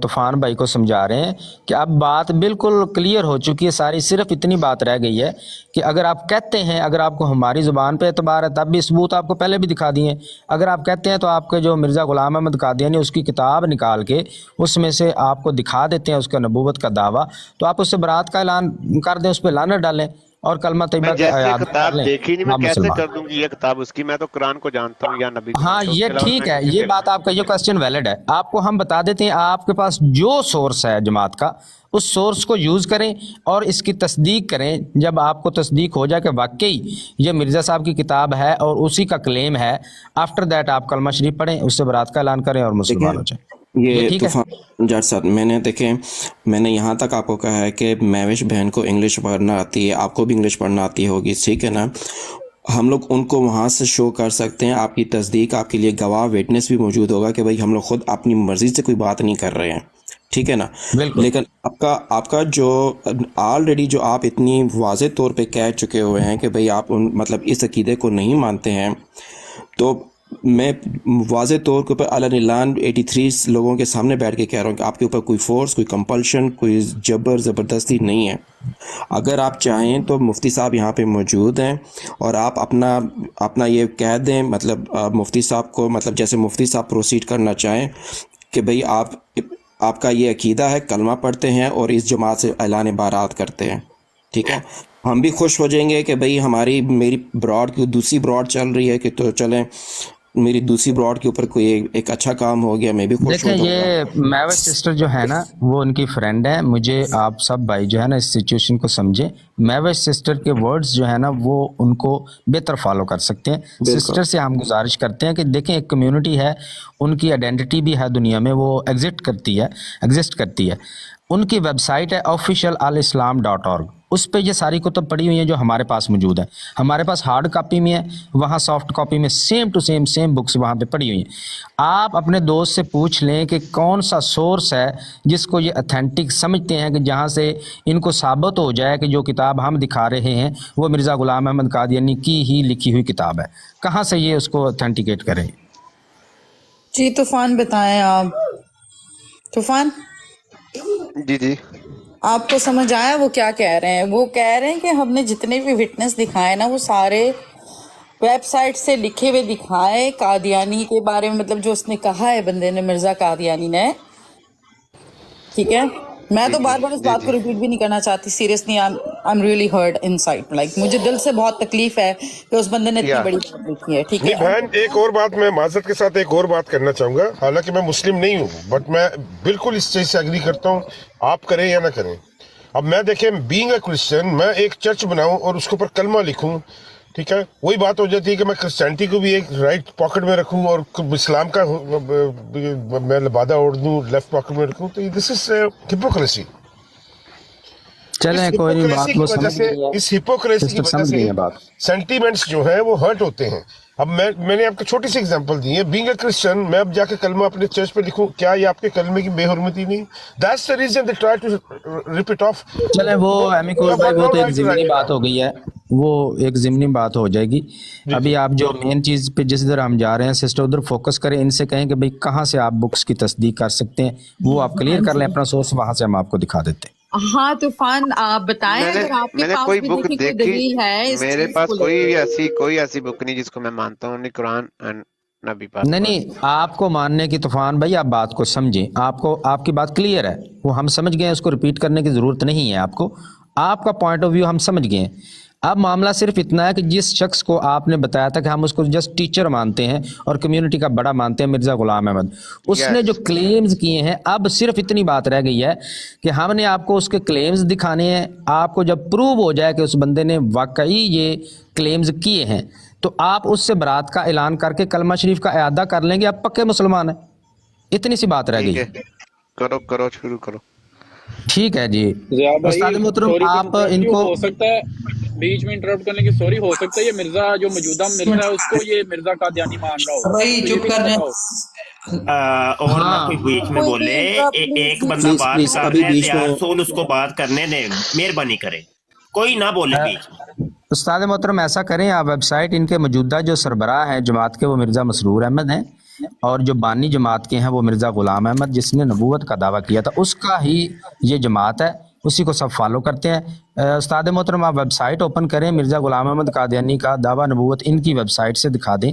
तूफान भाई को समझा रहे हैं कि अब बात बिल्कुल क्लियर हो चुकी है सारी, सिर्फ इतनी बात रह गई है कि अगर आप कहते हैं, अगर आपको हमारी ज़ुबान पे एतबार है, तब भी सबूत आपको पहले भी दिखा दिए। अगर आप कहते हैं तो आपके जो मिर्ज़ा ग़ुलाम अहमद कादियानी उसकी किताब निकाल के उसमें से आपको दिखा देते हैं उसका नबूवत का दावा, तो आप उससे बरात का ऐलान कर दें, उस पर लानत डालें और कलमा तैयबा मैं जैसे याद किताब कर लें, देखी नहीं, मैं आप कैसे मुसलमान। कर दूंगी ये किताब उसकी? मैं तो कुरान को जानता हूँ या नबी को हाँ जानता हूँ, ये उसके अलावा ठीक मैं है, किसी ये से बात आपका, ये क्वेश्चन वैलिड है। आपको हम बता देते हैं, आपके पास जो सोर्स है जमात का, उस सोर्स को यूज़ करें और इसकी तस्दीक करें। जब आपको तस्दीक हो जाए कि वाकई ये मिर्ज़ा साहब की किताब है और उसी का क्लेम है, आफ्टर दैट आप कलमा शरीफ पढ़ें, उससे बरात का ऐलान करें और मुसलमान हो जाएं। ये ठीक है। तूफान जाट साहब, मैंने यहाँ तक आपको कहा है कि महविश बहन को इंग्लिश पढ़ना आती है, आपको भी इंग्लिश पढ़ना आती होगी, ठीक है ना? हम लोग उनको वहाँ से शो कर सकते हैं, आपकी तस्दीक, आपके लिए गवाह विटनेस भी मौजूद होगा कि भाई हम लोग खुद अपनी मर्जी से कोई बात नहीं कर रहे हैं, ठीक है ना? लेकिन आपका जो ऑलरेडी जो आप इतनी वाज़े तौर पे कह चुके हुए हैं कि भाई आप मतलब इस अकीदे को नहीं मानते हैं, तो मैं वाज़े तौर के ऊपर अलान 83 लोगों के सामने बैठ के कह रहा हूँ कि आपके ऊपर कोई फोर्स, कोई कंपल्शन, कोई ज़बरदस्ती नहीं है। अगर आप चाहें तो मुफ्ती साहब यहाँ पे मौजूद हैं और आप अपना ये कह दें, मतलब मुफ्ती साहब को, मतलब जैसे मुफ्ती साहब प्रोसीड करना चाहें कि भाई आपका ये अकीदा है, कलमा पढ़ते हैं और इस जमात से ऐलान बारात करते हैं, ठीक है? हम भी खुश हो जाएंगे कि भाई मेरी ब्रॉड की दूसरी ब्रॉड चल रही है कि तो चलें, मेरी दूसरी ब्रॉड के ऊपर कोई एक अच्छा काम हो गया, मैं भी खुश हो देखें, जाऊंगा। ये महविश सिस्टर जो है ना, वो उनकी फ्रेंड है। मुझे आप सब भाई जो है ना इस सिचुएशन को समझें। महविश सिस्टर के वर्ड्स जो है ना वो उनको बेहतर फॉलो कर सकते हैं। सिस्टर से हम गुजारिश करते हैं कि देखें, एक कम्युनिटी है, उनकी आइडेंटिटी भी है दुनिया में, वो एग्जिस्ट करती है। उनकी वेबसाइट है official-al-islam.org, उस पे ये सारी कुतुब पड़ी हुई हैं जो हमारे पास मौजूद है। हमारे पास हार्ड कॉपी में है, वहाँ सॉफ्ट कॉपी में सेम टू सेम बुक्स वहाँ पे पड़ी हुई हैं। आप अपने दोस्त से पूछ लें कि कौन सा सोर्स है जिसको ये अथेंटिक समझते हैं, कि जहाँ से इनको साबित हो जाए कि जो किताब हम दिखा रहे हैं वो मिर्ज़ा ग़ुलाम अहमद कादियानी की ही लिखी हुई किताब है। कहाँ से ये उसको अथेंटिकेट करें? जी तूफान बताएं आप। तूफान जी आपको समझ आया वो क्या कह रहे हैं? वो कह रहे हैं कि हमने जितने भी विटनेस दिखाए ना वो सारे वेबसाइट से लिखे हुए दिखाए कादियानी के बारे में, मतलब जो उसने कहा है बंदे ने, मिर्जा कादियानी ने, ठीक है? मैं तो बार बार इस बात को रिपीट भी नहीं करना चाहती। Seriously I am really hurt inside, like मुझे दिल से बहुत तकलीफ है कि उस बंदे ने इतनी बड़ी बात लिखी है, ठीक नहीं है? बहन, एक और बात मैं माजरत के साथ एक और बात करना चाहूंगा। हालांकि मैं मुस्लिम नहीं हूँ, बट मैं बिल्कुल इस चीज से एग्री करता हूँ, आप करें या ना करें। अब मैं देखें, बीइंग अ क्रिश्चियन, मैं एक चर्च बनाऊं और उसके ऊपर कलमा लिखूं, ठीक है? वही बात हो जाती है कि मैं क्रिश्चियनिटी को भी एक राइट पॉकेट में रखूं और इस्लाम का मैं लबादा ओढ़ दूं लेफ्ट पॉकेट में रखूं, तो दिस इज हिपोक्रेसी। चलें, कोई नहीं, बात वो समझ गई है। इस हिपोक्रेसी की वजह से सेंटीमेंट्स जो है वो हर्ट होते हैं। अब मैंने आपको छोटी सी एग्जांपल दी है। बीइंग अ क्रिश्चियन, मैं अब जाके कलमा अपने चर्च पे लिखूं, क्या ये आपके कलमे की बेहुरमती नहीं? That's the reason they try to rip it off. चले, वो एमिकोल भाई, वो तो एक ज़िमनी बात हो गई है, वो एक ज़िमनी बात हो जाएगी। अभी आप जो मेन चीज़ पे जिस तरह हम जा रहे हैं सिस्टर, उधर फोकस करें। इनसे कहें कि भाई कहाँ से आप बुक्स की तस्दीक कर सकते हैं, वो आप क्लियर कर लें अपना सोर्स, वहाँ से हम आपको दिखा देते हैं। हाँ तूफान आप बताएं, अगर आपके पास कोई भी बुक देखी कोई देखी, दलील है इस मेरे चीज पास को कोई ऐसी बुक नहीं जिसको मैं मानता हूँ, नहीं कुरान एंड नबी पाक। नहीं, आपको मानने की तूफान भाई, आप बात को समझें। आपको आपकी बात क्लियर है, वो हम समझ गए हैं, उसको रिपीट करने की ज़रूरत नहीं है आपको। आपका पॉइंट ऑफ व्यू हम समझ गए हैं। अब मामला सिर्फ इतना है कि जिस शख्स को आपने बताया था कि हम उसको जस्ट टीचर मानते हैं और कम्युनिटी का बड़ा मानते हैं, मिर्ज़ा ग़ुलाम अहमद, उसने जो क्लेम्स किए हैं, अब सिर्फ इतनी बात रह गई है कि हमने आपको उसके क्लेम्स दिखाने हैं। आपको जब प्रूव हो जाए कि उस बंदे ने वाकई ये क्लेम्स किए हैं, तो आप उससे बरात का ऐलान करके कलमा शरीफ का इआदा कर लेंगे, आप पक्के मुसलमान हैं। इतनी सी बात रह गई है। करो शुरू करो। ठीक है जी उस्ताद मोहतरम, आप इनको हो सकता है बीच में इंटरप्ट करने की सॉरी, हो सकता है ये मिर्जा जो मौजूदा मिर्जा है उसको ये मिर्जा कादियानी मान रहा हो। भाई चुप कर रहे और ना कोई बीच में बोले, एक बंदा बात कर रहा है, उसको बात करने दे, मेहरबानी करे। कोई ना बोले बीच में। उस्ताद मोहतरम ऐसा करें, आप वेबसाइट इनके मौजूदा जो सरबराह हैं जमात के वो मिर्ज़ा मसरूर अहमद हैं, और जो बानी जमात के हैं वो मिर्ज़ा ग़ुलाम अहमद जिसने नबूवत का दावा किया था, उसका ही ये जमात है, उसी को सब फॉलो करते हैं। उस्ताद मोहतरम आप वेबसाइट ओपन करें, मिर्ज़ा ग़ुलाम अहमद कादियानी का दावा नबूवत इनकी वेबसाइट से दिखा दें,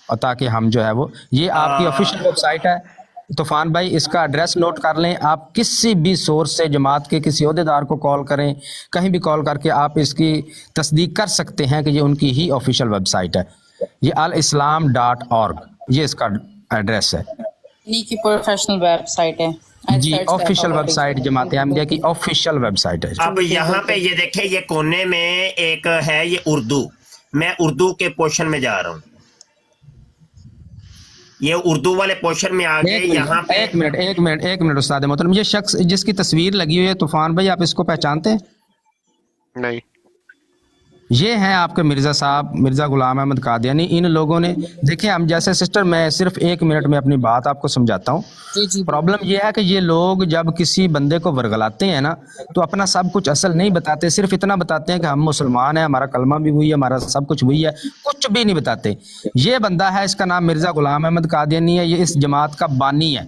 और ताकि हम जो है वो, ये आपकी ऑफिशियल वेबसाइट है। तूफ़ान भाई इसका एड्रेस नोट कर लें, आप किसी भी सोर्स से जमात के किसी ओहदेदार को कॉल करें, कहीं भी कॉल करके आप इसकी तस्दीक कर सकते हैं कि ये उनकी ही ऑफिशियल वेबसाइट है। ये alislam.org ये इसका एड्रेस है। इन्हीं की प्रोफेशनल वेबसाइट है जी, ऑफिशियल वेबसाइट जमात अहमदिया की ऑफिशियल वेबसाइट है। अब यहाँ पे ये देखे, ये कोने में एक है ये उर्दू, मैं उर्दू के पोर्शन में जा रहा हूँ, ये उर्दू वाले पोर्शन में आ गए। यहाँ पे एक मिनट उस्ताद मोहतरम, ये शख्स जिसकी तस्वीर लगी हुई है तूफान भाई, आप इसको पहचानते हैं? नहीं। ये हैं आपके मिर्ज़ा साहब, मिर्ज़ा ग़ुलाम अहमद कादियानी। इन लोगों ने, देखिए हम जैसे सिस्टर, मैं सिर्फ 1 मिनट में अपनी बात आपको समझाता हूँ। प्रॉब्लम ये है कि ये लोग जब किसी बंदे को वर्गलाते हैं ना, तो अपना सब कुछ असल नहीं बताते, सिर्फ इतना बताते हैं कि हम मुसलमान हैं, हमारा कलमा भी वही है, हमारा सब कुछ वही है, कुछ भी नहीं बताते। ये बंदा है, इसका नाम मिर्ज़ा ग़ुलाम अहमद कादियानी है, ये इस जमात का बानी है,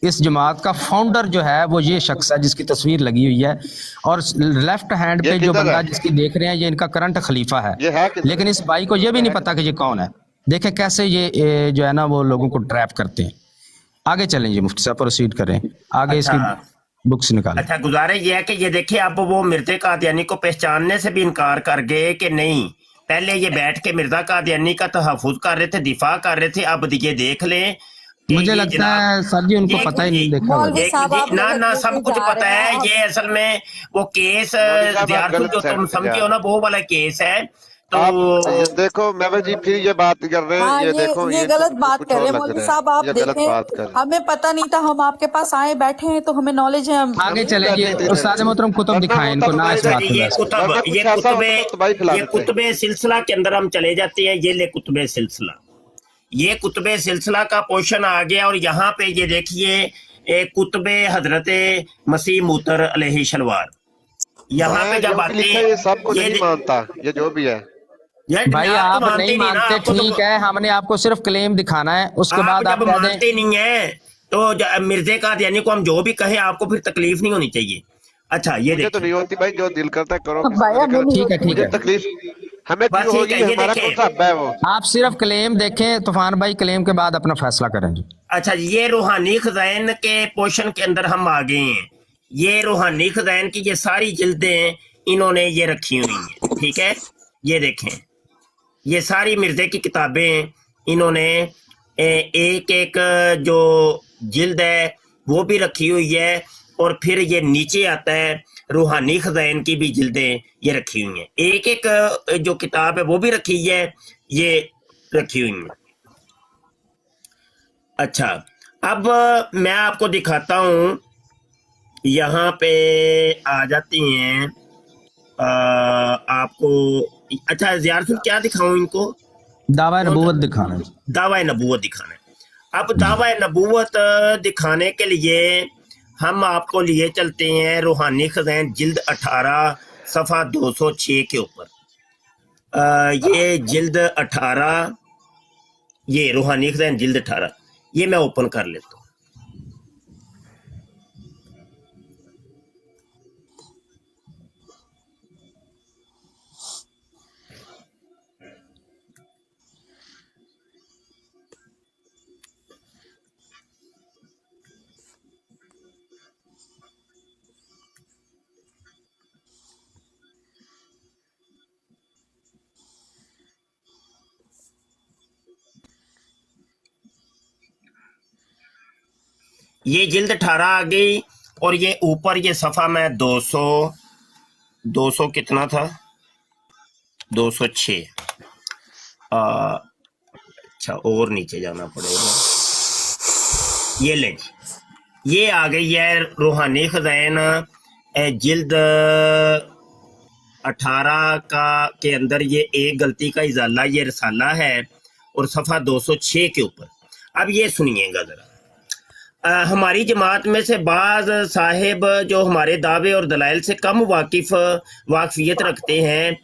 इस जमात का फाउंडर जो है वो ये शख्स है जिसकी तस्वीर लगी हुई है, और लेफ्ट हैंड पे जो बंदा जिसकी देख रहे हैं ये इनका करंट खलीफा है, लेकिन इस भाई को ये भी नहीं पता कि ये कौन है। देखें कैसे ये जो है ना वो लोगों को ट्रैप करते हैं। आगे चलें जी, मुफ्ती साहब प्रोसीड करें आगे। इसकी बुक्स निकालें। अच्छा, गुजारिश ये है कि ये देखिए, अब वो मिर्ज़ा कादियानी को पहचानने से भी इनकार कर गए कि नहीं, पहले ये बैठ के मिर्ज़ा कादियानी का तहफ़्फ़ुज़ कर रहे थे, दिफा कर रहे थे, अब ये देख लें। मुझे लगता है सर जी उनको पता ही नहीं, देखा ना सब कुछ पता है। ये असल में वो केस जो तुम समझे हो ना, वो वाला केस है। तो ये देखो महबूब जी फिर ये बात कर रहे हैं, ये देखो ये गलत बात कर रहे हैं मौलवी साहब। आप देखें, हमें पता नहीं था, हम आपके पास आए बैठे हैं तो हमें नॉलेज है। आगे चलेंगे। उस्ताद मोहतरम कुतुब दिखाएं इनको ना, इस बात ये कुतुबे सिलसिला के अंदर हम चले जाते हैं। ये ले कुतुबे सिलसिला, ये कुतुबे सिलसिला का पोर्शन आ गया, और यहाँ पे ये देखिए कुतुबे हजरत मसीह मूतर अलैहि शलवार, यहाँ पे जब आते हैं ये सब कुछ नहीं मानता, ये जो भी है भाई आप नहीं मानते, ठीक है, हमने आपको सिर्फ क्लेम दिखाना है, उसके बाद आप मानते नहीं है तो मिर्ज़ा कादियानी को हम जो भी कहें आपको फिर तकलीफ नहीं होनी चाहिए। अच्छा ये देखिए, तो नहीं होती भाई, जो दिल करता है करो, ठीक है तकलीफ हमें होगी, हमारा कौन सा हब्बा है वो। आप सिर्फ क्लेम देखें तूफान भाई, क्लेम के बाद अपना फैसला करें जी। अच्छा, ये रूहानी खजाइन के पोर्शन के अंदर हम आ गए हैं। ये रूहानी खजाइन की ये सारी जिल्दें इन्होंने ये रखी हुई हैं, ठीक है। ये देखें, ये सारी मिर्ज़े की किताबें इन्होंने एक एक जो जिल्द है वो भी रखी हुई है, और फिर ये नीचे आता है रूहानी खजाइन की भी जिल्दें ये रखी हुई हैं, एक एक जो किताब है वो भी रखी है, ये रखी हुई है। अच्छा, अब मैं आपको दिखाता हूँ, यहाँ पे आ जाती हैं आपको। अच्छा ज़ियारतुल क्या दिखाऊं इनको? दावा नबूवत दिखाना है, दावा नबूवत दिखाना है। अब दावा नबूवत दिखाने के लिए हम आपको लिए चलते हैं रूहानी खज़ाइन जिल्द 18 सफ़ा 206 के ऊपर। ये जिल्द 18, ये रूहानी खज़ाइन जिल्द 18, ये मैं ओपन कर लेता हूँ। ये जिल्द 18 आ गई, और ये ऊपर ये सफ़ा में 200 कितना था, 206। अच्छा, और नीचे जाना पड़ेगा। ये ले, ये आ गई है रूहानी खज़ाइन जिल्द 18 के अंदर। ये एक गलती का इजाला, ये रसाला है, और सफ़ा 206 के ऊपर। अब ये सुनिएगा ज़रा, हमारी जमात में से बाज साहिब जो हमारे दावे और दलाइल से कम वाकफियत रखते हैं।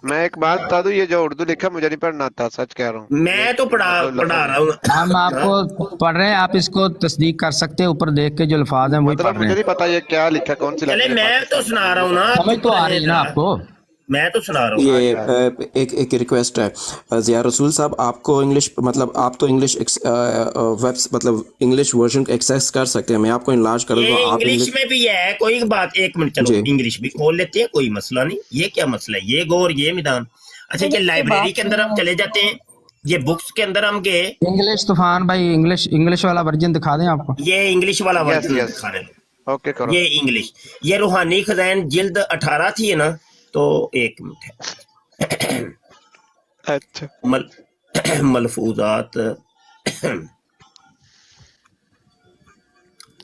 मैं एक बात बता दूं, ये जो उर्दू लिखा मुझे नहीं पढ़ना आता, सच कह रहा हूँ। मैं तो पढ़ा रहा हूँ। हम आपको पढ़ रहे हैं, आप इसको तस्दीक कर सकते हैं, ऊपर देख के जो अल्फाज हैं वही पढ़ रहे मुझे हैं। नहीं पता ये क्या लिखा, कौन सी चले मैं तो सुना रहा हूँ ना, समझ तो आ रही है ना आपको? मैं तो सुना रहा हूँ। ये एक रिक्वेस्ट है ज़िया रसूल साहब, आपको इंग्लिश मतलब आप तो इंग्लिश मतलब इंग्लिश वर्जन एक्सेस कर सकते हैं, मैं आपको इनलार्ज कर ये दूंगा। आप इंग्लिश में भी है, कोई बात, एक मिनट चलो इंग्लिश भी खोल लेते हैं, कोई मसला नहीं। ये क्या मसला है, ये गौर ये मैदान। अच्छा, ये लाइब्रेरी के अंदर हम चले जाते हैं, ये बुक्स के अंदर हम गए। इंग्लिश तूफान भाई, इंग्लिश वाला वर्जन दिखा दें आपको? ये इंग्लिश वाला वर्जन दिखा रहे हैं। ओके करो। ये इंग्लिश, ये रूहानी खजाइन जिल्द 18 थी ना, तो एक मिनट है। अच्छा मलफूजात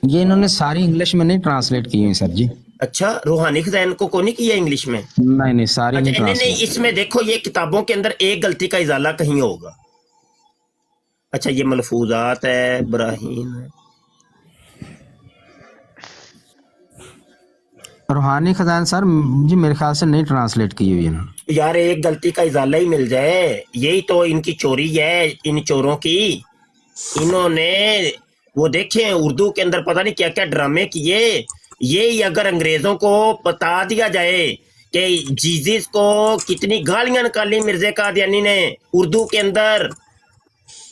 ये इन्होंने सारी इंग्लिश में नहीं ट्रांसलेट की हुई सर जी। अच्छा, रूहानी खजाइन को नहीं किया इंग्लिश में? नहीं सारी नहीं नहीं, ट्रांसलेट। इसमें देखो ये किताबों के अंदर एक गलती का इजाला कहीं होगा। अच्छा, ये मलफूजात है, इब्राहीम है। रूहानी खजान सर जी मेरे ख्याल से नहीं ट्रांसलेट की हुई है यार, एक गलती का इजाला ही मिल जाए, यही तो इनकी चोरी है, इन चोरों की। इन्होंने वो देखे उर्दू के अंदर पता नहीं क्या क्या ड्रामे किए। ये अगर अंग्रेजों को बता दिया जाए कि जीसस को कितनी गालियां निकाली मिर्जे कादियानी ने उर्दू के अंदर,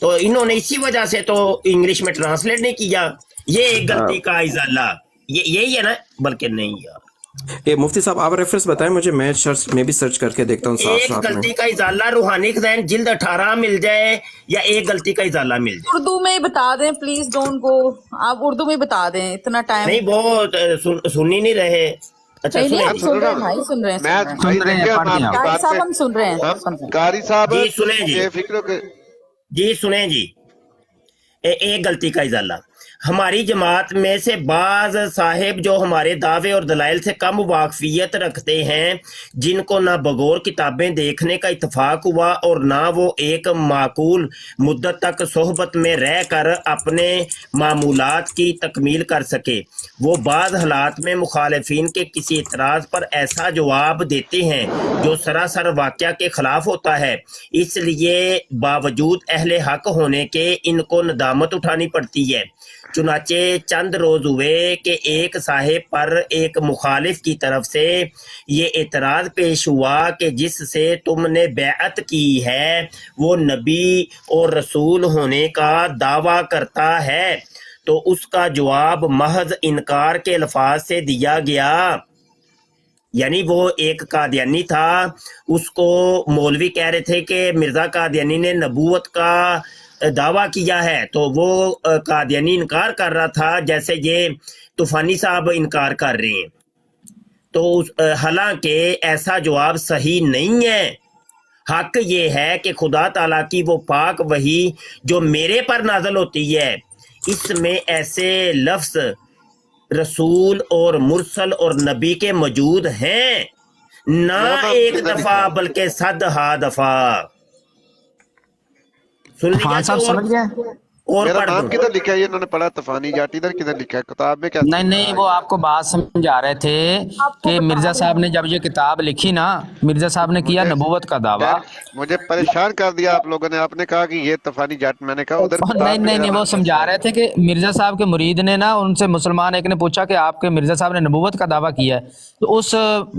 तो इन्होंने इसी वजह से तो इंग्लिश में ट्रांसलेट नहीं किया। ये एक गलती का इजाला, ये यही है ना, बल्कि नहीं यार। ये मुफ्ती साहब आप रेफरेंस बताएं मुझे, मैं भी सर्च करके देखता हूँ साथ एक साथ में। गलती का इजाला रूहानी खजाइन जिल्द 18 मिल जाए या एक गलती का इजाला मिल जाए। उर्दू में बता दें प्लीज, डोंट गो, आप उर्दू में बता दें, इतना टाइम नहीं वो सुन ही नहीं रहे। अच्छा नहीं, सुने हम सुन रहे हैं भाई, सुन रहे हैं, कारी साहब हम सुन रहे हैं, सुन रहे हैं। कारी साहब जी सुने जी, बेफिक्र के जी सुने जी। एक गलती का इजाला, हमारी जमात में से बाज साहिब जो हमारे दावे और दलाइल से कम वाकफियत रखते हैं, जिनको ना बगौर किताबें देखने का इत्तेफाक हुआ और ना वो एक माकूल मुद्दत तक सोहबत में रह कर अपने मामूलात की तकमील कर सके, वो बाज हालात में मुखालिफिन के किसी इतराज़ पर ऐसा जवाब देते हैं जो सरासर वाक़या के खिलाफ होता है। इसलिए बावजूद अहले हक होने के इनको नदामत उठानी पड़ती है। चुनाचे चंद रोज हुए कि एक साहिब पर एक मुखालिफ की तरफ से ये एतराज पेश हुआ कि जिससे तुमने बैअत की है वो नबी और रसूल होने का दावा करता है, तो उसका जवाब महज इनकार के अल्फाज से दिया गया। यानी वो एक कादियानी था, उसको मौलवी कह रहे थे कि मिर्जा कादियानी ने नबूवत का दावा किया है, तो वो कादियानी इनकार कर रहा था, जैसे ये तूफानी साहब इनकार कर रहे हैं। तो हालांकि ऐसा जवाब सही नहीं है। हक ये है कि खुदा ताला की वो पाक वही जो मेरे पर नाजल होती है, इसमें ऐसे लफ्ज रसूल और मुरसल और नबी के मौजूद हैं, ना एक दफा बल्कि 100 दफा। सुन लिया और मेरा नाम किधर लिखा है, ये इन्होंने पढ़ा तूफानी जाट, इधर किधर लिखा है किताब में? क्या नहीं वो आपको बात समझा रहे थे कि मिर्जा साहब ने जब ये किताब लिखी ना, मिर्जा साहब ने किया नबूवत का दावा। मुझे परेशान कर दिया आप लोगों ने, आपने कहा कि ये तूफानी जाट, मैंने कहा उधर नहीं वो समझा रहे थे कि मिर्जा साहब के मुरीद ने ना, उनसे मुसलमान एक ने पूछा कि आपके मिर्जा साहब ने नबूवत का दावा किया है, तो उस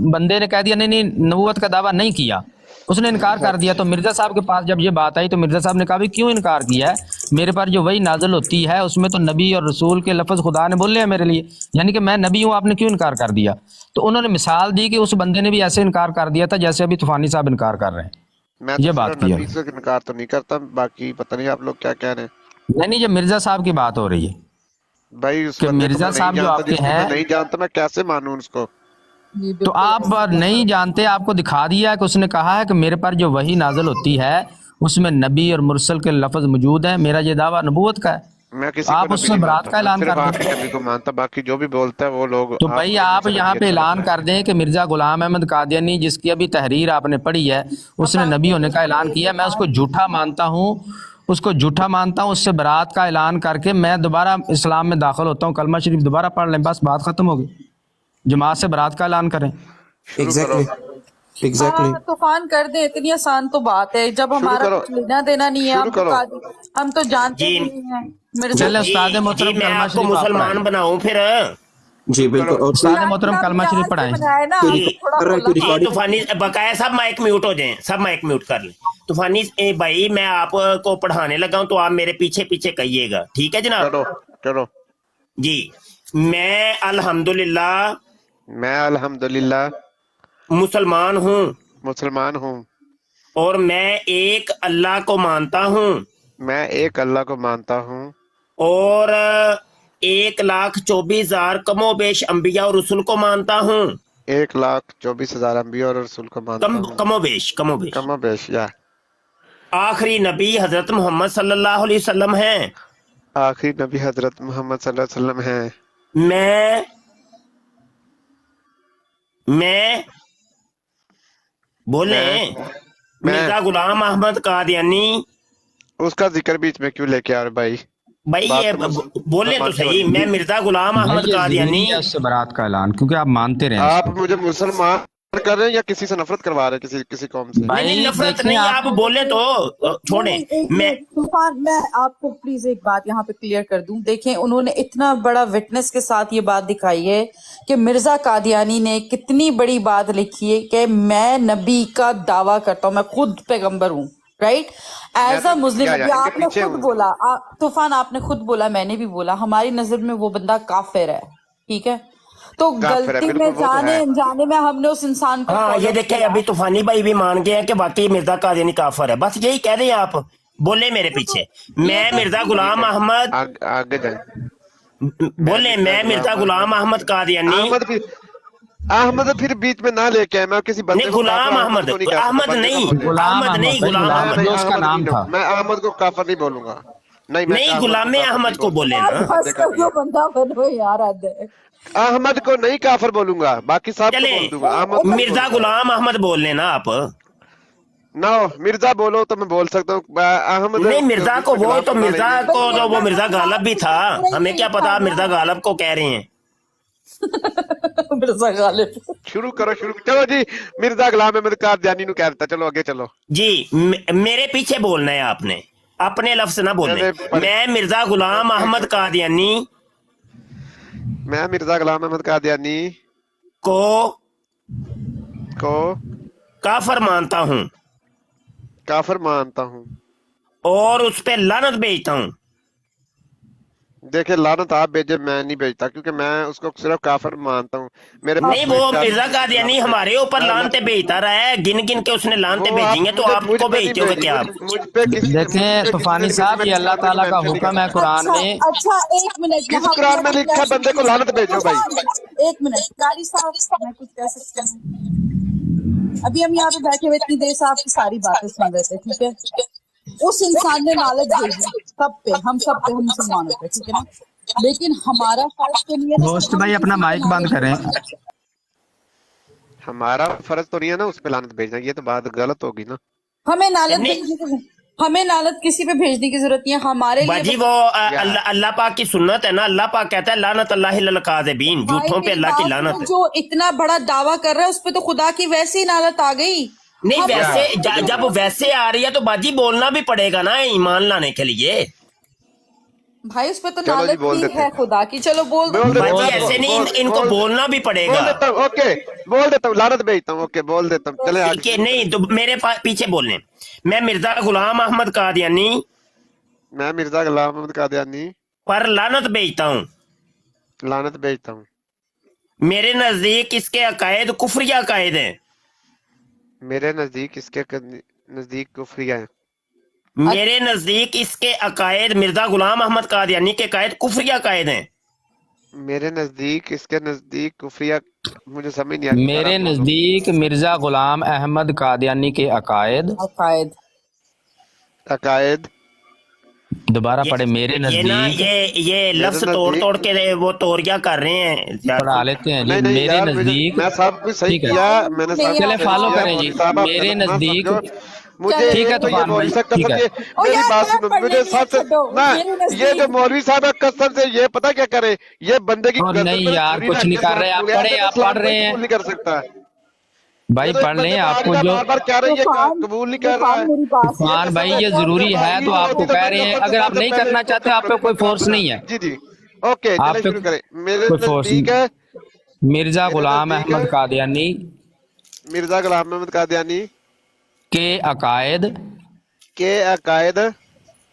बंदे ने कह दिया नहीं नबूवत का दावा नहीं किया, उसने इनकार कर दिया। तो मिर्जा साहब के पास जब ये बात आई तो मिर्जा साहब ने कहा भी क्यों इनकार किया है, मेरे पर जो वही नाजिल होती है उसमें तो नबी और रसूल के लफ्ज खुदा ने बोले हैं मेरे लिए, यानी कि मैं नबी हूँ, आपने क्यों इनकार कर दिया। तो उन्होंने मिसाल दी कि उस बंदे ने भी ऐसे इनकार कर दिया था जैसे अभी तूफानी साहब इनकार कर रहे हैं। मैं ये बात की है, इनकार तो नहीं करता, बाकी पता नहीं आप लोग क्या कह रहे हैं। नहीं जब मिर्जा साहब की बात हो रही है भाई, कि मिर्जा साहब जो आपके हैं नहीं जानता, मैं कैसे मानूं उसको? तो आप नहीं जानते, आपको दिखा दिया कि उसने कहा है कि मेरे पर जो वही नाजिल होती है उसमें नबी और मुरसल के लफ्ज मौजूद हैं, मेरा ये दावा नबूवत का है, मैं किसी आप उससे बरात का ऐलान कर दें। नबी को मानता, बाकी जो भी बोलता है वो लोग। तो भाई आप यहाँ पे ऐलान कर दें कि मिर्जा गुलाम अहमद कादियानी जिसकी अभी तहरीर आपने पढ़ी है उसने नबी होने का ऐलान किया, मैं उसको झूठा मानता हूँ उसको झूठा मानता हूँ, उससे बरात का ऐलान करके मैं दोबारा इस्लाम में दाखिल होता हूँ, कलमा शरीफ दोबारा पढ़ लें, बस बात खत्म हो गई। जमात से बरात का ऐलान करें। एग्जैक्टली तूफान कर दे, इतनी आसान तो बात है। जब हमारा कुछ लेना देना नहीं है, हम तो जानते जी। नहीं है। चले उस्ताद जी, मोहतरम मैं कलमा आपको शरीफ आप मुसलमान पढ़ाएं। बनाऊं फिर। जी बिल्कुल। और उस्ताद मोहतरम कलमा शरीफ पढ़ाएं। जी तूफानी बकाया सब माइक म्यूट हो जाएं, सब माइक म्यूट कर लें। तूफानी भाई मैं आपको पढ़ाने लगा हूं तो आप मेरे पीछे पीछे कहिएगा, ठीक है जनाब? करो जी। मैं अल्हम्दुलिल्लाह मुसलमान हूँ और मैं एक अल्लाह को मानता हूँ और 1,24,000 कमोबेश अंबिया और रसूल को मानता हूँ। 1,24,000 अंबिया और रसूल को मानता हूँ। कमोबेश या आखिरी नबी हजरत मोहम्मद सल्लल्लाहु अलैहि वसल्लम हैं। मैं बोले मिर्जा गुलाम अहमद कादियानी। उसका जिक्र बीच में क्यों लेके आ रहे भाई? ये बोले तो सही। मैं मिर्जा गुलाम अहमद कादियानी। उससे बरात का ऐलान, क्योंकि आप मानते रहे। आप मुझे मुसलमान कर रहे हैं या किसी से नफरत करवा रहे हैं, किसी कौम से? नहीं नफरत नहीं, आप बोले तो छोड़ें। तूफान, मैं आपको प्लीज एक बात यहाँ पे क्लियर कर दूं। देखें, उन्होंने इतना बड़ा विटनेस के साथ ये बात दिखाई है कि मिर्जा कादियानी ने कितनी बड़ी बात लिखी है कि मैं नबी का दावा करता हूँ, मैं खुद पैगंबर हूँ, राइट? एज अ मुस्लिम आपने खुद बोला, तूफान आपने खुद बोला, मैंने भी बोला, हमारी नजर में वो बंदा काफिर है, ठीक है? तो गलती में जाने में हमने उस इंसान को ये देखे अभी तूफानी भाई भी मान गए हैं कि वाकई मिर्जा कादियानी काफिर है। बस यही कह रहे हैं आप, बोले मेरे पीछे। मैं मिर्जा गुलाम अहमद आगे जाए बोले मैं मिर्जा गुलाम अहमद कादियानी। अहमद फिर बीच में ना लेके आए। मैं किसी बंदे नहीं गुलाम अहमद नहीं उसका नाम था। मैं अहमद को काफिर नहीं बोलूंगा। नहीं गुलाम अहमद को बोले ना। बंदा बनो यार, अहमद को नहीं काफिर बोलूंगा, बाकी सब को बोल दूंगा। मिर्जा गुलाम अहमद बोल लेना आप। ना मिर्जा बोलो तो मैं बोल सकता हूँ। अहमद नहीं मिर्जा को वो तो मिर्जा को तो वो मिर्जा गालब भी था, हमें क्या पता मिर्जा गालब को कह रहे हैं। मिर्जा गालिब शुरू करो। चलो जी, मिर्जा गुलाम अहमद कादियानी नु कह देता। चलो आगे चलो जी। मेरे पीछे बोलना है आपने, अपने लफ्ज ना बोलने। मैं मिर्जा गुलाम अहमद कादियानी को काफिर मानता हूँ और उस पे लानत भेजता हूँ। देखे लानत आप भेजे, मैं नहीं भेजता, क्योंकि मैं उसको सिर्फ काफिर मानता हूँ। मेरे नहीं वो मिर्जा कादियानी हमारे ऊपर लानते भेजता रहा है, गिन गिन के उसने लानते भेजी हैं, तो आपको भेजते हो क्या आप? देखें तूफानी साहब, ये अल्लाह ताला का हुक्म है कुरान में। अच्छा एक मिनट, किस कुरान में लिखा बंदे को लानत भेजो भाई? एक मिनट कारी साहब, मैं कुछ कह सकता हूँ? अभी हम यहाँ पे बैठे हुए इतनी देर से आपकी सारी बातें सुन रहे थे, ठीक है? उस इंसान ने लालच भेजी सब पे, हम मुसलमानों पे, ठीक है ना? लेकिन हमारा फर्ज तो नहीं है। दोस्त भाई अपना माइक बंद करें। हमारा फर्ज तो नहीं है ना उस पे लानत भेजना, ये तो बात गलत होगी ना। हमें लानत किसी पे भेजने की जरूरत नहीं है। हमारे बाजी वो अल्लाह पाक की सुन्नत है ना। अल्लाह पाक कहता है लानत अल्लाह लल काज़िबीन, झूठों पे अल्लाह की लानत है। जो इतना बड़ा दावा कर रहा है उस पे तो खुदा की वैसे ही लानत आ गई। नहीं वैसे जब वैसे आ रही है तो बाजी बोलना भी पड़ेगा ना ईमान लाने के लिए। भाई उस पे तो लानत ही है खुदा की। चलो बोल दो बाजी, ऐसे नहीं, इनको बोलना भी पड़ेगा। ओके बोल देता हूँ, लानत भेजता हूँ। ओके बोल देता हूँ, चले आगे। नहीं तो मेरे पीछे बोलने। मैं मिर्जा गुलाम अहमद कादियानी पर लानत भेजता हूँ। मेरे नजदीक इसके अकायद कुफरिया अकायद है। मेरे नजदीक कुफरिया है। मेरे नजदीक इसके अकायद मिर्जा गुलाम अहमद कादियानी के अकायद कुफरिया अकायद हैं। मेरे नजदीक इसके नजदीक कुफरिया, मुझे समझ नहीं आता। मेरे नजदीक मिर्जा गुलाम अहमद कादियानी के अकायद दोबारा पढ़े। मेरे नजदीक ये लफ्ज तोड़ के वो तोरिया कर रहे हैं, पढ़ा लेते हैं जी। मेरे नजदीक मैं सब कुछ सही किया मैंने। चले फॉलो करें जी। मेरे नजदीक मुझे ठीक है तो ये तूफान मौलवी भाई, साहब ठीक कसम है। ये मेरी बात सुनो, मुझे सच ना, ये जो मौलवी साहब है कसम से ये पता क्या करे, ये बंदे की और गर्दन नहीं पे यार, छुरी कुछ रख नहीं के कर रहे, आप इस्लाम पढ़े, आप इस्लाम पढ़ रहे कोई हैं कबूल नहीं कर सकता। भाई, ये तो एक पढ़ लें बंदे आपको बार जो बार कह रहे हैं, ये कबूल नहीं कर रहा है। तूफान भाई ये जरूरी है तो आपको कह रहे हैं, अगर आप नहीं करना चाहते आप पे कोई फोर्स नहीं है। जी जी ओके, आप चलिए पे शुरू करें। मेरे कोई फोर्स नजदीक है मिर्जा मेरे गुलाम नजदीक अहमद है कादियानी मिर्जा गुलाम अहमद कादियानी के अकायद के अकायद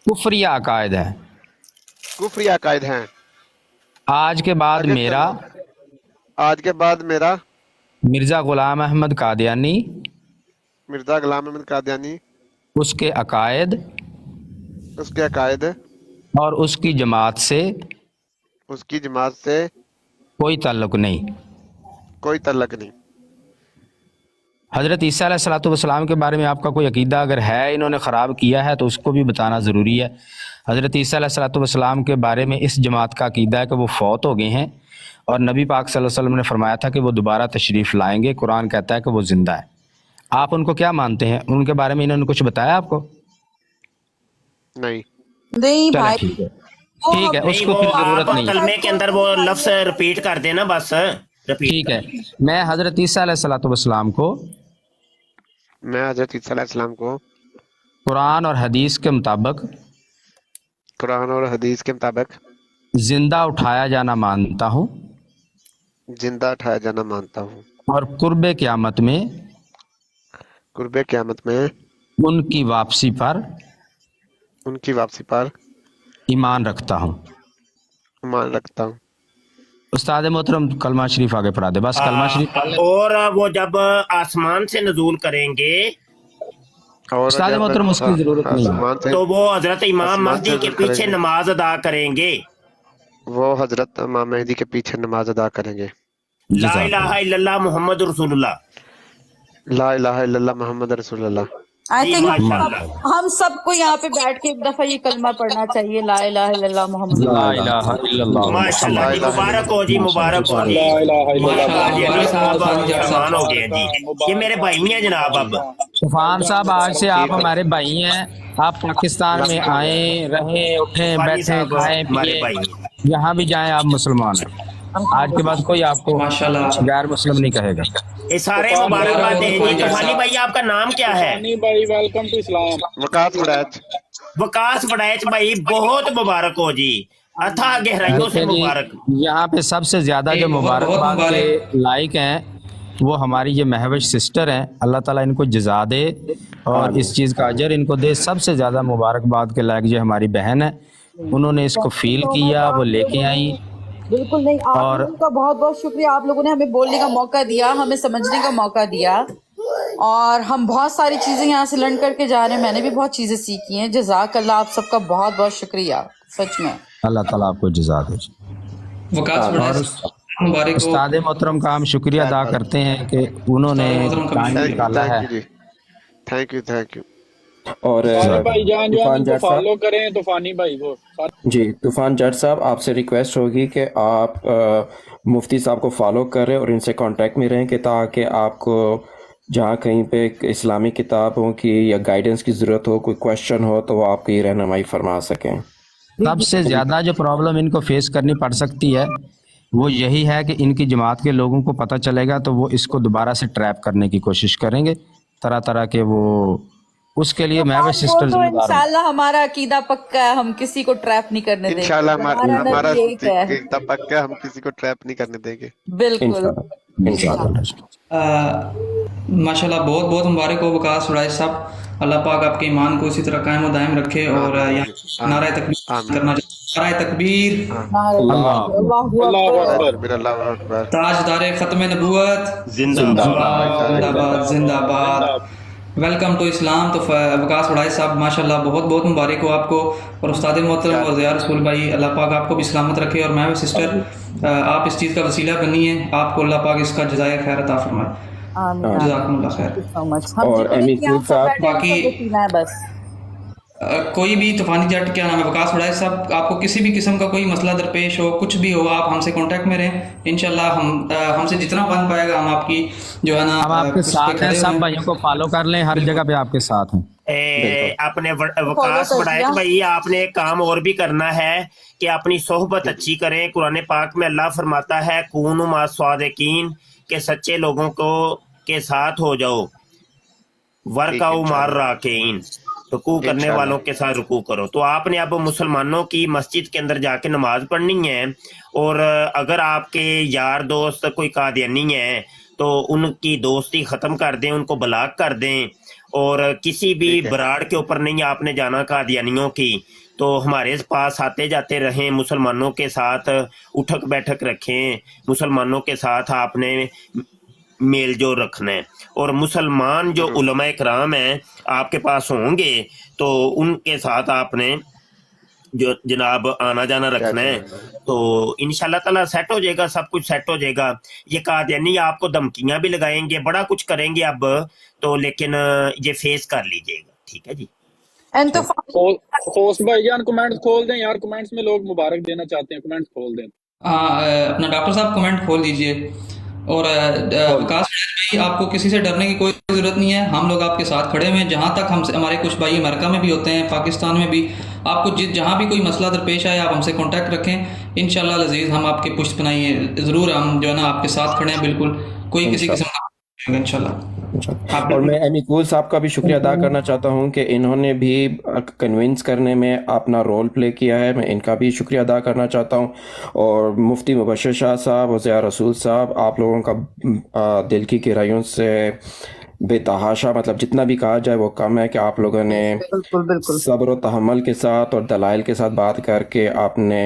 कुफरिया अकायद है। कुफरी अकायद हैं। आज के बाद आगे मेरा चलो। आज के बाद मेरा मिर्जा गुलाम अहमद कादियानी मिर्जा गुलाम अहमद कादियानी उसके अकायद उसके अकायद और उसकी जमात से उसकी जमात से कोई ताल्लुक नहीं। कोई तल्लक नहीं। हज़रत ईसा अलैहिस्सलाम के बारे में आपका कोई अकीदा अगर है, इन्होंने ख़राब किया है तो उसको भी बताना ज़रूरी है। हज़रत ईसा अलैहिस्सलाम के बारे में इस जमात का अकीदा है कि वो फौत हो गए हैं और नबी पाक सल्लल्लाहु अलैहि वसल्लम ने फरमाया था कि वो दोबारा तशरीफ़ लाएंगे। कुरान कहता है कि वो ज़िंदा है। आप उनको क्या मानते हैं? उनके बारे में इन्होंने कुछ बताया आपको? नहीं नहीं चलें, भाई, ठीक है, ठीक है, उसको फिर ज़रूरत आप नहीं है। कलमे के अंदर वो लफ्ज रिपीट कर देना, बस रिपीट। ठीक है, मैं हज़रत ईसा अलैहिस्सलाम को मैं हजरत ईसा अलैहिस्सलाम को कुरान और हदीस के मुताबिक कुरान और हदीस के मुताबिक जिंदा उठाया जाना मानता हूँ जिंदा उठाया जाना मानता हूँ और कुर्बे क़यामत में कुर्बे क़यामत में उनकी वापसी पर ईमान रखता हूँ। ईमान रखता हूँ। उस्ताद मोहतरम कलमा शरीफ आगे पढ़ा दे, बस कलमा शरीफ पढ़ ले। और वो जब आसमान से नजूल करेंगे और उस्ताद जब मोहतरम उसकी जरूरत नहीं है। आसमान से तो वो हजरत इमाम आसमान महदी से के नजूल पीछे करेंगे। नमाज अदा करेंगे। वो हजरत इमाम मेहदी के पीछे नमाज अदा करेंगे। ला इलाहा इल्लल्लाह मुहम्मद रसूलुल्लाह। ला इलाहा इल्लल्लाह मोहम्मद रसूलुल्लाह। आई थिंक माशाअल्लाह। हम सबको यहाँ पे बैठ के एक दफा ये कलमा पढ़ना चाहिए, ला इलाहा इल्लल्लाह मुहम्मद। ला इलाहा इल्लल्लाह माशाअल्लाह जी, मुबारक हो जी, मुबारक हो जी। माशाअल्लाह साहब मुसलमान हो गए जी। ये मेरे भाई हैं जनाब। अब तूफान साहब, आज से आप हमारे भाई हैं। आप पाकिस्तान में आए, रहे, उठे, बैठे, खाए, हमारे भाई पिए, जहाँ भी जाएं आप मुसलमान हैं। आज के बाद कोई आपको गैर मुस्लिम नहीं कहेगा। ये सारे मुबारकबाद दें जी। तूफानी भाई आपका नाम क्या है? भाई welcome to Islam. Waqas Waraich. Waqas Waraich भाई, बहुत मुबारक हो जी। अथाह गहराइयों से मुबारक। यहाँ पे सबसे ज्यादा जो मुबारकबाद के लायक हैं वो हमारी ये महविश सिस्टर हैं। अल्लाह ताला इनको जज़ा दे और इस चीज़ का अजर इनको दे। सबसे ज्यादा मुबारकबाद के लायक जो हमारी बहन है, उन्होंने इसको फील किया, वो लेके आई। बिल्कुल नहीं, आप लोगों का बहुत बहुत शुक्रिया। आप लोगों ने हमें बोलने का मौका दिया, हमें समझने का मौका दिया और हम बहुत सारी चीजें यहाँ से लर्न करके जा रहे हैं। मैंने भी बहुत चीजें सीखी हैं। जज़ाक अल्लाह, आप सबका बहुत बहुत शुक्रिया सच में। अल्लाह ताला आपको जज़ा दे। और उस्ताद मोहतरम का हम शुक्रिया अदा करते हैं कि उन्होंने टाइम निकाला है। Thank you. और तूफान जट साहब करें, तूफानी भाई को जी, तूफान जट साहब आपसे रिक्वेस्ट होगी कि आप मुफ्ती साहब को फॉलो करें और इनसे कांटेक्ट में रहें कि ताकि आपको जहाँ कहीं पे इस्लामी किताबों की या गाइडेंस की ज़रूरत हो, कोई क्वेश्चन हो, तो वो आपकी रहनुमाई फरमा सकें। सबसे ज़्यादा जो प्रॉब्लम इनको फेस करनी पड़ सकती है वो यही है कि इनकी जमात के लोगों को पता चलेगा तो वो इसको दोबारा से ट्रैप करने की कोशिश करेंगे, तरह तरह के वो। उसके लिए मैं भी सिस्टर तो इंशाल्लाह हमारा अकीदा पक्का है, हम किसी को ट्रैप नहीं करने देंगे। इंशाल्लाह हमारा है अकीदा पक्का है, हम किसी को ट्रैप नहीं करने देंगे। बिल्कुल इंशाल्लाह। माशाल्लाह, बहुत बहुत मुबारक हो वकास वड़ैच साहब। अल्लाह पाक आपके ईमान को इसी तरह कायम और दायम रखे। और नारा तकबीर करना, नारा तकबीर, ताजदार खत्म नबूवत जिंदाबाद जिंदाबाद। Welcome to Islam. तो वकास वड़ैच साहब माशाल्लाह बहुत बहुत मुबारक हो आपको और उस्ताद मोहतरम और ज़िया रसूल भाई, अल्लाह पाक आपको भी सलामत रखे। और मैं भी सिस्टर, आप इस चीज़ का वसीला बनी है, आपको अल्लाह पाक इसका जज़ाए खैर अता फरमाए। जज़ाकुमुल्लाह खैर। और एमी साहब बाकी बस कोई भी तूफानी जट, क्या नाम है, वकास वड़ैच साहब, आपको किसी भी किस्म का कोई मसला दरपेश हो, कुछ भी हो, आप हमसे कांटेक्ट में रहें। इंशाल्लाह हमसे जितना बन पाएगा हम आपकी जो है ना, हम आपके साथ हैं। सब भाइयों को फॉलो कर लें, हर जगह पे आपके साथ हैं। अपने वकास बढ़ाए तो भाई आपने एक काम और भी करना है कि अपनी सोहबत अच्छी करें। कुरान पाक में अल्लाह फरमाता है कूनु मा स्वादिकीन, के सच्चे लोगों को के साथ हो जाओ, वर्काउ मार राकीन, रुकू करने वालों के साथ रुकू करो। तो आपने अब मुसलमानों की मस्जिद के अंदर जाके नमाज पढ़नी है, और अगर आपके यार दोस्त कोई कादियानी है तो उनकी दोस्ती ख़त्म कर दें, उनको ब्लॉक कर दें, और किसी भी बराड़ के ऊपर नहीं आपने जाना कादियानियों की। तो हमारे पास आते जाते रहें, मुसलमानों के साथ उठक बैठक रखें, मुसलमानों के साथ आपने मेल जो रखना है। और मुसलमान जो उलमा इकराम हैं आपके पास होंगे तो उनके साथ आपने जो जनाब आना जाना रखना है, तो इंशाल्लाह ताला सेट हो जाएगा, सब कुछ सेट हो जाएगा। ये कादियानी आपको धमकियां भी लगाएंगे, बड़ा कुछ करेंगे अब तो, लेकिन ये फेस कर लीजिएगा, ठीक है जी। होस्ट भाईजान कमेंट्स खोल दें यार, कमेंट्स में लोग मुबारक देना चाहते हैं, कमेंट्स खोल दें। अपना डॉक्टर साहब कमेंट खोल दीजिए। और विकास भाई, आपको किसी से डरने की कोई ज़रूरत नहीं है, हम लोग आपके साथ खड़े हुए हैं। जहाँ तक हमसे, हमारे कुछ भाई अमेरिका में भी होते हैं, पाकिस्तान में भी, आपको जहाँ भी कोई मसला दरपेश आए आप हमसे कांटेक्ट रखें, इंशाल्लाह अज़ीज़ हम आपके पुष्ट बनाइए ज़रूर, हम जो है ना आपके साथ खड़े हैं, बिल्कुल कोई किसी किस्म का इंशाल्लाह। और मैं एमी कूल साहब का भी शुक्रिया अदा करना चाहता हूं कि इन्होंने भी कन्विंस करने में अपना रोल प्ले किया है, मैं इनका भी शुक्रिया अदा करना चाहता हूं। और मुफ्ती मुबश्शिर शाह साहब और ज़िया रसूल साहब, आप लोगों का दिल की गहराइयों से बेतहाशा, मतलब जितना भी कहा जाए वो कम है कि आप लोगों ने सब्र और तहम्मुल के साथ और दलाइल के साथ बात करके आपने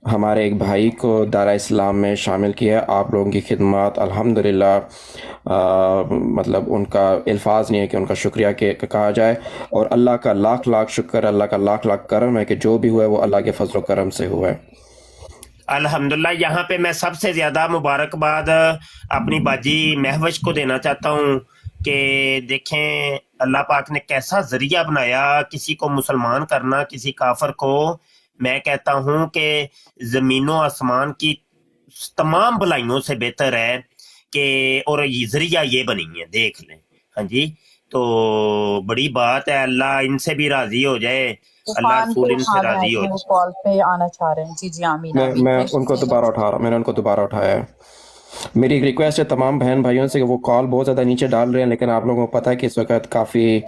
हमारे एक भाई को दायरा इस्लाम में शामिल किया। आप लोगों की खिदमत अल्हम्दुलिल्लाह, मतलब उनका अल्फाज नहीं है कि उनका शुक्रिया के कहा जाए। और अल्लाह का लाख लाख शुक्र, अल्लाह का लाख लाख करम है कि जो भी हुआ है वो अल्लाह के फजल करम से हुआ है। अल्हम्दुलिल्लाह। यहाँ पे मैं सबसे ज़्यादा मुबारकबाद अपनी बाजी महवश को देना चाहता हूँ कि देखें अल्लाह पाक ने कैसा ज़रिया बनाया किसी को मुसलमान करना, किसी काफर को। मैं कहता हूँ कि ज़मीनों आसमान की तमाम भलाइयों से बेहतर है कि, और ये ज़रिया ये बनी है, देख लें। हाँ जी, तो बड़ी बात है, अल्लाह इनसे भी राज़ी हो जाए, अल्लाह रसूल इनसे राज़ी हो जाए। कॉल पे आना चाह रहे हैं, जी जी आमीन। मैं उनको दोबारा उठा रहा, मैंने उनको दोबारा उठाया है। मेरी एक रिक्वेस्ट है तमाम बहन भाइयों से कि वो कॉल बहुत ज़्यादा नीचे डाल रहे हैं, लेकिन आप लोगों को पता है कि इस वक्त काफ़ी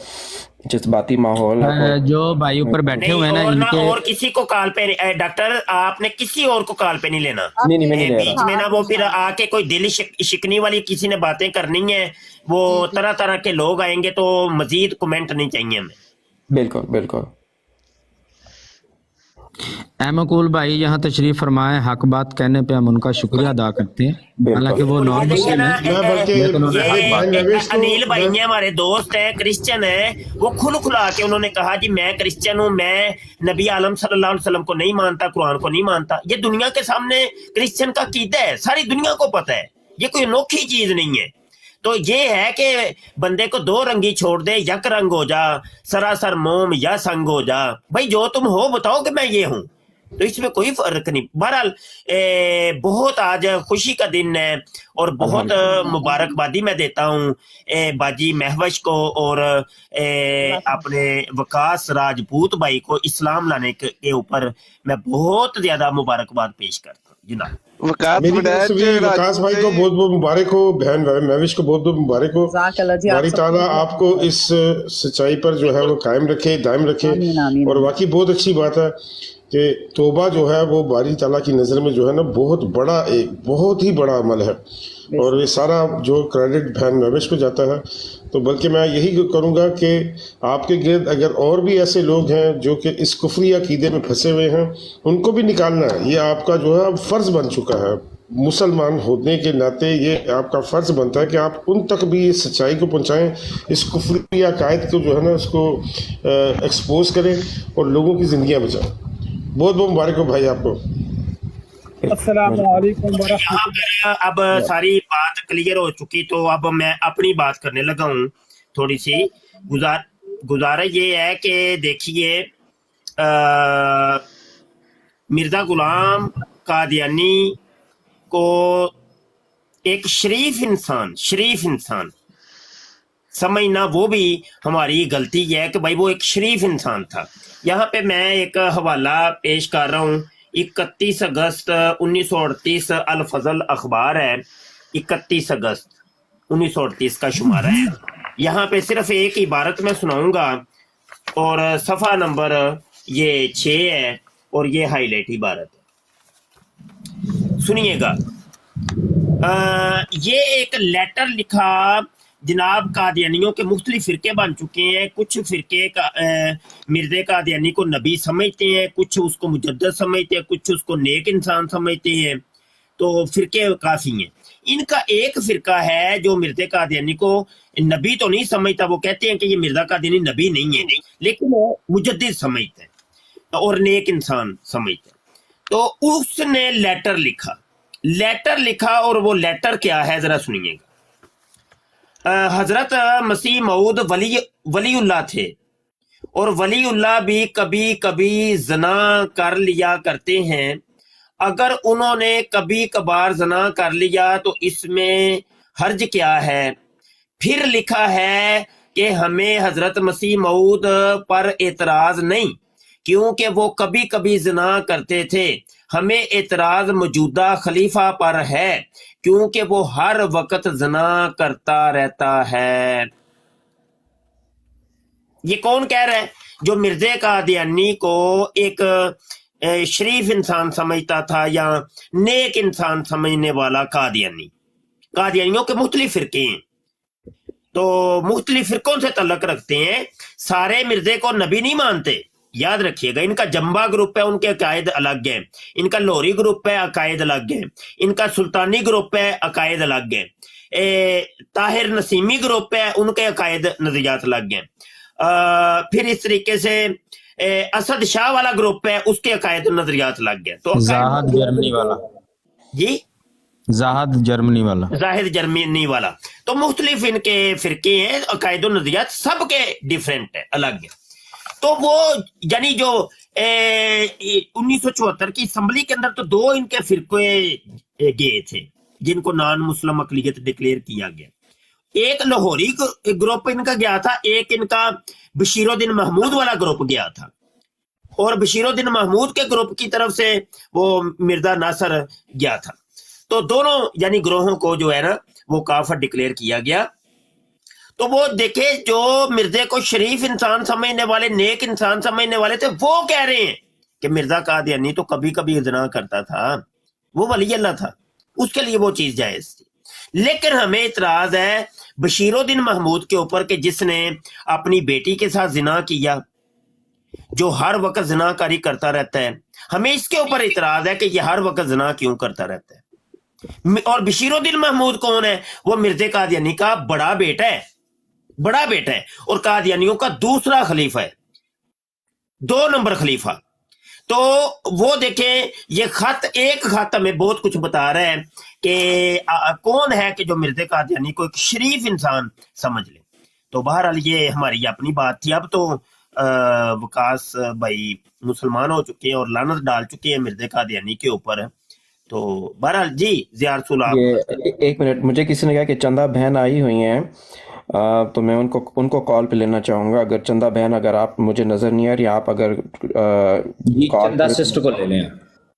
जज्बाती माहौल है। जो भाई ऊपर बैठे हुए हैं ना, इनके और किसी को कॉल पे डॉक्टर आपने किसी और को कॉल पे नहीं लेना। नहीं मैं नहीं ले बीच रहा। में ना वो फिर आके कोई दिल शिकनी वाली किसी ने बातें करनी है, वो तरह तरह के लोग आएंगे, तो मजीद कमेंट नहीं चाहिए हमें। बिल्कुल बिल्कुल। एमकुल भाई यहाँ तशरीफ फरमाए, हक बात कहने पे हम उनका शुक्रिया अदा करते हैं, हालांकि वो नॉन मुस्लिम अनिल भाई हैं, हमारे दोस्त हैं, क्रिश्चियन हैं, वो खुला के उन्होंने कहा जी मैं क्रिश्चियन हूँ, मैं नबी आलम सल्लल्लाहु अलैहि वसल्लम को नहीं मानता, कुरान को नहीं मानता। ये दुनिया के सामने क्रिश्चियन का कीदा है, सारी दुनिया को पता है, ये कोई अनोखी चीज नहीं है। तो ये है कि बंदे को दो रंगी छोड़ दे, यक रंग हो जा, सरासर मोम या संग हो जा। भाई जो तुम हो बताओ कि मैं ये हूँ, तो इसमें कोई फर्क नहीं। बहरहाल बहुत आज खुशी का दिन है और बहुत मुबारकबादी मैं देता हूँ बाजी महवश को और अपने वकास राजपूत भाई को इस्लाम लाने के ऊपर मैं बहुत ज्यादा मुबारकबाद पेश करता हूँ जनाब। मेरी तरफ से भी वकास भाई को बहुत बहुत मुबारक हो, बहन महविश को बहुत बहुत मुबारक हो। बारी ताला आपको इस सच्चाई पर जो है वो कायम रखे, दायम रखे। और वाकई बहुत अच्छी बात है कि तौबा जो है वो बारी ताला की नज़र में जो है ना बहुत बड़ा, एक बहुत ही बड़ा अमल है, और ये सारा जो क्रेडिट बहन महविश को जाता है। तो बल्कि मैं यही करूँगा कि आपके गिर्द अगर और भी ऐसे लोग हैं जो कि इस कुफरी अकीदे में फंसे हुए हैं, उनको भी निकालना है। ये आपका जो है फ़र्ज़ बन चुका है, मुसलमान होने के नाते ये आपका फ़र्ज़ बनता है कि आप उन तक भी इस सच्चाई को पहुँचाएँ, इस कुफरी अकायद को जो है ना उसको एक्सपोज करें और लोगों की ज़िंदगियाँ बचाएँ। बहुत बहुत मुबारक हो भाई आपको। अब सारी बात क्लियर हो चुकी, तो अब मैं अपनी बात करने लगा हूँ। थोड़ी सी गुजारिश ये है कि देखिए मिर्जा गुलाम कादियानी को एक शरीफ इंसान समझना वो भी हमारी गलती है कि भाई वो एक शरीफ इंसान था। यहाँ पे मैं एक हवाला पेश कर रहा हूँ, 31 अगस्त 1938 अल फजल अखबार है, 31 अगस्त 1938 का शुमारा है। यहाँ पे सिर्फ एक इबारत मैं सुनाऊंगा और सफ़ा नंबर ये 6 है और ये हाईलाइट इबारत है, सुनिएगा। ये एक लेटर लिखा जनाब कादियानियों के मुख्तलिफ फ़िरके बन चुके हैं। कुछ फ़िरके का मिर्ज़े कादियानी को नबी समझते हैं, कुछ उसको मुजद्दद समझते हैं, कुछ उसको नेक इंसान समझते हैं। तो फ़िरके काफ़ी हैं। इनका एक फ़िरका है जो मिर्ज़े कादियानी को नबी तो नहीं समझता, वो कहते हैं कि ये मिर्ज़ा कादियानी नबी नहीं है, लेकिन वो मुजद्दिद समझते हैं और नेक इंसान समझते हैं। तो उसने लेटर लिखा और वो लेटर क्या है ज़रा सुनिएगा। हजरत मसीह मऊद वलीउल्लाह थे और वलीउल्लाह भी कभी कभी जना कर लिया करते हैं। अगर उन्होंने कभी कभार जना कर लिया तो इसमें हर्ज क्या है? फिर लिखा है कि हमें हजरत मसीह मऊद पर एतराज नहीं, क्योंकि वो कभी कभी जना करते थे। हमें एतराज मौजूदा खलीफा पर है, क्योंकि वो हर वक्त जना करता रहता है। ये कौन कह रहा है? जो मिर्ज़े कादियानी को एक शरीफ इंसान समझता था या नेक इंसान समझने वाला कादियानी। कादियानियों के मुख्तलिफ फ़िरके हैं, तो मुख्तलिफ फ़िरकों से तल्लुक़ रखते हैं। सारे मिर्ज़े को नबी नहीं मानते, याद रखिएगा। इनका जंबा ग्रुप है, उनके अकायद अलग हैं। इनका लोरी ग्रुप है, अकायद अलग हैं। इनका सुल्तानी ग्रुप है, अकायद अलग हैं। ताहिर नसीमी ग्रुप है, उनके अकायद नज़रियात अलग हैं। फिर इस तरीके से असद शाह वाला ग्रुप है, उसके अकायद नज़रियात अलग हैं। तो जाहिद जर्मनी वाला जी, जाहिद जर्मनी वाला तो मुख्तलिफ इनके फ़िरके हैं, अकायद नज़रियात सबके डिफरेंट है, अलग है। तो वो यानी जो 1974 की असम्बली के अंदर तो 2 इनके फिरके गए थे जिनको नॉन मुस्लिम अकलियत डिक्लेयर किया गया। एक लाहौरी ग्रुप इनका गया था, एक इनका बशीरुद्दीन महमूद वाला ग्रुप गया था। और बशीरुद्दीन महमूद के ग्रुप की तरफ से वो मिर्जा नासर गया था। तो दोनों यानी ग्रोहों को जो है ना वो काफर डिक्लेयर किया गया। तो वो देखे जो मिर्जे को शरीफ इंसान समझने वाले, नेक इंसान समझने वाले थे, वो कह रहे हैं कि मिर्जा कादियानी तो कभी कभी ज़िना करता था, वो वली अल्लाह था, उसके लिए वो चीज जायज थी। लेकिन हमें इतराज है बशीरुद्दीन महमूद के ऊपर कि जिसने अपनी बेटी के साथ ज़िना किया, जो हर वक्त ज़िनाकारी करता रहता है। हमें इसके ऊपर इतराज है कि ये हर वक्त ज़िना क्यों करता रहता है। और बशीरुद्दीन महमूद कौन है? वो मिर्जे कादियानी का बड़ा बेटा है, बड़ा बेटा है और कादियानियों का दूसरा खलीफा है, 2 नंबर खलीफा। तो वो देखें ये खत, एक खत हमें बहुत कुछ बता रहा है कि कौन है कि जो मिर्जे कादियानी को एक शरीफ इंसान समझ ले। तो बहरहाल ये हमारी अपनी बात थी। अब तो वकास भाई मुसलमान हो चुके हैं और लानत डाल चुके हैं मिर्जे कादियानी के ऊपर। तो बहरहाल जी ज़ियारतुल आप, एक मिनट, मुझे किसी ने कहा कि चंदा बहन आई हुई हैं, तो मैं उनको कॉल पे लेना चाहूँगा। अगर चंदा बहन, अगर आप, मुझे नज़र नहीं आ रही, आप अगर चंदा सिस्टर को ले लें,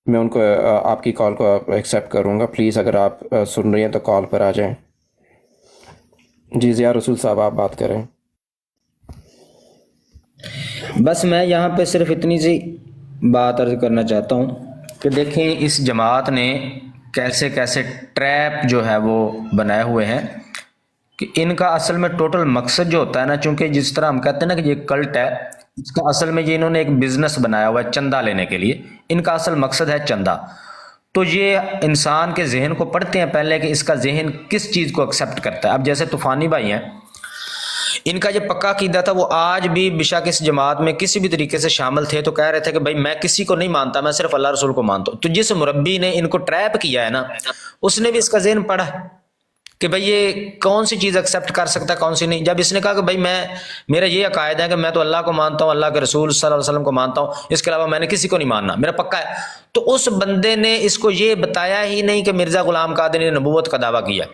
मैं उनको आपकी कॉल को एक्सेप्ट करूँगा। प्लीज़ अगर आप सुन रही हैं तो कॉल पर आ जाएं। जी ज़िया रसूल साहब, आप बात करें। बस मैं यहाँ पे सिर्फ इतनी सी बात अर्ज करना चाहता हूँ कि देखें इस जमात ने कैसे कैसे ट्रैप जो है वो बनाए हुए हैं कि इनका असल में टोटल मकसद जो होता है ना, चूंकि जिस तरह हम कहते हैं ना कि ये कल्ट है, इसका असल में ये इन्होंने एक बिजनेस बनाया हुआ है चंदा लेने के लिए। इनका असल मकसद है चंदा। तो ये इंसान के जहन को पढ़ते हैं पहले कि इसका जहन किस चीज़ को एक्सेप्ट करता है। अब जैसे तूफानी भाई हैं, इनका जो पक्का कीदा था वो आज भी बेशक इस जमात में किसी भी तरीके से शामिल थे तो कह रहे थे कि भाई मैं किसी को नहीं मानता, मैं सिर्फ अल्लाह रसूल को मानता हूँ। तो जिस मुरब्बी ने इनको ट्रैप किया है ना, उसने भी इसका ज़हन पढ़ा कि भाई ये कौन सी चीज़ एक्सेप्ट कर सकता है, कौन सी नहीं। जब इसने कहा कि भाई मेरा ये अकायद है कि मैं तो अल्लाह को मानता हूँ, अल्लाह के रसूल सल्लल्लाहु अलैहि वसल्लम को मानता हूँ, इसके अलावा मैंने किसी को नहीं मानना, मेरा पक्का है। तो उस बंदे ने इसको ये बताया ही नहीं कि मिर्ज़ा गुलाम कादियानी ने नबूवत का दावा किया।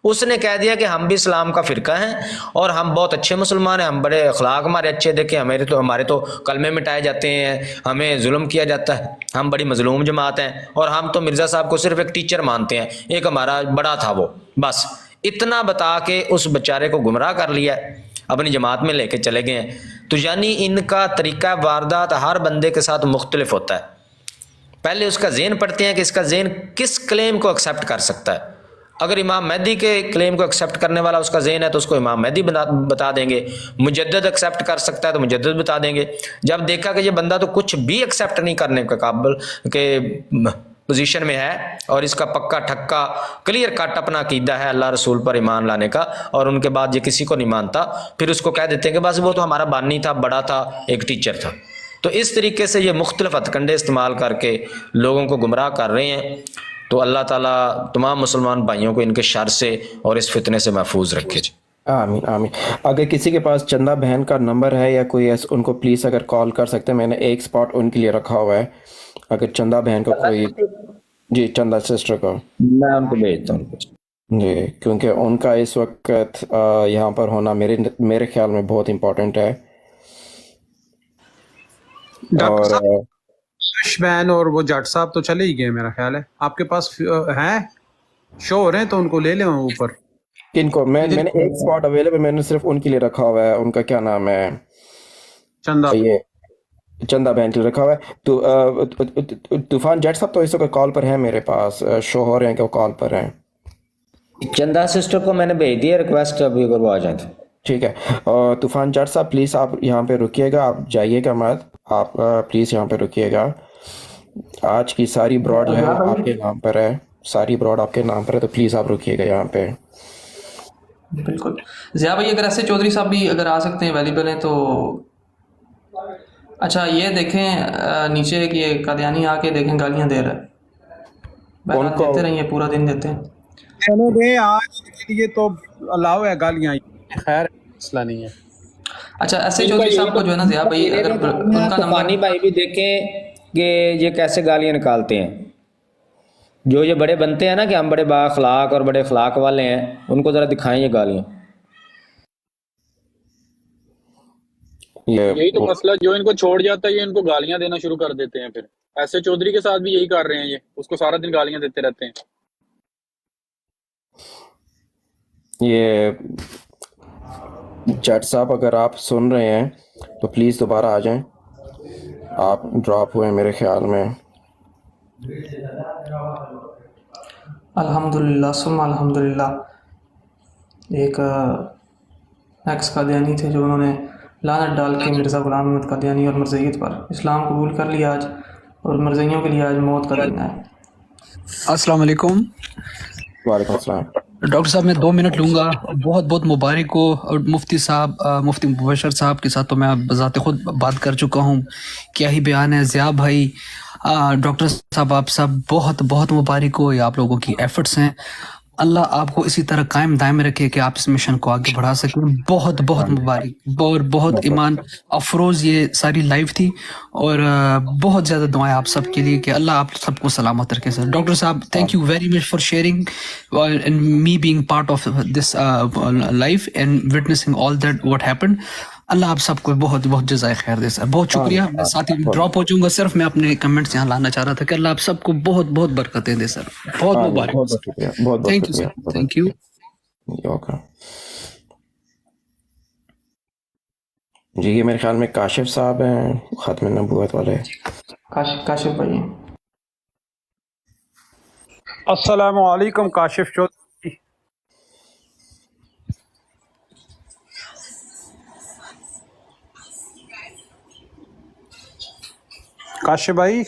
اس نے کہہ دیا کہ ہم بھی اسلام کا فرقہ ہیں اور ہم بہت اچھے مسلمان ہیں, ہم بڑے اخلاق ہمارے اچھے, دیکھیں ہمارے تو کلمے مٹائے جاتے ہیں, ہمیں ظلم کیا جاتا ہے, ہم بڑی مظلوم جماعت ہیں, اور ہم تو مرزا صاحب کو صرف ایک ٹیچر مانتے ہیں, ایک ہمارا بڑا تھا وہ, بس اتنا بتا کے اس بیچارے کو گمراہ کر لیا, اپنی جماعت میں لے کے چلے گئے ہیں. تو یعنی ان کا طریقہ واردات ہر بندے کے ساتھ مختلف ہوتا ہے. پہلے اس کا ذہن پڑھتے ہیں کہ اس کا ذہن کس کلیم کو ایکسیپٹ کر سکتا ہے. اگر امام مہدی کے کلیم کو ایکسیپٹ کرنے والا اس کا ذہن ہے تو اس کو امام مہدی بتا دیں گے, مجدد ایکسیپٹ کر سکتا ہے تو مجدد بتا دیں گے. جب دیکھا کہ یہ بندہ تو کچھ بھی ایکسیپٹ نہیں کرنے کے قابل کے پوزیشن میں ہے, اور اس کا پکا ٹھکا کلیئر کٹ اپنا عقیدہ ہے اللہ رسول پر ایمان لانے کا, اور ان کے بعد یہ کسی کو نہیں مانتا, پھر اس کو کہہ دیتے ہیں کہ بس وہ تو ہمارا بانی تھا, بڑا تھا, ایک ٹیچر تھا. تو اس طریقے سے یہ مختلف ہتھ کنڈے استعمال کر کے لوگوں کو گمراہ کر رہے ہیں. تو اللہ تعالیٰ تمام مسلمان بھائیوں کو ان کے شر سے اور اس فتنے سے محفوظ رکھے. آمین آمین. اگر کسی کے پاس چندہ بہن کا نمبر ہے یا کوئی ان کو پلیز اگر کال کر سکتے ہیں, میں نے ایک سپاٹ ان کے لیے رکھا ہوا ہے. اگر چندہ بہن کا کوئی, جی چندہ سسٹر کا, میں ان کو بھیجتا ہوں جی, کیونکہ ان کا اس وقت یہاں پر ہونا میرے خیال میں بہت امپورٹنٹ ہے. اور بہن اور وہ جٹ صاحب تو چلے ہی گئے میرا خیال ہے, آپ کے پاس ہیں شو ہو رہے ہیں تو ان کو لے لیں اوپر. کن کو؟ میں نے ایک سپاٹ اویلیبل میں نے صرف ان کے لیے رکھا ہوا ہے. ان کا کیا نام ہے, چندہ, یہ چندہ بہن کے لیے رکھا ہوا ہے. تو طوفان جٹ صاحب تو اس وقت کال پر ہیں, میرے پاس شو ہو رہے ہیں کہ وہ کال پر ہیں. چندہ سسٹر کو میں نے بھیج دیا ریکویسٹ, ابھی اگر وہ آ جائیں تو ٹھیک ہے. اور طوفان جٹ صاحب پلیز آپ یہاں پہ رکیے گا, آپ جائیے گا مت, آپ پلیز یہاں پہ رکیے گا. آج کی ساری براڈ ہے آپ کے نام پر ہے, ساری براڈ آپ کے نام پر ہے, تو پلیز آپ رکیے گا یہاں پہ. بالکل. ضیاء بھائی اگر ایسے چودھری صاحب بھی اگر آ سکتے ہیں, اویلیبل ہیں تو. اچھا یہ دیکھیں نیچے کہ یہ قادیانی آ کے دیکھیں گالیاں دے رہا ہے, بہرحال دیتے رہیں, پورا دن دیتے ہیں. آج کے لیے تو الاؤ ہے گالیاں, خیر مسئلہ نہیں ہے. اچھا ایسے چودھری صاحب کو جو ہے نا ضیاء بھائی, اگر ان کا نمبر, بھائی بھی دیکھیں کہ یہ کیسے گالیاں نکالتے ہیں. جو یہ بڑے بنتے ہیں نا کہ ہم بڑے با اخلاق اور بڑے اخلاق والے ہیں, ان کو ذرا دکھائیں یہ گالیاں. یہی تو مسئلہ, جو ان کو چھوڑ جاتا ہے یہ ان کو گالیاں دینا شروع کر دیتے ہیں. پھر ایسے چودھری کے ساتھ بھی یہی کر رہے ہیں, یہ اس کو سارا دن گالیاں دیتے رہتے ہیں. یہ جٹ صاحب اگر آپ سن رہے ہیں تو پلیز دوبارہ آ جائیں, آپ ڈراپ ہوئے میرے خیال میں. الحمدللہ ثم الحمدللہ. ایک ایکس قادیانی تھے جو انہوں نے لعنت ڈال کے مرزا غلام احمد قادیانی اور مرزیت پر اسلام قبول کر لیا آج, اور مرزیوں کے لیے آج موت کا دن ہے. السلام علیکم. وعلیکم السلام. ڈاکٹر صاحب میں 2 منٹ لوں گا. بہت بہت مبارک ہو. اور مفتی صاحب, مفتی مبشر صاحب کے ساتھ تو میں بذات خود بات کر چکا ہوں, کیا ہی بیان ہے. ضیاء بھائی, ڈاکٹر صاحب, آپ سب بہت بہت مبارک ہو, یہ آپ لوگوں کی ایفرٹس ہیں. اللہ آپ کو اسی طرح قائم دائم رکھے کہ آپ اس مشن کو آگے بڑھا سکیں. بہت بہت مبارک, اور بہت ایمان افروز یہ ساری لائف تھی, اور بہت زیادہ دعائیں آپ سب کے لیے کہ اللہ آپ سب کو سلامت رکھے. سر ڈاکٹر صاحب, thank you very much for sharing and me being part of this life and witnessing all that what happened. اللہ آپ سب کو بہت بہت جزائے خیر دے. سر بہت شکریہ. میں ساتھ ہی ڈراپ ہو جاؤں گا, صرف میں اپنے کمنٹس یہاں لانا چاہ رہا تھا کہ اللہ آپ سب کو بہت بہت برکتیں دے. سر بہت مبارک. بہت شکریہ, بہت thank you sir, thank you. جی یہ میرے خیال میں کاشف صاحب ہیں, ختم نبوت والے. کاشف بھائی. السلام علیکم کاشف چودھری. کاشف بھائی,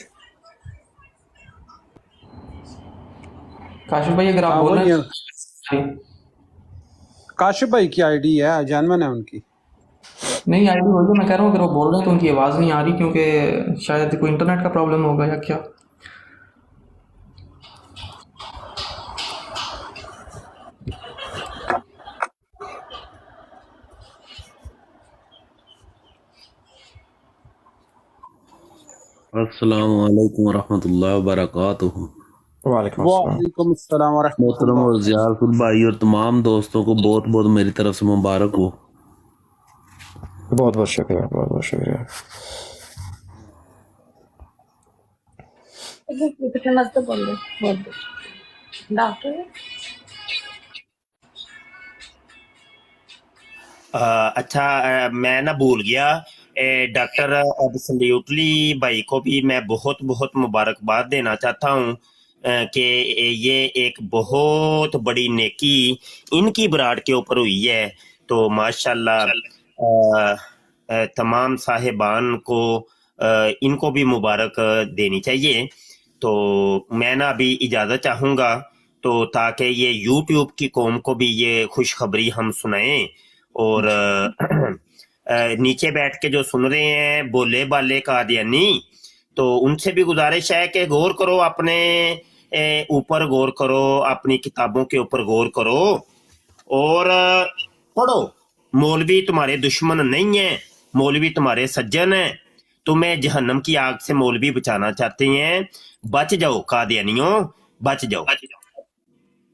کاشف بھائی اگر آپ بول رہے ہیں. کاشف بھائی کی آئی ڈی ہے, جانمن ہے ان کی. نہیں آئی ڈی ہوگی, میں کہہ رہا ہوں اگر وہ بول رہے ہیں تو ان کی آواز نہیں آ رہی, کیونکہ شاید کوئی انٹرنیٹ کا پرابلم ہوگا یا کیا. السلام علیکم ورحمۃ اللہ وبرکاتہ. वालेकुम अस्सलाम। वालेकुम अस्सलाम व मोहतरम रहमतुल्लाह। और जियारतुल भाई और तमाम दोस्तों को बहुत बहुत मेरी तरफ से मुबारक हो। बहुत बहुत शुक्रिया, बहुत बहुत शुक्रिया। अच्छा, मैं ना भूल गया, डॉक्टर एब्सोल्युटली भाई को भी मैं बहुत बहुत मुबारकबाद देना चाहता हूँ कि ये एक बहुत बड़ी नेकी इनकी बराड के ऊपर हुई है। तो माशाल्लाह तमाम साहिबान को इनको भी मुबारक देनी चाहिए। तो मैं ना अभी इजाज़त चाहूँगा, तो ताकि ये यूट्यूब की कौम को भी ये खुशखबरी हम सुनाएं, और नीचे बैठ के जो सुन रहे हैं बोले बाले कादियानी, तो उनसे भी गुजारिश है कि गौर करो, अपने ऊपर गौर करो, अपनी किताबों के ऊपर गौर करो और पढ़ो। मौलवी तुम्हारे दुश्मन नहीं है, मौलवी तुम्हारे सज्जन हैं। तुम्हें जहन्नम की आग से मौलवी बचाना चाहते हैं, बच जाओ कादियानियों, बच जाओ।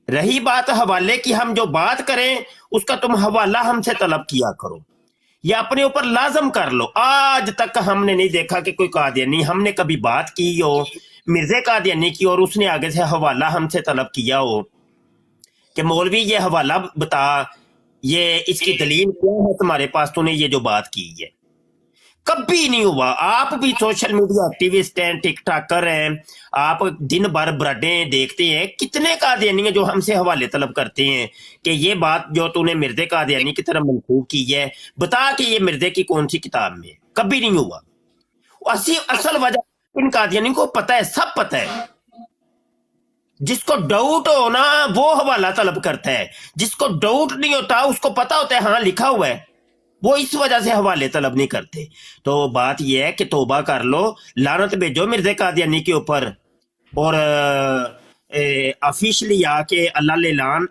रही बात हवाले की, हम जो बात करें उसका तुम हवाला हमसे तलब किया करो, या अपने ऊपर लाजम कर लो। आज तक हमने नहीं देखा कि कोई कादियानी, हमने कभी बात की हो मिर्जे कादियानी की और उसने आगे से हवाला हमसे तलब किया हो कि मौलवी ये हवाला बता, ये इसकी दलील क्या है तुम्हारे पास, तूने ये जो बात की है। कभी नहीं हुआ। आप भी सोशल मीडिया एक्टिविस्ट हैं, टिक टाकर हैं, आप दिन भर ब्राडें देखते हैं। कितने कादियानी हैं जो हमसे हवाले तलब करते हैं कि ये बात जो तूने मिर्जे कादियानी की तरफ मंसूब की है, बता कि ये मिर्जे की कौन सी किताब में। कभी नहीं हुआ। असल वजह इन कादियानी को पता है, सब पता है। जिसको डाउट हो ना वो हवाला तलब करता है, जिसको डाउट नहीं होता उसको पता होता है हाँ लिखा हुआ है, वो इस वजह से हवाले तलब नहीं करते। तो बात यह है कि तौबा कर लो, लानत भेजो मिर्जे कादियानी के ऊपर, और ऑफिशियली आके अल्लाह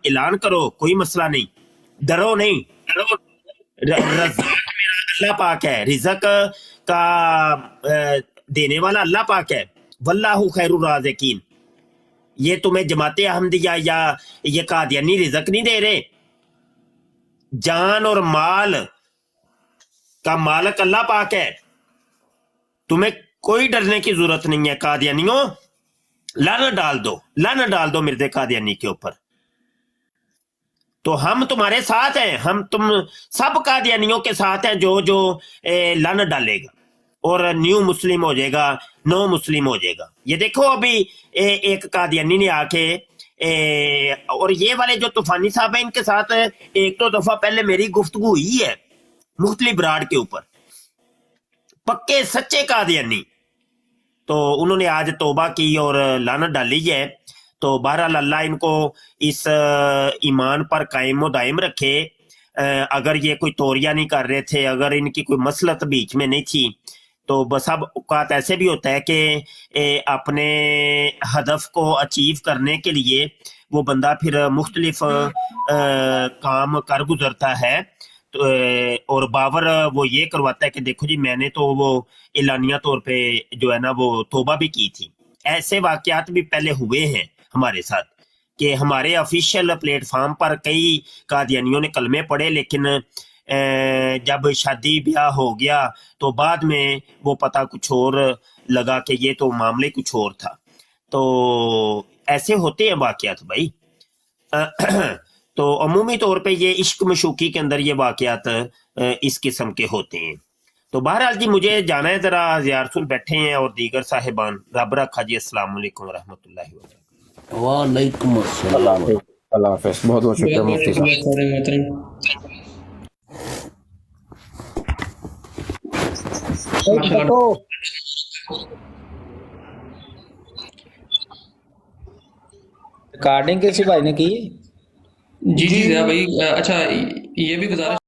ऐलान करो, कोई मसला नहीं, डरो नहीं, डरो। रज़ाक मेरा अल्लाह पाक है, रिज़्क का देने वाला अल्लाह पाक है। वल्लाहु खैरुर राज़िकीन। ये तुम्हें जमाते अहमदिया या ये कादियानी रिज़्क नहीं दे रहे। जान और माल का मालक अल्लाह पाक है, तुम्हें कोई डरने की जरूरत नहीं है। कादियानियों, लानत डाल दो मिर्जे कादियानी के ऊपर। तो हम तुम्हारे साथ हैं, हम तुम सब कादियानियों के साथ हैं जो जो लानत डालेगा और न्यू मुस्लिम हो जाएगा, नो मुस्लिम हो जाएगा। ये देखो अभी एक कादियानी ने आके और ये वाले जो तूफानी साहब है इनके साथ एक दो दफा पहले मेरी गुफ्तगू हुई है मुख्तलिफ ब्राड के ऊपर, पक्के सच्चे कादियानी। तो उन्होंने आज तौबा की और लानत डाली है। तो बहरहाल अल्लाह इनको इस ईमान पर कायम व दायम रखे। अगर ये कोई तोरिया नहीं कर रहे थे, अगर इनकी कोई मसलत बीच में नहीं थी, तो बस अब औकात ऐसे भी होता है कि अपने हदफ को अचीव करने के लिए वो बंदा फिर मुख्तलिफ काम कर गुजरता है। तो और बावर वो ये करवाता है कि देखो जी मैंने तो वो एलानिया तौर पे जो है ना वो तौबा भी की थी। ऐसे वाकयात भी पहले हुए हैं हमारे साथ कि हमारे ऑफिशियल प्लेटफॉर्म पर कई कादियानियों ने कलमे पढ़े, लेकिन जब शादी ब्याह हो गया तो बाद में वो पता कुछ और लगा कि ये तो मामले कुछ और था। तो ऐसे होते हैं वाकयात भाई। तो अमूमी तौर पे ये इश्क मशूकी के अंदर ये वाकयात इस किस्म के होते हैं। तो बहरहाल जी मुझे जाना है, जरा ज़ियारतुल बैठे हैं और दीगर साहिबान। रब रखा जी। अस्सलाम वालेकुम रहमतुल्लाहि व बरकातहू। वालेकुम अस्सलाम। अल्लाह हाफिज़। बहुत बहुत शुक्रिया मुफ्ती साहब। रिकॉर्डिंग किसी भाई ने की? जी जी भाई। अच्छा, ये भी गुजारिश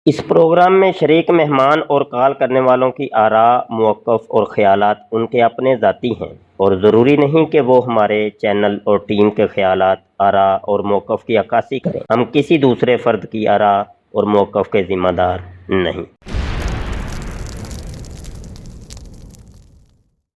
اس پروگرام میں شریک مہمان اور کال کرنے والوں کی آراء، موقف اور خیالات ان کے اپنے ذاتی ہیں اور ضروری نہیں کہ وہ ہمارے چینل اور ٹیم کے خیالات، آراء اور موقف کی عکاسی کریں۔ ہم کسی دوسرے فرد کی آراء اور موقف کے ذمہ دار نہیں۔